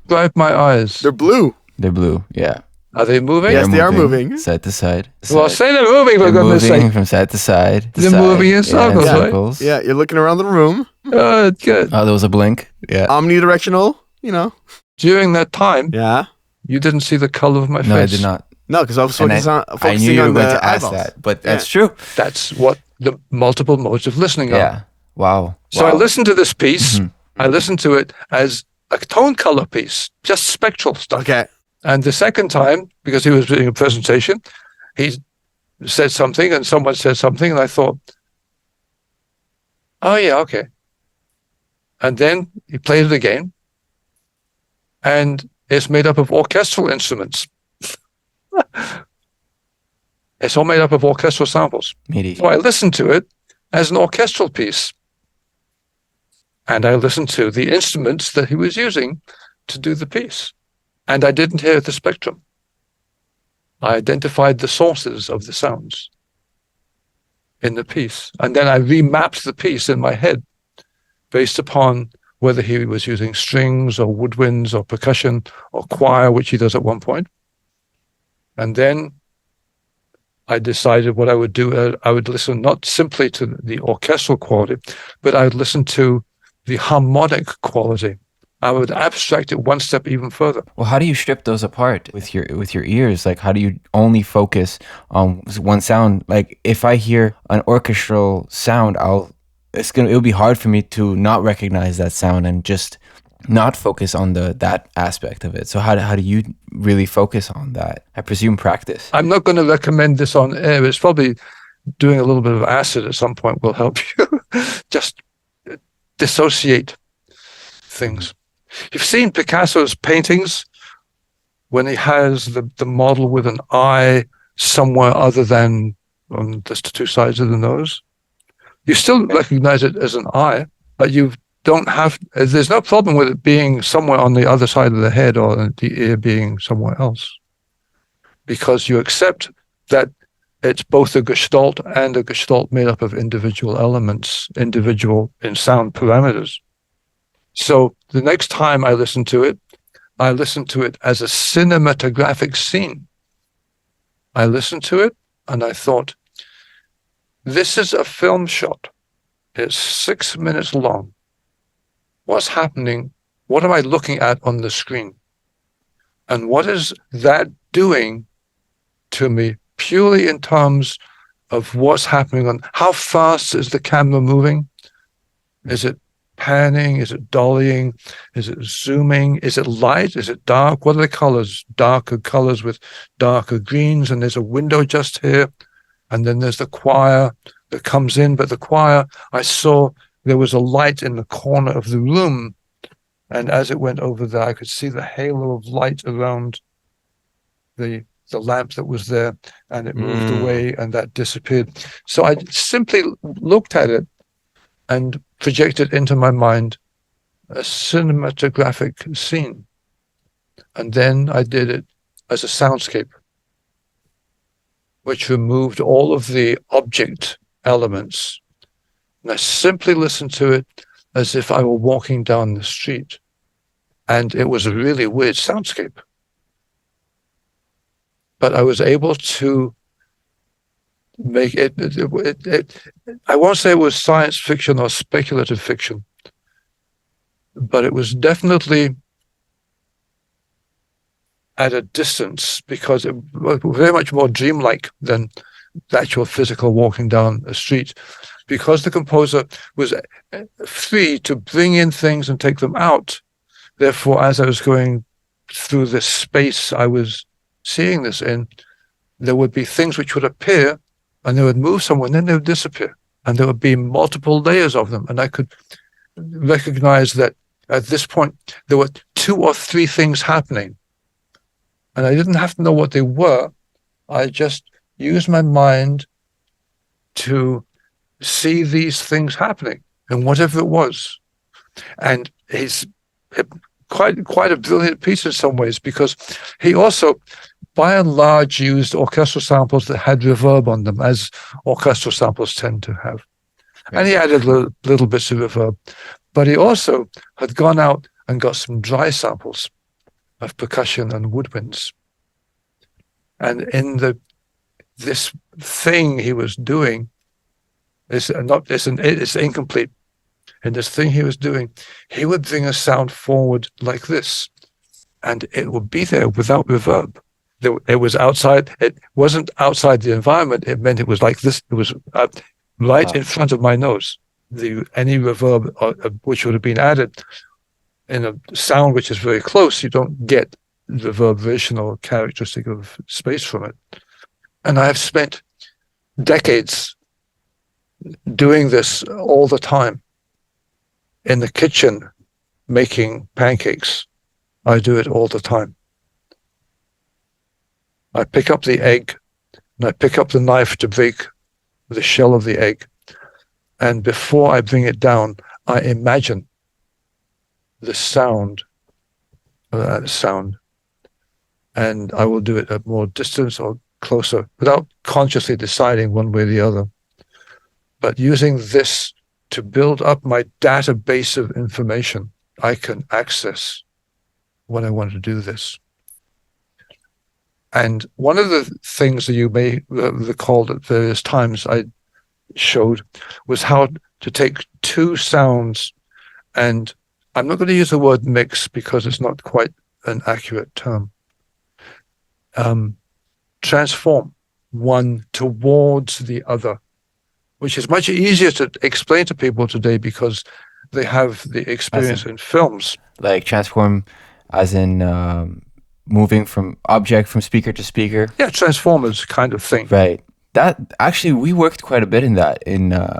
describe my eyes. They're blue. They're blue. Yeah. Are they moving? Yes, they are moving. Side to side. Well, say they're moving, for They're goodness moving sake. from side to side. They're moving in circles, yeah, right? circles. Yeah, you're looking around the room. Good. Oh, there was a blink. Yeah. Omnidirectional, you know. During that time, Yeah. you didn't see the color of my face. No, I did not. No, because I was And focusing I knew you were on going the to ask eyeballs. that, but that's true. That's what the multiple modes of listening are. Yeah. Wow. So I Wow. listened to this piece. Mhm. I listened to it as a tone color piece, just spectral stuff. Okay. And the second time, because he was doing a presentation, he said something and someone said something, and I thought, oh yeah, okay. And then he played it again, and it's made up of orchestral instruments. It's all made up of orchestral samples. MIDI. So I listened to it as an orchestral piece. And I listened to the instruments that he was using to do the piece. And I didn't hear the spectrum. I identified the sources of the sounds in the piece. And then I remapped the piece in my head based upon whether he was using strings or woodwinds or percussion or choir, which he does at one point. And then I decided what I would do. I would listen not simply to the orchestral quality, but I would listen to the harmonic quality. I would abstract it one step even further. Well, how do you strip those apart with your ears? Like, how do you only focus on one sound? Like, if I hear an orchestral sound, it'll be hard for me to not recognize that sound and just not focus on that aspect of it. So how do you really focus on that? I presume practice. I'm not going to recommend this on air. It's probably doing a little bit of acid at some point will help you. Just dissociate things. You've seen Picasso's paintings when he has the model with an eye somewhere other than on just the two sides of the nose. You still recognize it as an eye, but there's no problem with it being somewhere on the other side of the head or the ear being somewhere else. because you accept that it's both a gestalt and a gestalt made up of individual elements, individual in sound parameters. So the next time I listened to it as a cinematographic scene. I listened to it and I thought, this is a film shot. It's 6 minutes long. What's happening? What am I looking at on the screen? And what is that doing to me purely in terms of what's happening on how fast is the camera moving? Is it panning? Is it dollying? Is it zooming? Is it light? Is it dark? What are the colors? Darker colors with darker greens, and there's a window just here. And then there's the choir that comes in, but the choir, I saw there was a light in the corner of the room. And as it went over there, I could see the halo of light around the lamp that was there, and it moved away and that disappeared. So I simply looked at it and projected into my mind a cinematographic scene. And then I did it as a soundscape, which removed all of the object elements. And I simply listened to it as if I were walking down the street. And it was a really weird soundscape. But I was able to make it, I won't say it was science fiction or speculative fiction, but it was definitely at a distance, because it was very much more dreamlike than the actual physical walking down a street, because the composer was free to bring in things and take them out. Therefore, as I was going through this space I was seeing this in, there would be things which would appear and they would move somewhere and then they would disappear. And there would be multiple layers of them. And I could recognize that at this point, there were 2 or 3 things happening. And I didn't have to know what they were. I just used my mind to see these things happening, and whatever it was. And he's quite a brilliant piece in some ways, because he also, by and large, used orchestral samples that had reverb on them, as orchestral samples tend to have. Right. And he added little bits of reverb. But he also had gone out and got some dry samples of percussion and woodwinds. And in this thing he was doing, it's incomplete. In this thing he was doing, he would bring a sound forward like this, and it would be there without reverb. It was outside. It wasn't outside the environment. It meant it was like this. It was right in front of my nose. Any reverb which would have been added in a sound which is very close, you don't get the reverberation or characteristic of space from it. And I have spent decades doing this all the time. In the kitchen, making pancakes, I do it all the time. I pick up the egg, and I pick up the knife to break the shell of the egg. And before I bring it down, I imagine the sound of that sound. And I will do it at more distance or closer, without consciously deciding one way or the other. But using this to build up my database of information I can access when I want to do this. And one of the things that you may recall at various times I showed was how to take 2 sounds, and I'm not going to use the word mix because it's not quite an accurate term. Transform one towards the other, which is much easier to explain to people today because they have the experience in films. Like transform as in moving from speaker to speaker? Yeah, transformers kind of thing. Right. That actually, we worked quite a bit in that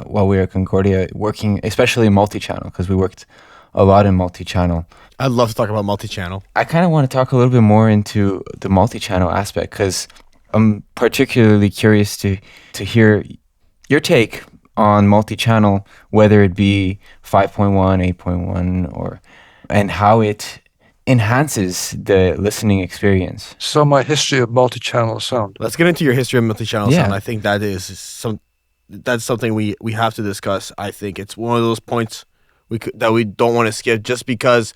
while we were at Concordia, working especially in multi-channel, because we worked a lot in multi-channel. I'd love to talk about multi-channel. I kind of want to talk a little bit more into the multi-channel aspect, because I'm particularly curious to hear your take on multi-channel, whether it be 5.1, 8.1, and how it enhances the listening experience? So my history of multi-channel sound. Let's get into your history of multi-channel Yeah. sound. I think that's something we have to discuss. I think it's one of those points that we don't want to skip, just because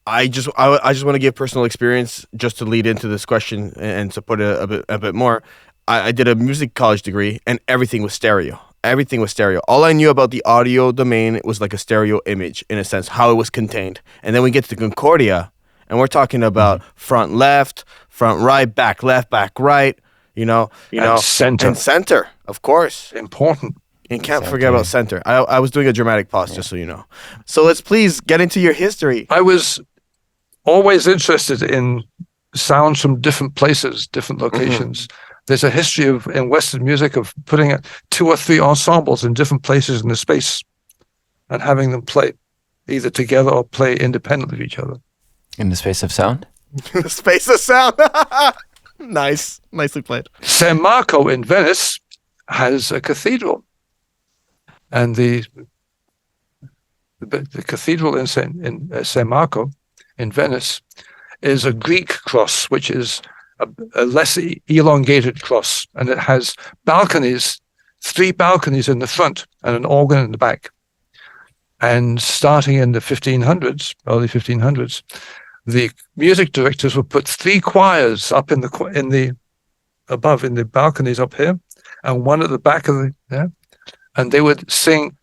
I just want to give personal experience just to lead into this question and to put it a bit more. I did a music college degree, and everything was stereo. Everything was stereo. All I knew about the audio domain was like a stereo image, in a sense, how it was contained. And then we get to Concordia, and we're talking about front left, front right, back left, back right. And center, of course. Important. And can't forget about center. I was doing a dramatic pause, just so you know. So let's please get into your history. I was always interested in sounds from different places, different locations. There's a history in Western music of putting 2 or 3 ensembles in different places in the space and having them play either together or play independently of each other. In the space of sound? The space of sound. Nice. Nicely played. San Marco in Venice has a cathedral. And the cathedral in San Marco in Venice is a Greek cross, which is a less elongated cross, and it has balconies, 3 balconies in the front and an organ in the back. And starting in the 1500s, early 1500s, the music directors would put 3 choirs up in the balconies up here, and one at the back of there, and they would sing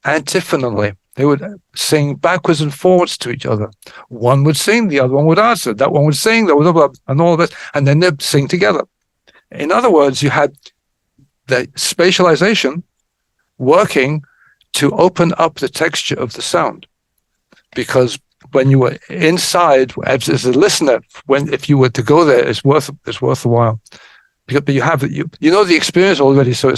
antiphonally. They would sing backwards and forwards to each other. One would sing, the other one would answer. That one would sing, and all this, and then they'd sing together. In other words, you had the spatialization working to open up the texture of the sound. Because when you were inside, as a listener, if you were to go there, it's worth a while. But you have the experience already, so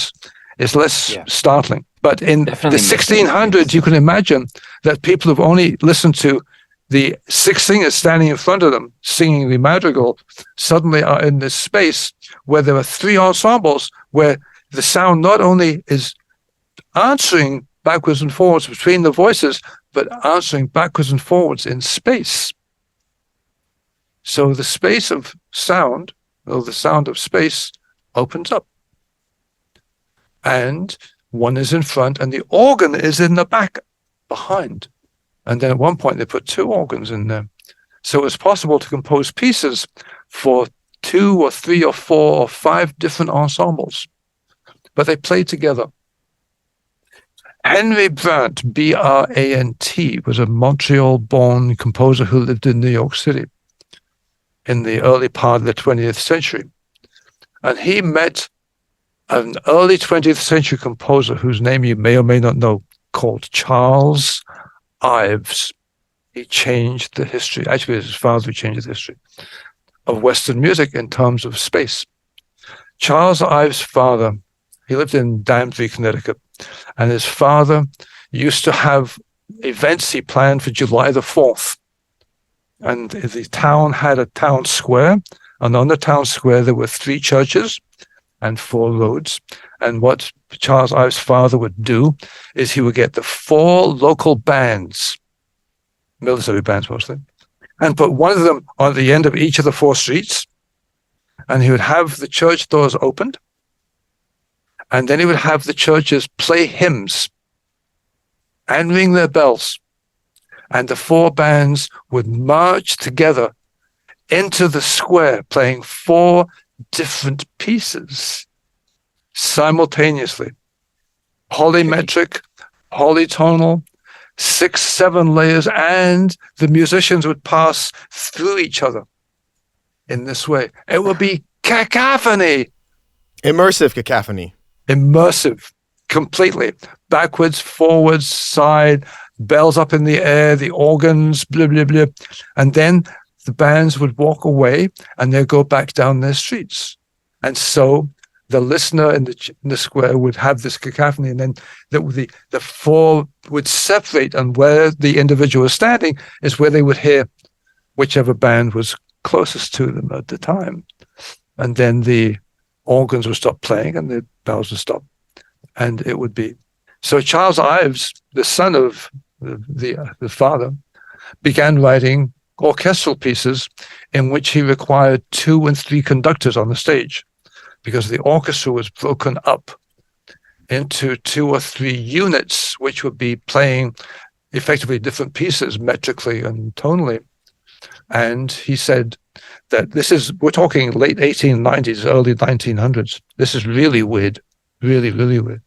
it's less startling. But in Definitely the 1600s, you can imagine that people who've only listened to the 6 singers standing in front of them singing the madrigal suddenly are in this space where there are 3 ensembles where the sound not only is answering backwards and forwards between the voices, but answering backwards and forwards in space. So the space of sound, or the sound of space, opens up. And one is in front, and the organ is in the back, behind. And then at one point, they put 2 organs in there. So it's possible to compose pieces for 2 or 3 or 4 or 5 different ensembles. But they play together. Henry Brant, B-R-A-N-T, was a Montreal-born composer who lived in New York City in the early part of the 20th century. And he met an early 20th century composer whose name you may or may not know, called Charles Ives. He changed the history. Actually, it was his father who changed the history of Western music in terms of space. Charles Ives' father, he lived in Danbury, Connecticut, and his father used to have events he planned for July the 4th. And the town had a town square, and on the town square there were 3 churches and 4 roads. And what Charles Ives' father would do is he would get the 4 local bands, military bands mostly, and put one of them on the end of each of the 4 streets, and he would have the church doors opened, and then he would have the churches play hymns and ring their bells, and the 4 bands would march together into the square playing 4 different pieces simultaneously. Polymetric, polytonal, 6, 7 layers, and the musicians would pass through each other in this way. It would be cacophony. Immersive cacophony. Immersive, completely. Backwards, forwards, side, bells up in the air, the organs, blah, blah, blah. And then the bands would walk away and they'd go back down their streets. And so the listener in the square would have this cacophony, and then the 4 would separate, and where the individual was standing is where they would hear whichever band was closest to them at the time. And then the organs would stop playing and the bells would stop. And it would be. So Charles Ives, the son of the father, began writing orchestral pieces in which he required 2 and 3 conductors on the stage, because the orchestra was broken up into 2 or 3 units, which would be playing effectively different pieces metrically and tonally. And he said that we're talking late 1890s, early 1900s. This is really weird, really, really weird.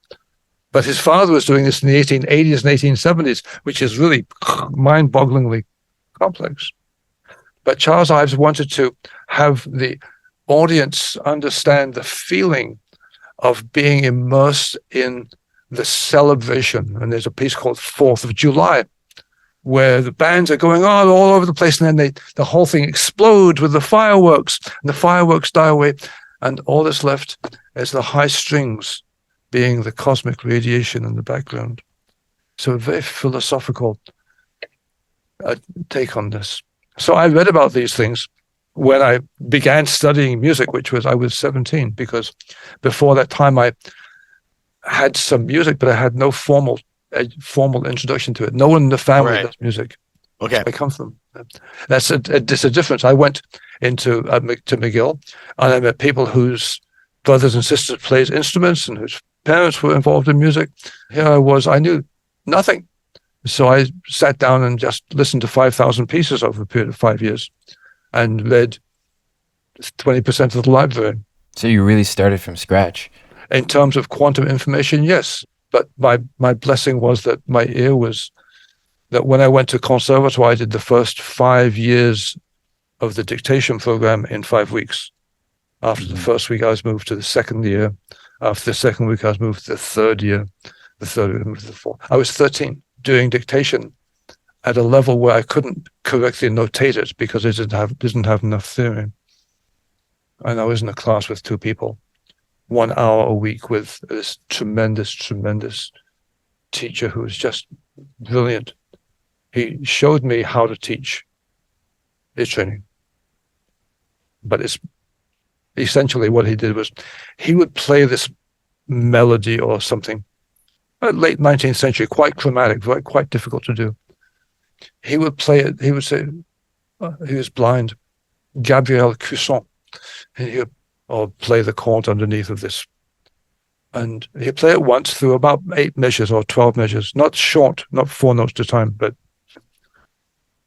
But his father was doing this in the 1880s and 1870s, which is really mind-bogglingly complex. But Charles Ives wanted to have the audience understand the feeling of being immersed in the celebration. And there's a piece called 4th of July, where the bands are going on all over the place, and then the whole thing explodes with the fireworks, and the fireworks die away, and all that's left is the high strings being the cosmic radiation in the background. So a very philosophical take on this. So I read about these things when I began studying music, I was 17, because before that time I had some music, but I had no formal introduction to it. No one in the family does music. Okay. I come from. That's a difference. I went to McGill, and I met people whose brothers and sisters played instruments and whose parents were involved in music. Here I knew nothing. So I sat down and just listened to 5,000 pieces over a period of 5 years and read 20% of the library. So you really started from scratch. In terms of quantum information, yes. But my blessing was that my ear was, that when I went to conservatoire, I did the first 5 years of the dictation program in 5 weeks. After the first week, I was moved to the second year. After the second week, I was moved to the third year. The third week, I moved to the fourth. I was 13 doing dictation at a level where I couldn't correctly notate it because I didn't have enough theory. And I was in a class with 2 people, 1 hour a week with this tremendous, tremendous teacher who was just brilliant. He showed me how to teach ear training. But it's essentially what he did was he would play this melody or something, late 19th century, quite chromatic, quite difficult to do. He would play it, he would say, he was blind, Gabriel Cusson, and he would play the chord underneath of this. And he'd play it once through about 8 measures or 12 measures, not short, not 4 notes at a time, but,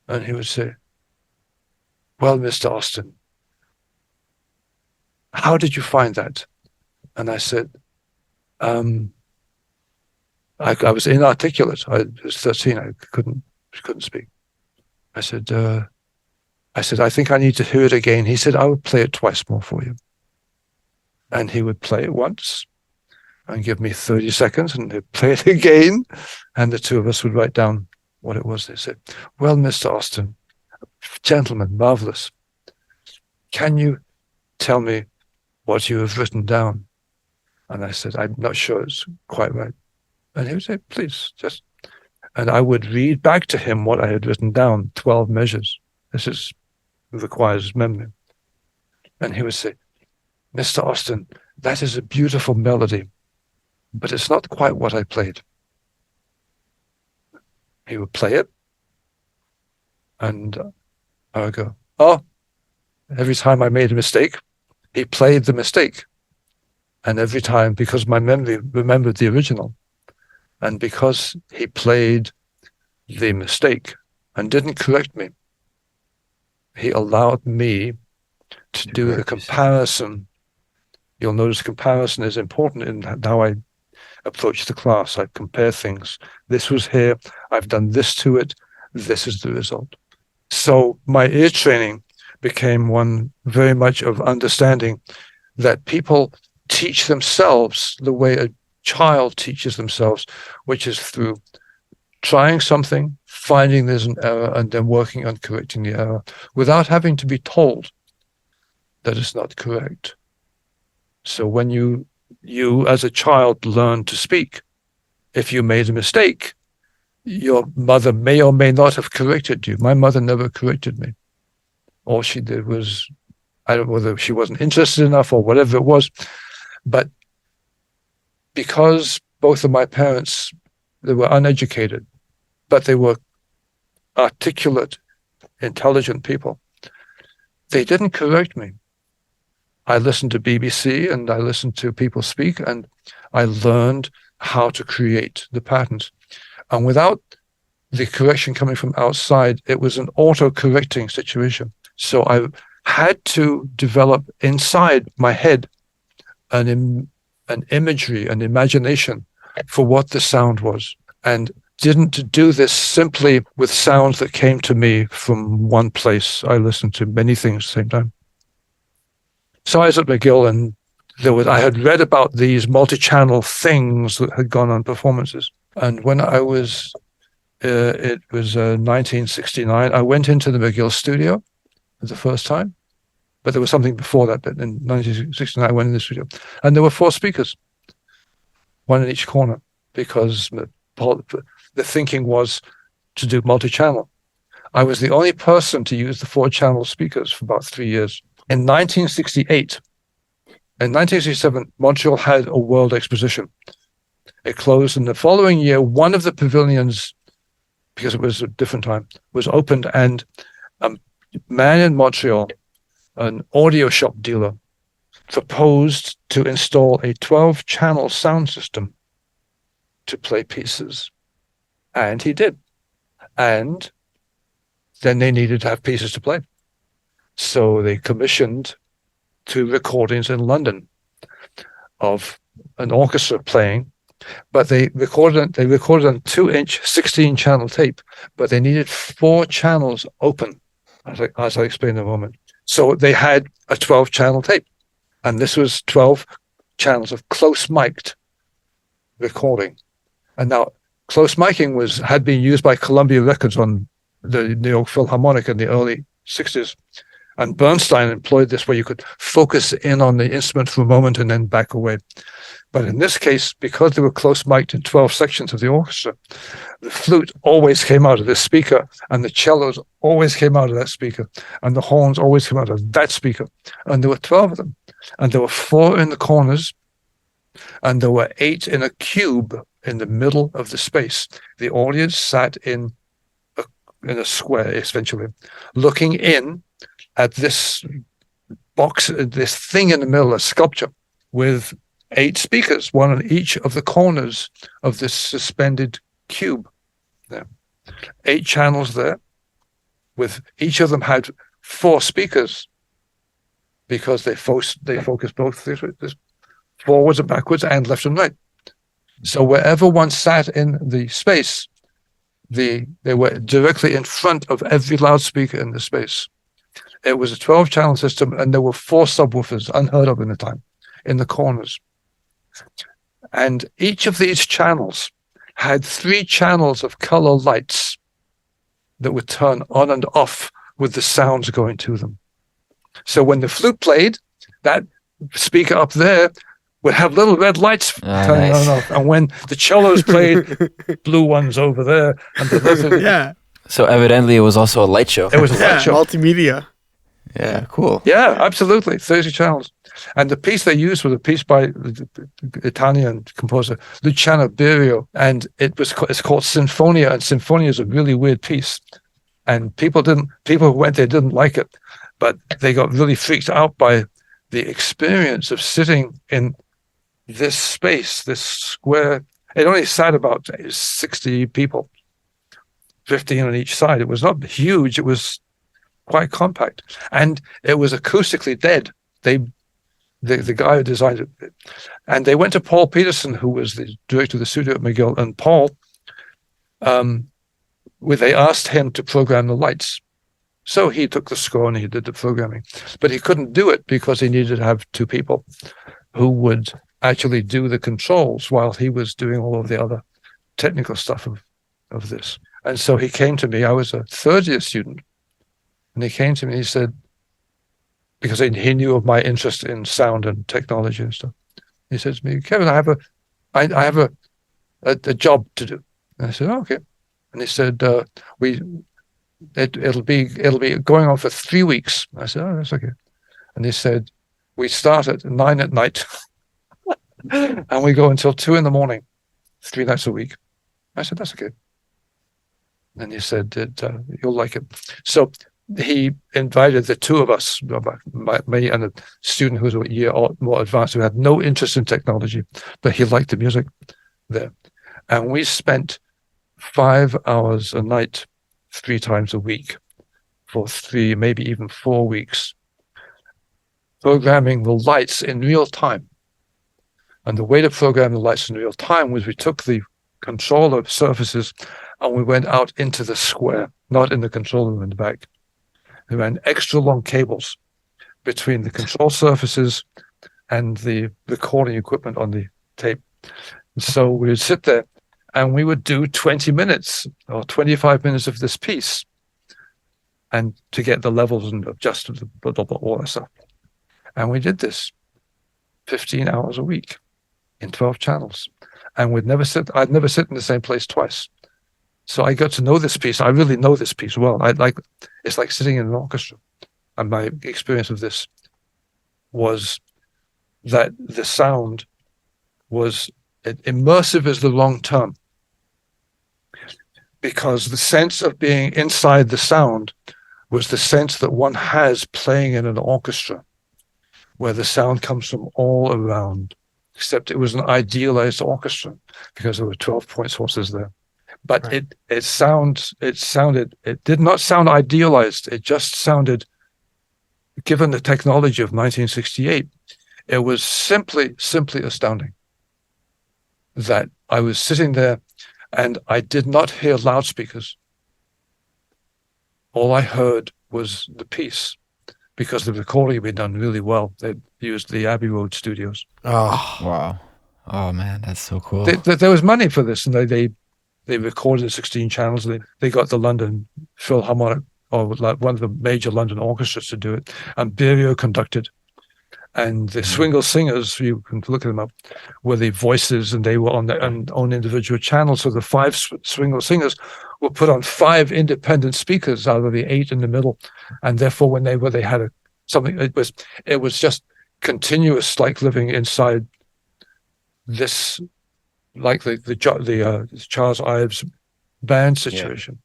and he would say, well, Mr. Austin, how did you find that? And I said, I was inarticulate. I was 13. I couldn't speak. I said, I think I need to hear it again. He said, I would play it twice more for you. And he would play it once and give me 30 seconds, and he'd play it again. And the 2 of us would write down what it was. They said, well, Mr. Austin, gentlemen, marvelous. Can you tell me what you have written down? And I said, I'm not sure it's quite right. And he would say, please, just, and I would read back to him what I had written down, 12 measures. Requires memory. And he would say, Mr. Austin, that is a beautiful melody, but it's not quite what I played. He would play it, and I would go, oh, every time I made a mistake, he played the mistake. And every time, because my memory remembered the original, and because he played the mistake and didn't correct me, he allowed me to do the comparison. You'll notice comparison is important in how I approach the class. I compare things. This was here. I've done this to it. This is the result. So my ear training became one very much of understanding that people teach themselves the way a child teaches themselves, which is through trying something, finding there's an error, and then working on correcting the error without having to be told that it's not correct. So when you as a child learn to speak, if you made a mistake, your mother may or may not have corrected you. My mother never corrected me. All she did was, I don't know whether she wasn't interested enough or whatever it was, but because both of my parents, they were uneducated, but they were articulate intelligent people. They didn't correct me. I listened to BBC and I listened to people speak, and I learned how to create the patterns. And without the correction coming from outside, it was an auto-correcting situation. So I had to develop inside my head an imagery, an imagination for what the sound was, and didn't do this simply with sounds that came to me from one place. I listened to many things at the same time. So I was at McGill, and I had read about these multi-channel things that had gone on performances. And when I was, it was 1969, I went into the McGill studio for the first time. But there was something before that. But in 1969, I went in the studio, and there were 4 speakers, one in each corner, because the thinking was to do multi-channel. I was the only person to use the 4-channel speakers for about 3 years. In 1968, in 1967, Montreal had a world exposition. It closed, and the following year, one of the pavilions, because it was a different time, was opened, and a man in Montreal, an audio shop dealer, proposed to install a 12-channel sound system to play pieces. And he did. And then they needed to have pieces to play. So they commissioned 2 recordings in London of an orchestra playing, but they recorded on 2-inch 16-channel tape, but they needed 4 channels open, as I explained in a moment. So they had a 12-channel tape, and this was 12 channels of close mic'd recording. And now close micing had been used by Columbia Records on the New York Philharmonic in the early 60s. And Bernstein employed this, where you could focus in on the instrument for a moment and then back away. But in this case, because they were close mic'd in 12 sections of the orchestra, the flute always came out of this speaker, and the cellos always came out of that speaker, and the horns always came out of that speaker. And there were 12 of them. And there were 4 in the corners, and there were 8 in a cube in the middle of the space. The audience sat in a square, essentially, looking in at this box, this thing in the middle, a sculpture with 8 speakers, one on each of the corners of this suspended cube. There, 8 channels there, with each of them had 4 speakers, because they focused both forwards and backwards and left and right. So wherever one sat in the space, they were directly in front of every loudspeaker in the space. It was a 12-channel system, and there were 4 subwoofers, unheard of in the time, in the corners. And each of these channels had 3 channels of color lights that would turn on and off with the sounds going to them. So when the flute played, that speaker up there would have little red lights turning on and off. And when the cellos played, blue ones over there. And Yeah. So evidently it was also a light show. It was a light show. Multimedia. Yeah, cool. Yeah, absolutely. 30 channels. And the piece they used was a piece by the Italian composer Luciano Berio, and it's called Sinfonia, and Sinfonia is a really weird piece. And people who went there didn't like it, but they got really freaked out by the experience of sitting in this space, this square. It only sat about 60 people, 15 on each side. It was not huge. It was quite compact, and it was acoustically dead. The guy who designed it, and they went to Paul Peterson, who was the director of the studio at McGill, and Paul, they asked him to program the lights. So he took the score and he did the programming, but he couldn't do it because he needed to have 2 people who would actually do the controls while he was doing all of the other technical stuff of this. And so he came to me. I was a 3rd-year student, and he came to me. He said, because he knew of my interest in sound and technology and stuff. He said to me, "Kevin, I have a job to do." And I said, "Oh, okay." And he said, "It'll be going on for 3 weeks." I said, "Oh, that's okay." And he said, "We start at 9 at night, and we go until 2 in the morning, 3 nights a week." I said, "That's okay." And he said, "You'll like it." So he invited the two of us, me and a student who was a year more advanced, who had no interest in technology, but he liked the music there. And we spent 5 hours a night, 3 times a week, for 3, maybe even 4 weeks, programming the lights in real time. And the way to program the lights in real time was we took the controller surfaces and we went out into the square, not in the control room in the back. We ran extra long cables between the control surfaces and the recording equipment on the tape. So we would sit there and we would do 20 minutes or 25 minutes of this piece, and to get the levels and adjust all that stuff. And we did this 15 hours a week in 12 channels. And I'd never sit in the same place twice. So I got to know this piece. I really know this piece well. It's like sitting in an orchestra. And my experience of this was that the sound was immersive is the wrong term, because the sense of being inside the sound was the sense that one has playing in an orchestra, where the sound comes from all around, except it was an idealized orchestra because there were 12 point sources there. But right. It did not sound idealized. It just sounded, given the technology of 1968, it was simply astounding that I was sitting there and I did not hear loudspeakers. All I heard was the piece, because the recording had been done really well. They used the Abbey Road studios. Oh, wow. Oh, man, that's so cool. There was money for this, and they recorded 16 channels. They got the London Philharmonic, or like one of the major London orchestras, to do it, and Berio conducted. And the Swingle Singers, you can look them up, were the voices, and they were on their own individual channels. So the 5 Swingle Singers were put on 5 independent speakers out of the 8 in the middle, and therefore when they had something. It was just continuous, like living inside this, like the Charles Ives band situation.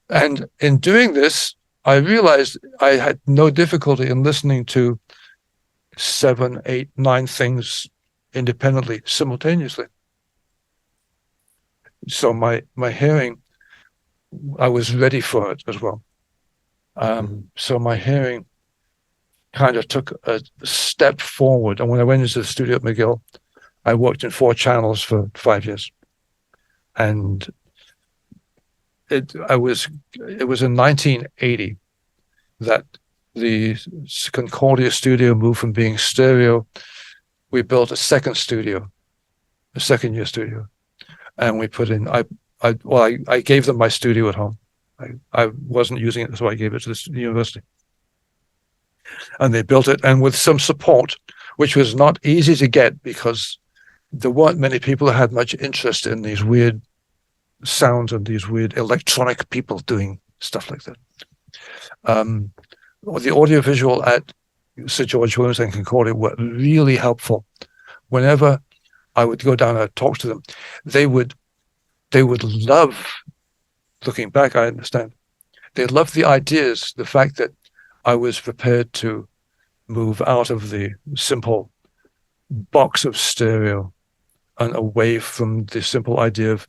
Yeah. And in doing this, I realized I had no difficulty in listening to 7, 8, 9 things independently, simultaneously. So my hearing, I was ready for it as well. So my hearing kind of took a step forward. And when I went into the studio at McGill, I worked in 4 channels for 5 years. And it was in 1980 that the Concordia studio moved from being stereo. We built a second year studio, and we put in. I gave them my studio at home. I wasn't using it, so I gave it to the university, and they built it, and with some support, which was not easy to get because there weren't many people who had much interest in these weird sounds and these weird electronic people doing stuff like that. The audiovisual at Sir George Williams and Concordia were really helpful. Whenever I would go down and talk to them, they would love, looking back, I understand, they loved the ideas, the fact that I was prepared to move out of the simple box of stereo and away from the simple idea of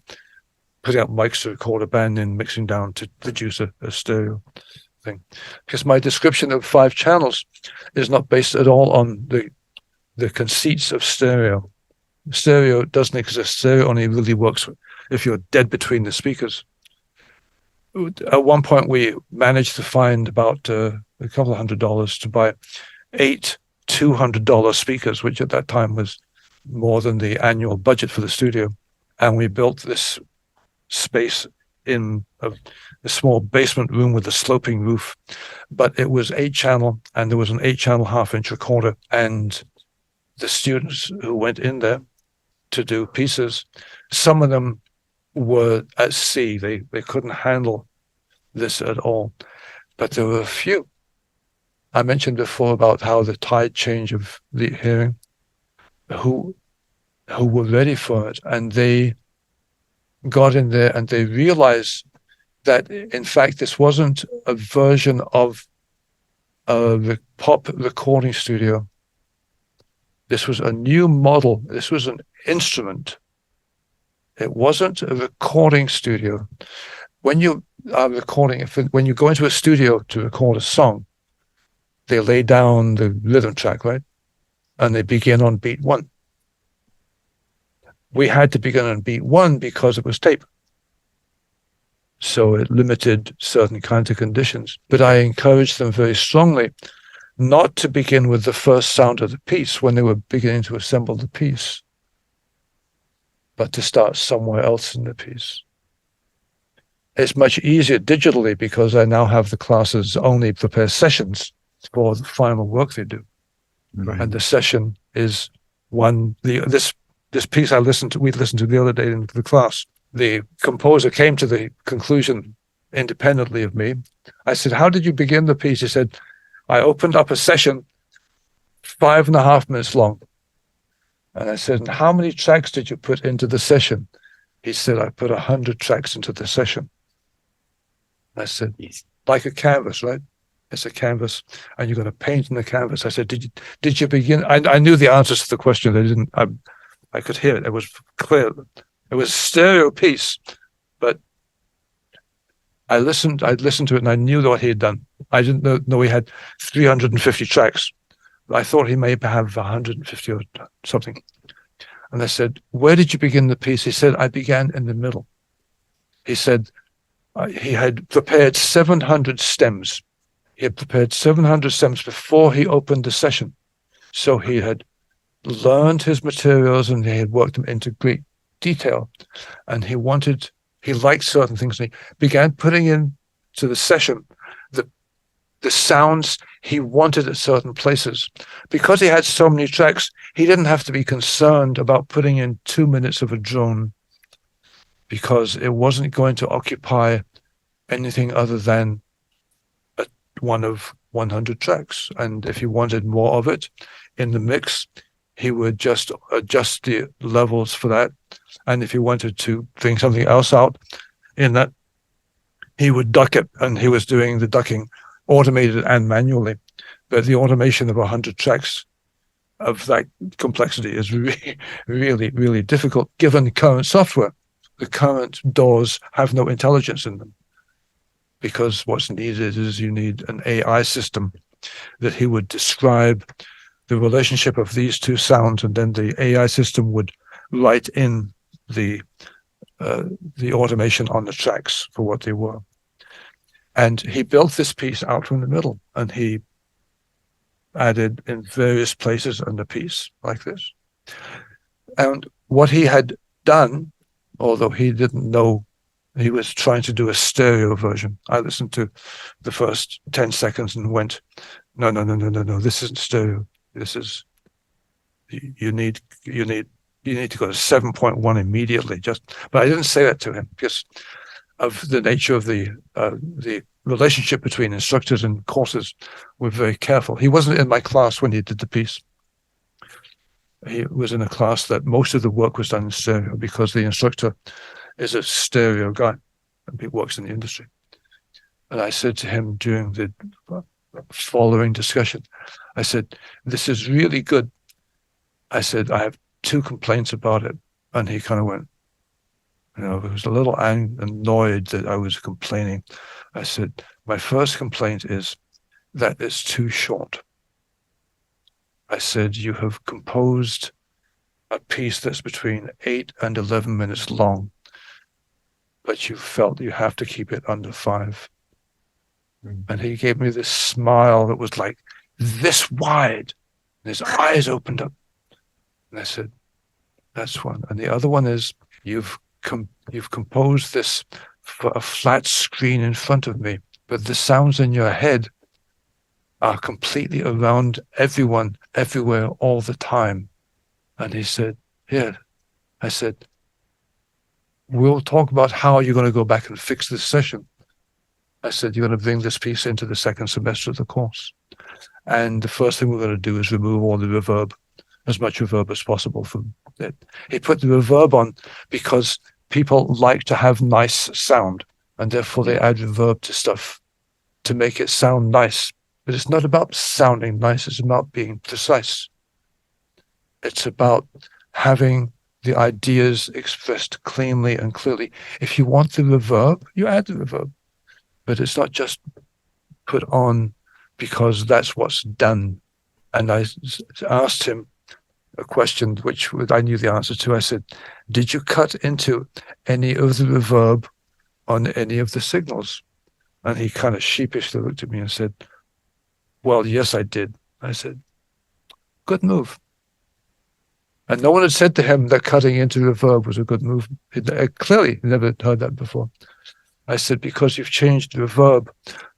putting up mics to record a band and mixing down to produce a stereo thing. Because my description of 5 channels is not based at all on the conceits of stereo. Stereo doesn't exist. Stereo only really works if you're dead between the speakers. At one point, we managed to find about a couple of $100 to buy 8 $200 speakers, which at that time was more than the annual budget for the studio. And we built this space in a small basement room with a sloping roof, but it was 8-channel, and there was an 8-channel half-inch recorder. And the students who went in there to do pieces, some of them were at sea. They couldn't handle this at all. But there were a few. I mentioned before about how the tide change of the hearing, who were ready for it, and they got in there and they realized that in fact this wasn't a version of a pop recording studio. This was a new model. This was an instrument. It wasn't a recording studio. When you are recording, when you go into a studio to record a song, they lay down the rhythm track, right? And they begin on beat 1. We had to begin on beat 1 because it was tape. So it limited certain kinds of conditions. But I encouraged them very strongly not to begin with the first sound of the piece when they were beginning to assemble the piece, but to start somewhere else in the piece. It's much easier digitally because I now have the classes only prepare sessions for the final work they do. Right. And the session is this piece we listened to the other day in the class. The composer came to the conclusion independently of me. I said, how did you begin the piece? He said, I opened up a session 5.5 minutes long. And I said, and how many tracks did you put into the session? He said, I put 100 tracks into the session. I said, like a canvas, right? It's a canvas, and you're going to paint in the canvas. I said, did you begin? I knew the answers to the question. I could hear it. It was clear. It was a stereo piece, but I'd listened to it and I knew what he had done. I didn't know he had 350 tracks. I thought he may have 150 or something. And I said, where did you begin the piece? He said, I began in the middle. He said he had prepared 700 stems. He had prepared 700 stems before he opened the session. So he had learned his materials and he had worked them into great detail. And he liked certain things. And he began putting in to the session the sounds he wanted at certain places. Because he had so many tracks, he didn't have to be concerned about putting in 2 minutes of a drone because it wasn't going to occupy anything other than one of 100 tracks. And if he wanted more of it in the mix, he would just adjust the levels for that. And if he wanted to bring something else out in that, he would duck it. And he was doing the ducking automated and manually. But the automation of 100 tracks of that complexity is really, really, really difficult given the current software. The current DAWs have no intelligence in them, because what's needed is you need an AI system that he would describe the relationship of these two sounds, and then the AI system would write in the automation on the tracks for what they were. And he built this piece out from the middle, and he added in various places in the piece like this. And what he had done, although he didn't know, he was trying to do a stereo version. I listened to the first 10 seconds and went, no, this isn't stereo. This is, you need to go to 7.1 immediately. But I didn't say that to him because of the nature of the relationship between instructors and courses. We're very careful. He wasn't in my class when he did the piece. He was in a class that most of the work was done in stereo because the instructor is a stereo guy and he works in the industry. And I said to him during the following discussion, I said, this is really good. I said, I have 2 complaints about it. And he kind of went, he was a little annoyed that I was complaining. I said, my first complaint is that it's too short. I said, you have composed a piece that's between 8 and 11 minutes long, but you felt you have to keep it under 5. And he gave me this smile that was like this wide, and his eyes opened up. And I said, that's one. And the other one is, you've composed this for a flat screen in front of me, but the sounds in your head are completely around everyone, everywhere, all the time. And he said, here. I said, we'll talk about how you're going to go back and fix this session. I said, you're going to bring this piece into the second semester of the course. And the first thing we're going to do is remove all the reverb, as much reverb as possible from it. He put the reverb on because people like to have nice sound. and therefore they add reverb to stuff to make it sound nice. But it's not about sounding nice, it's about being precise. It's about having the ideas expressed cleanly and clearly. If you want the reverb, you add the reverb. But it's not just put on because that's what's done. And I asked him a question which I knew the answer to. I said, did you cut into any of the reverb on any of the signals? And he kind of sheepishly looked at me and said, well, yes, I did. I said, good move. And no one had said to him that cutting into reverb was a good move. Clearly, never heard that before. I said, because you've changed reverb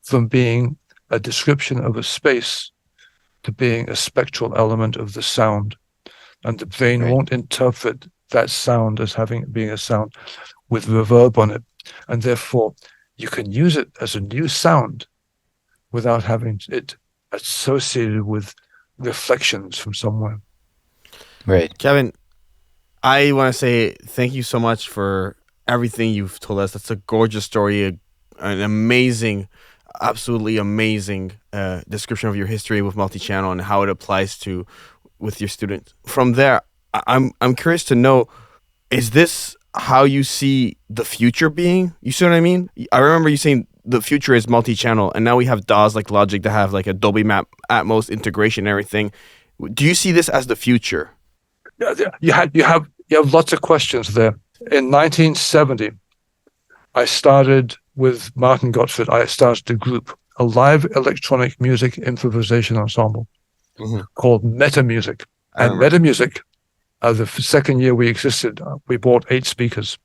from being a description of a space to being a spectral element of the sound. And the brain won't interpret that sound as being a sound with reverb on it. And therefore, you can use it as a new sound without having it associated with reflections from somewhere. Right. Kevin, I want to say thank you so much for everything you've told us. That's a gorgeous story, an amazing, absolutely amazing description of your history with multi-channel and how it applies to with your students. From there, I'm curious to know, is this how you see the future being? You see what I mean? I remember you saying the future is multi-channel, and now we have DAWs like Logic that have like Adobe Atmos integration and everything. Do you see this as the future? You have lots of questions there. In 1970, I started with Martin Gottfried. I started a group, a live electronic music improvisation ensemble called Meta Music. And Meta Music, the second year we existed, we bought 8 speakers,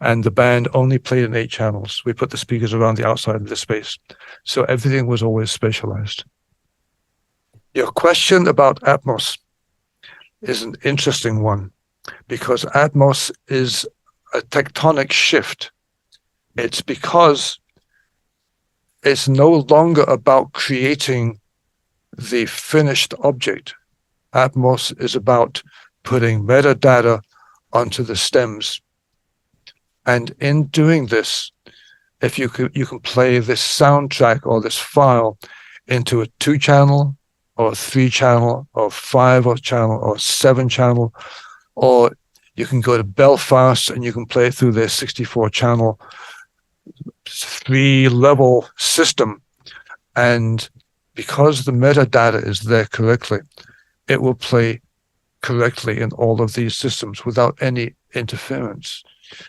and the band only played in 8 channels. We put the speakers around the outside of the space, so everything was always spatialized. Your question about Atmos is an interesting one, because Atmos is a tectonic shift. It's because it's no longer about creating the finished object. Atmos is about putting metadata onto the stems. And in doing this, if you can play this soundtrack or this file into a 2-channel or a 3-channel or 5-channel or 7-channel, or you can go to Belfast and you can play it through their 64-channel 3-level system. And because the metadata is there correctly, it will play correctly in all of these systems without any interference,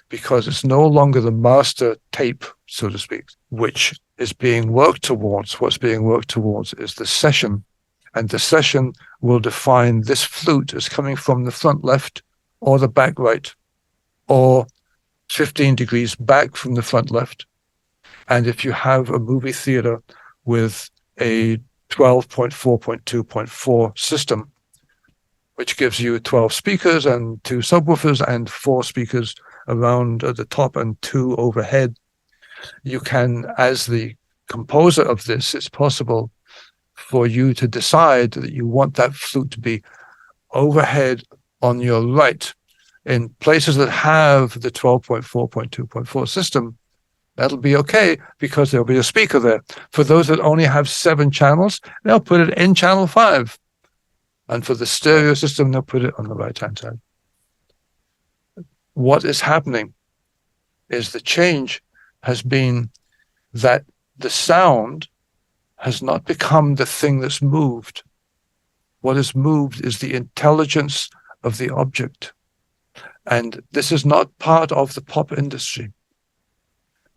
because it's no longer the master tape, so to speak, which is being worked towards. What's being worked towards is the session, and the session will define this flute as coming from the front left or the back right, or 15 degrees back from the front left. And if you have a movie theater with a 12.4.2.4 system, which gives you 12 speakers and 2 subwoofers and 4 speakers around at the top and 2 overhead, you can, as the composer of this, it's possible for you to decide that you want that flute to be overhead on your right. In places that have the 12.4.2.4 system, that'll be okay, because there'll be a speaker there. For those that only have 7 channels, they'll put it in channel 5. And for the stereo system, they'll put it on the right-hand side. What is happening is the change has been that the sound has not become the thing that's moved. What is moved is the intelligence of the object. And this is not part of the pop industry.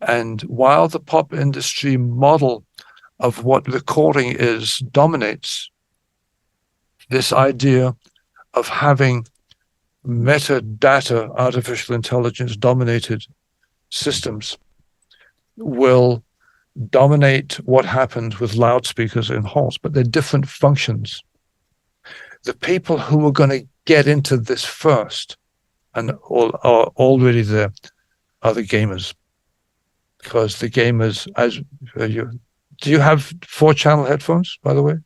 And while the pop industry model of what recording is dominates, this idea of having metadata, artificial intelligence dominated systems will dominate what happens with loudspeakers in halls, but they're different functions. The people who are going to get into this first and are already there are the gamers. Because the gamers, do you have 4-channel headphones, by the way?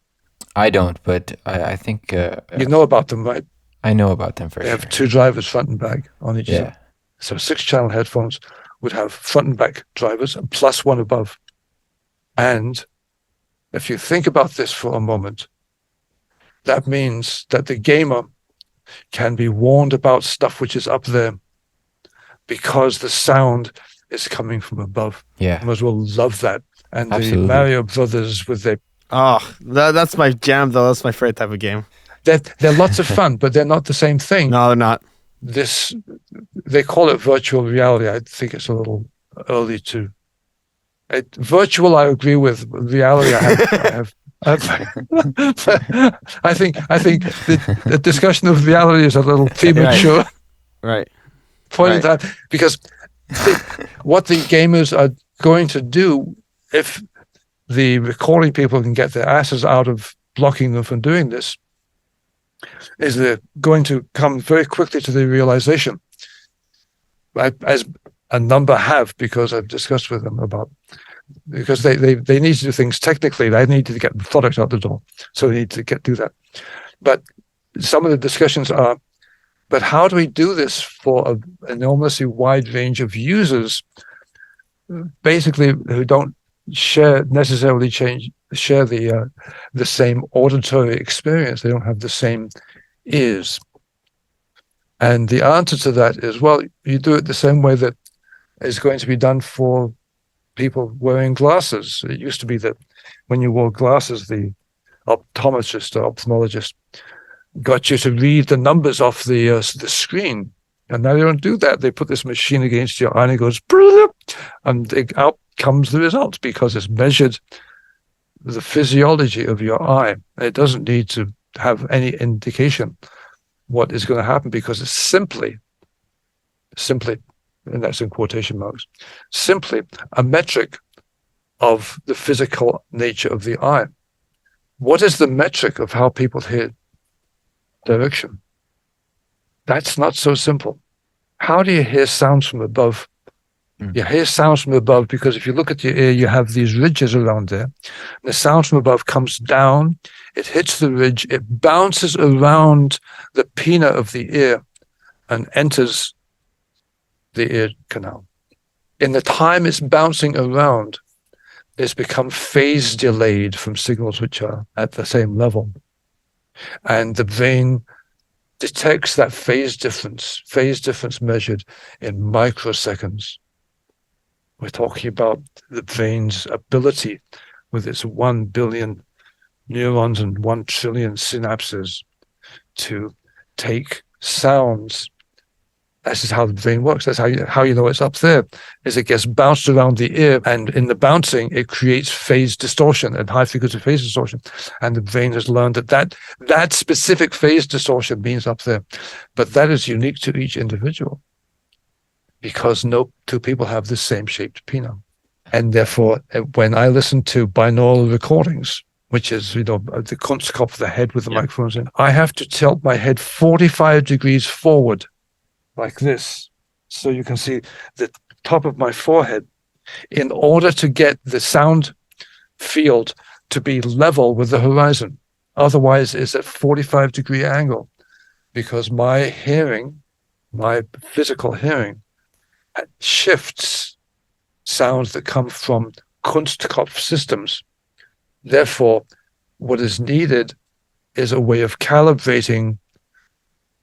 I don't, but I think you know about them, right? I know about them for They sure. have 2 drivers front and back on each side. So 6-channel headphones would have front and back drivers and plus one above. And if you think about this for a moment, that means that the gamer can be warned about stuff which is up there because the sound is coming from above. Yeah. You might as well love that. And Absolutely. the Mario Brothers with their... Oh, that's my jam, though. That's my favorite type of game. They're lots of fun, but they're not the same thing. No, they're not. They call it virtual reality. I think it's a little early to... virtual, I agree with. Reality, I think the discussion of reality is a little premature. Right. Pointing that, because what the gamers are going to do, if the recording people can get their asses out of blocking them from doing this, is they're going to come very quickly to the realization, as a number have, because I've discussed with them about, because they need to do things technically. They need to get the product out the door, so they need to do that. But some of the discussions are, but how do we do this for an enormously wide range of users, basically who don't share the same auditory experience? They don't have the same ears. And the answer to that is, well, you do it the same way that is going to be done for people wearing glasses. It used to be that when you wore glasses, the optometrist or ophthalmologist got you to read the numbers off the screen. And now they don't do that. They put this machine against your eye and it goes, and out comes the result, because it's measured the physiology of your eye. It doesn't need to have any indication what is going to happen, because it's simply, and that's in quotation marks, simply a metric of the physical nature of the eye. What is the metric of how people hear direction? That's not so simple. How do you hear sounds from above? You hear sounds from above because if you look at your ear, you have these ridges around there. The sound from above comes down, it hits the ridge, it bounces around the pinna of the ear and enters the ear canal. In the time it's bouncing around, it's become phase delayed from signals which are at the same level. And the brain detects that phase difference measured in microseconds. We're talking about the brain's ability, with its 1 billion neurons and 1 trillion synapses, to take sounds. This is how the brain works. That's how you know it's up there, is it gets bounced around the ear, and in the bouncing, it creates phase distortion and high frequency phase distortion. And the brain has learned that specific phase distortion means up there. But that is unique to each individual, because no two people have the same shaped pinna. And therefore, when I listen to binaural recordings, which is, the Kunstkopf, the head with the microphones in, I have to tilt my head 45 degrees forward, like this, so you can see the top of my forehead, in order to get the sound field to be level with the horizon. Otherwise, it's at 45-degree angle, because my hearing, my physical hearing, shifts sounds that come from Kunstkopf systems. Therefore, what is needed is a way of calibrating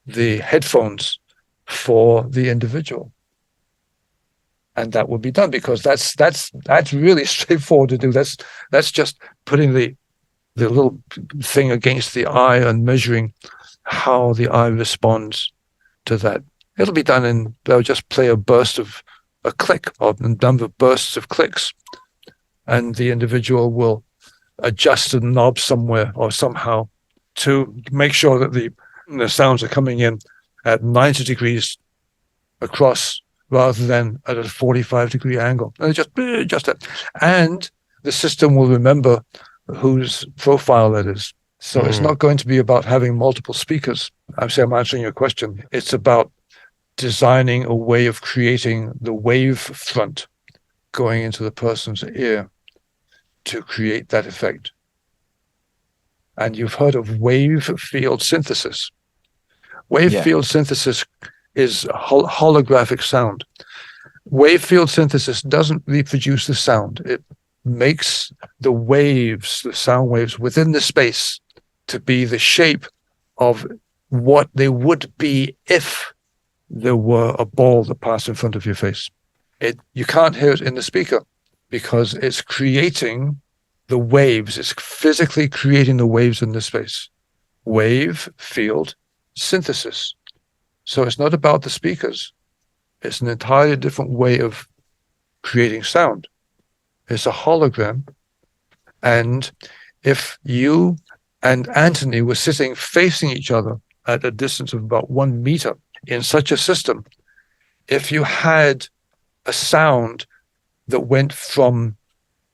the headphones for the individual. And that will be done, because that's really straightforward to do. That's just putting the little thing against the eye and measuring how the eye responds to that. It'll be done they'll just play a click, or a number of bursts of clicks, and the individual will adjust a knob somewhere or somehow to make sure that the sounds are coming in at 90 degrees across rather than at a 45-degree angle. And just that. And the system will remember whose profile that is. So it's not going to be about having multiple speakers. I'm answering your question. It's about designing a way of creating the wave front going into the person's ear to create that effect. And you've heard of wave field synthesis. Wave field synthesis is holographic sound. wave field synthesis doesn't reproduce the sound. It makes the waves, the sound waves within the space, to be the shape of what they would be if there were a ball that passed in front of your face. You can't hear it in the speaker because it's creating the waves. It's physically creating the waves in the space. Wave field synthesis. So it's not about the speakers. It's an entirely different way of creating sound. It's a hologram. And if you and Anthony were sitting facing each other at a distance of about 1 meter in such a system, if you had a sound that went from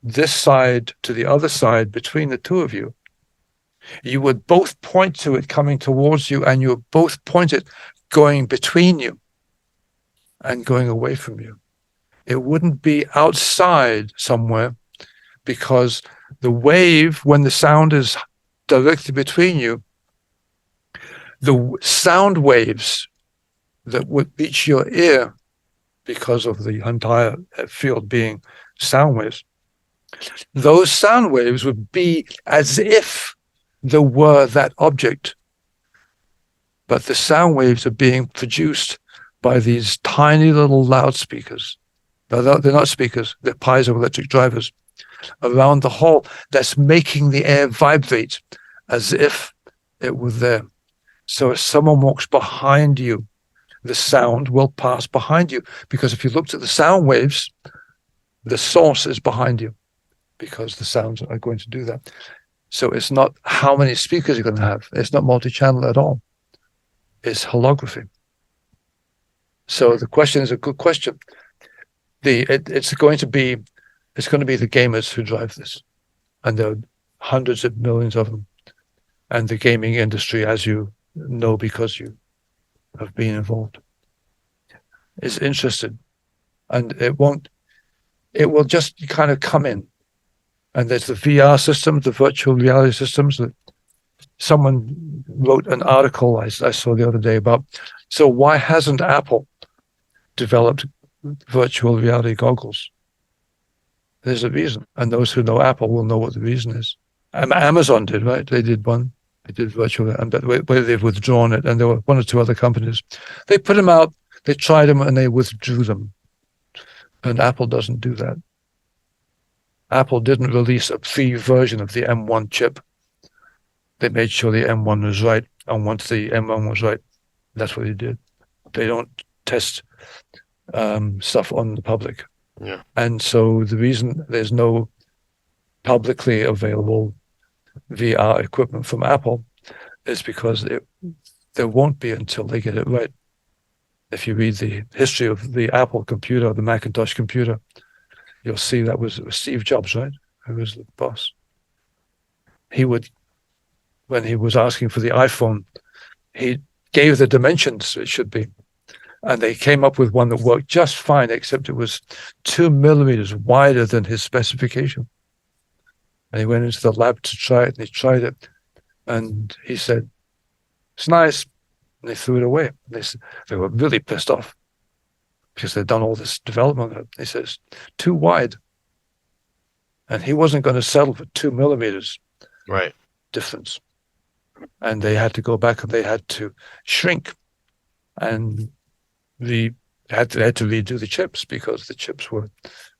this side to the other side between the two of you, you would both point to it coming towards you, and you would both point it going between you and going away from you. It wouldn't be outside somewhere, because the wave, when the sound is directly between you, the sound waves that would reach your ear, because of the entire field being sound waves, those sound waves would be as if there were that object. But the sound waves are being produced by these tiny little loudspeakers. They're not speakers, they're piezoelectric drivers around the hall that's making the air vibrate as if it were there. So if someone walks behind you, the sound will pass behind you, because if you looked at the sound waves, the source is behind you, because the sounds are going to do that. So it's not how many speakers you're going to have. It's not multi-channel at all. It's holography. So the question is a good question. It's going to be the gamers who drive this, and there are hundreds of millions of them. And the gaming industry, as you know, because you have been involved, is interested, and it will just kind of come in. And there's the VR systems, the virtual reality systems that someone wrote an article I saw the other day about. So why hasn't Apple developed virtual reality goggles? There's a reason, and those who know Apple will know what the reason is. Amazon did, right? They did one. They did virtual, and where they've withdrawn it, and there were one or two other companies. They put them out, they tried them, and they withdrew them. And Apple doesn't do that. Apple didn't release a free version of the M1 chip. They made sure the M1 was right, and once the M1 was right, that's what they did. They don't test stuff on the public. Yeah. And so the reason there's no publicly available VR equipment from Apple is because there won't be until they get it right. If you read the history of the Apple computer, the Macintosh computer, you'll see that was Steve Jobs, right? Who was the boss. When he was asking for the iPhone, he gave the dimensions it should be. And they came up with one that worked just fine, except it was 2 millimeters wider than his specification. And he went into the lab to try it, and he tried it. And he said, "It's nice." And they threw it away. They were really pissed off because they'd done all this development on it. He says, "Too wide." And he wasn't going to settle for 2 millimeters Right. difference. And they had to go back and they had to shrink. And they had to redo the chips because the chips were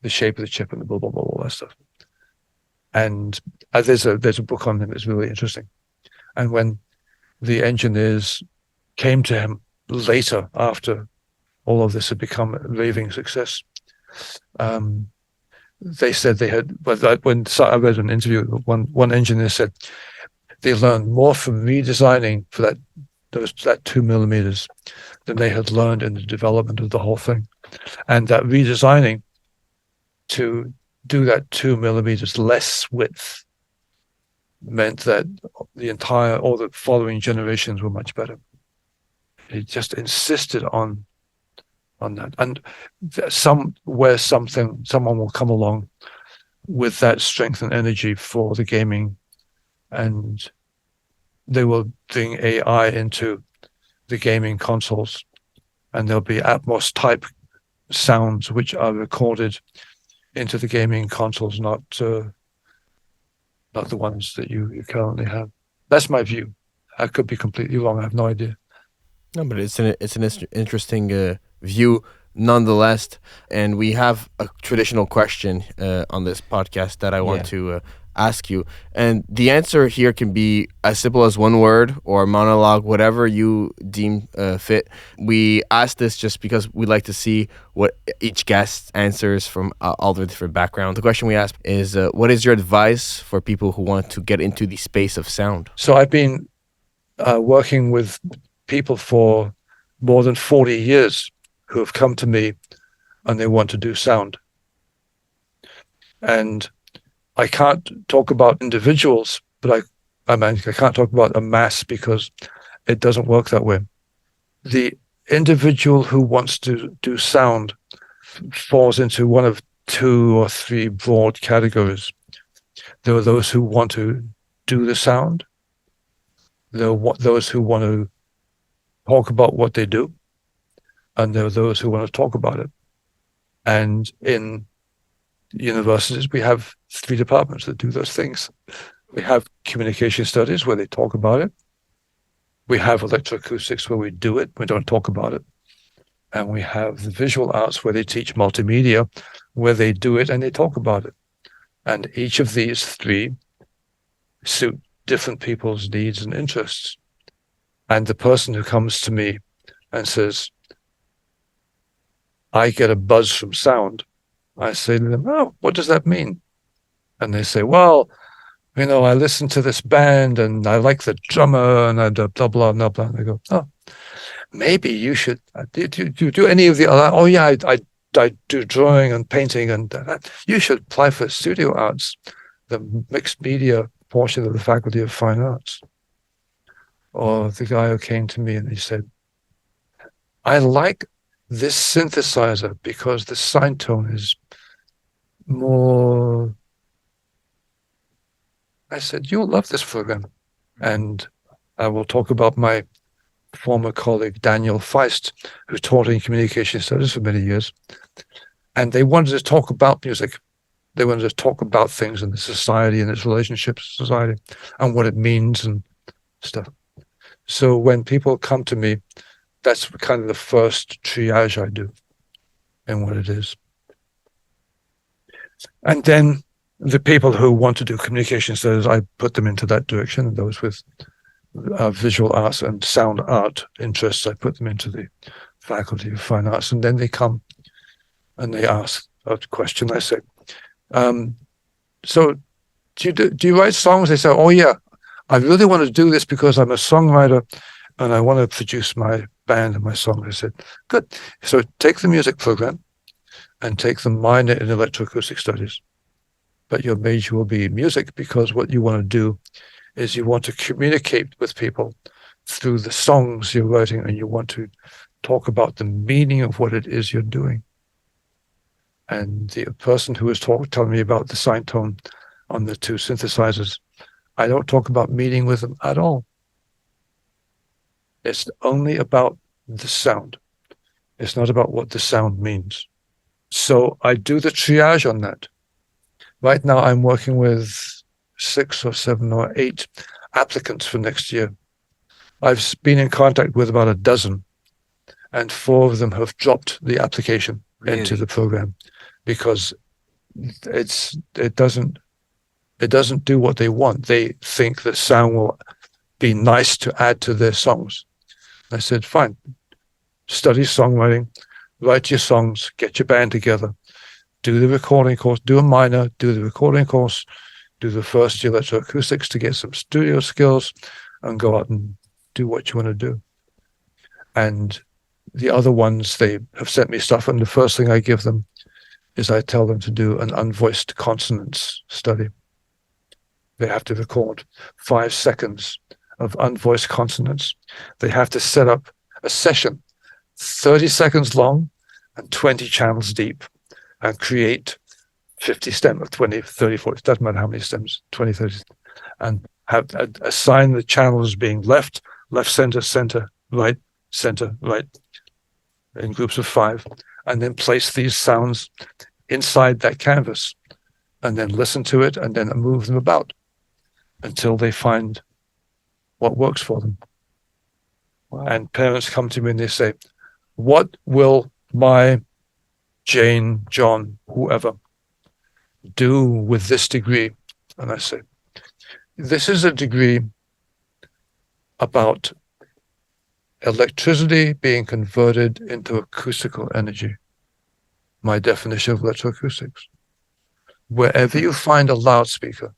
the shape of the chip and the blah, blah, blah, all that stuff. And there's a book on him that's really interesting. And when the engineers came to him later, after all of this had become a raving success, they said they had, when I read an interview, one engineer said they learned more from redesigning for that 2 millimeters than they had learned in the development of the whole thing. And that redesigning to do that 2 millimeters less width meant that all the following generations were much better. He just insisted on that. And someone will come along with that strength and energy for the gaming, and they will bring AI into the gaming consoles, and there'll be Atmos type sounds which are recorded into the gaming consoles, not the ones that you currently have. That's my view. I could be completely wrong. I have no idea. No, but it's an interesting view nonetheless. And we have a traditional question on this podcast that I want to ask you. And the answer here can be as simple as one word or monologue, whatever you deem fit. We ask this just because we like to see what each guest answers from all their different backgrounds. The question we ask is, what is your advice for people who want to get into the space of sound? So I've been working with people for more than 40 years who have come to me and they want to do sound. And I can't talk about individuals, but I can't talk about a mass because it doesn't work that way. The individual who wants to do sound falls into one of two or three broad categories. There are those who want to do the sound. There are those who want to talk about what they do. And there are those who want to talk about it. And in universities, we have 3 departments that do those things. We have communication studies where they talk about it. We have electroacoustics where we do it, we don't talk about it. And we have the visual arts where they teach multimedia, where they do it and they talk about it. And each of these 3 suit different people's needs and interests. And the person who comes to me and says, I get a buzz from sound, I say to them, oh, what does that mean? And they say, well, I listen to this band and I like the drummer and I blah, blah, blah, blah. And I go, oh, maybe you should, do you do any of the other, oh yeah, I do drawing and painting and you should apply for studio arts, the mixed media portion of the Faculty of Fine Arts. Or the guy who came to me and he said, I like this synthesizer because the sine tone is more. I said, you'll love this program. And I will talk about my former colleague, Daniel Feist, who taught in communication studies for many years. And they wanted to talk about music. They wanted to talk about things in the society and its relationships to society and what it means and stuff. So when people come to me, that's kind of the first triage I do and what it is. And then the people who want to do communication studies, I put them into that direction. And those with visual arts and sound art interests, I put them into the Faculty of Fine Arts. And then they come and they ask a question. I say, so do you write songs? They say, oh yeah, I really want to do this because I'm a songwriter and I want to produce my band and my song. I said, good. So take the music program and take the minor in electroacoustic studies. But your major will be music because what you want to do is you want to communicate with people through the songs you're writing and you want to talk about the meaning of what it is you're doing. And the person who was telling me about the sine tone on the 2 synthesizers, I don't talk about meaning with them at all. It's only about the sound. It's not about what the sound means. So I do the triage on that. Right now I'm working with 6 or 7 or 8 applicants for next year. I've been in contact with about a dozen, and 4 of them have dropped the application into the program because it doesn't do what they want. They think that sound will be nice to add to their songs. I said, fine, study songwriting, write your songs, get your band together, do the recording course, do a minor, do the recording course, do the first year electroacoustics to get some studio skills, and go out and do what you want to do. And the other ones, they have sent me stuff, and the first thing I give them is I tell them to do an unvoiced consonants study. They have to record 5 seconds of unvoiced consonants. They have to set up a session 30 seconds long and 20 channels deep and create 50 stems, 20, 30, 40, it doesn't matter how many stems, 20, 30, and have assign the channels being left, center, right, in groups of 5, and then place these sounds inside that canvas, and then listen to it, and then move them about until they find what works for them. Wow. And parents come to me and they say, what will my Jane, John, whoever do with this degree? And I say, this is a degree about electricity being converted into acoustical energy. My definition of electroacoustics. Wherever you find a loudspeaker,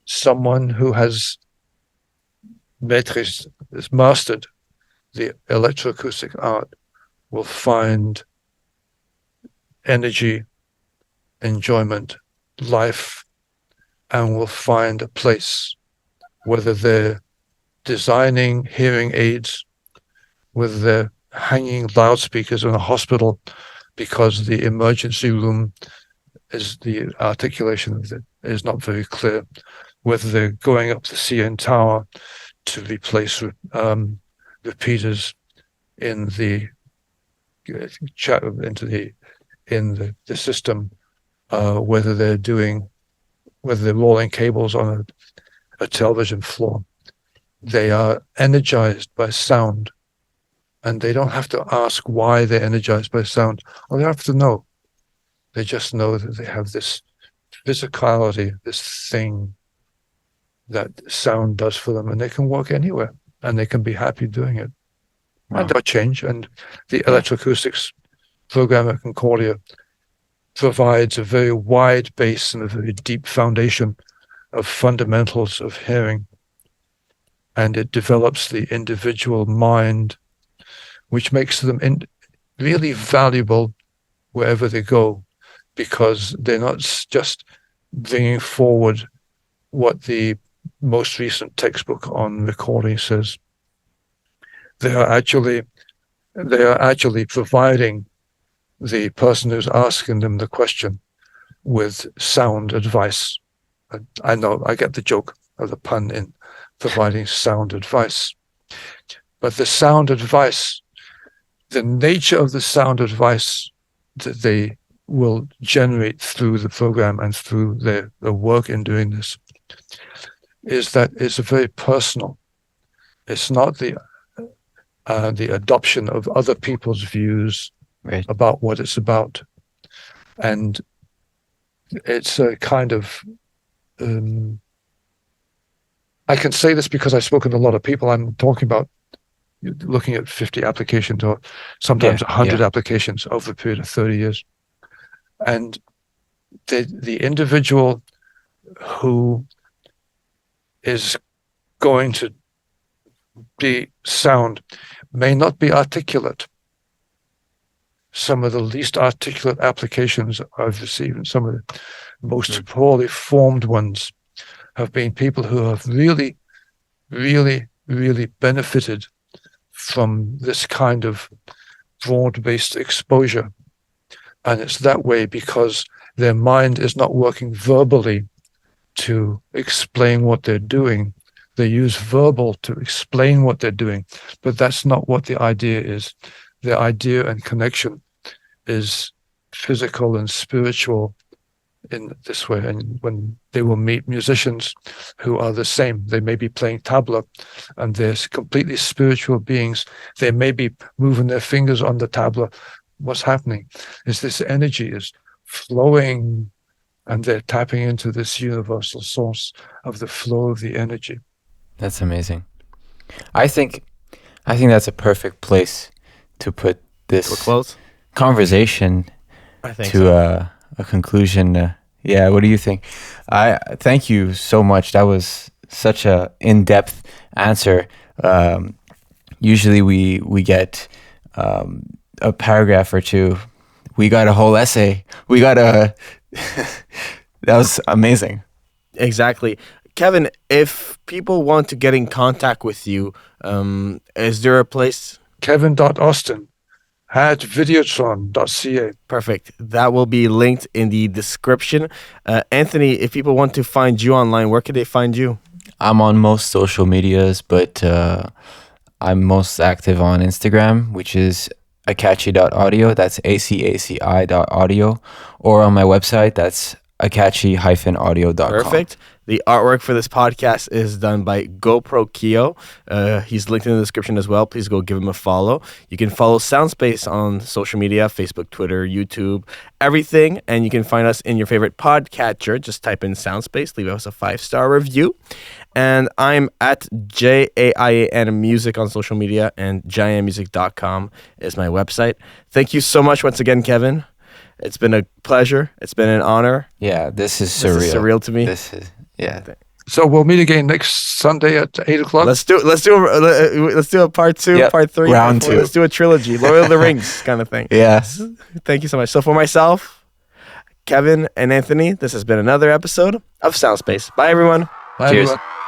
someone who has mastered the electroacoustic art will find energy, enjoyment, life, and will find a place, whether they're designing hearing aids, whether they're hanging loudspeakers in a hospital because the emergency room is, the articulation of it is not very clear, whether they're going up the CN Tower to replace repeaters in the system, whether they're rolling cables on a television floor. They are energized by sound, and they don't have to ask why they're energized by sound. All they have to know, they just know that they have this physicality, this thing that sound does for them, and they can work anywhere, and they can be happy doing it. Wow. And they'll change. And the electroacoustics program at Concordia provides a very wide base and a very deep foundation of fundamentals of hearing. And it develops the individual mind, which makes them really valuable wherever they go, because they're not just bringing forward what the most recent textbook on recording says. They are actually providing the person who's asking them the question with sound advice. I know, I get the joke of the pun in providing sound advice. But the sound advice, the nature of the sound advice that they will generate through the program and through their work in doing this, is that it's very personal. It's not the adoption of other people's views about what it's about. And it's a kind of, I can say this because I've spoken to a lot of people. I'm talking about looking at 50 applications or sometimes 100 applications over a period of 30 years. And the individual who is going to be sound may not be articulate. Some of the least articulate applications I've received, and some of the most poorly formed ones, have been people who have really, really, really benefited from this kind of broad-based exposure. And it's that way because their mind is not working verbally to explain what they're doing. They use verbal to explain what they're doing, but that's not what the idea is. The idea and connection is physical and spiritual in this way. And when they will meet musicians who are the same, they may be playing tabla and they're completely spiritual beings. They may be moving their fingers on the tabla. What's happening is this energy is flowing and they're tapping into this universal source of the flow of the energy. That's amazing. I think that's a perfect place to put this conversation to a conclusion. What do you think? I thank you so much. That was such a in-depth answer. Usually we get a paragraph or two. We got a whole essay. We got that was amazing. Exactly. Kevin, if people want to get in contact with you, is there a place? Kevin.Austin@videotron.ca. Perfect. That will be linked in the description. Anthony, if people want to find you online, where can they find you? I'm on most social medias, but I'm most active on Instagram, which is acaci.audio. That's ACACI.audio. Or on my website, that's acaci-audio.com. Perfect. The artwork for this podcast is done by GoPro Keo. He's linked in the description as well. Please go give him a follow. You can follow Soundspace on social media, Facebook, Twitter, YouTube, everything. And you can find us in your favorite podcatcher. Just type in Soundspace. Leave us a 5-star review. And I'm at Jaian Music on social media, and jaianmusic.com is my website. Thank you so much once again, Kevin. It's been a pleasure. It's been an honor. Yeah, this is surreal. This is surreal to me. This is, yeah. So we'll meet again next Sunday at 8:00. Let's do a part 2, Yep. part 3, Round 2. Let's do a trilogy, Lord of the Rings kind of thing. Yes. Thank you so much. So for myself, Kevin and Anthony, this has been another episode of Soundspace. Bye, everyone. Bye, Cheers. everyone.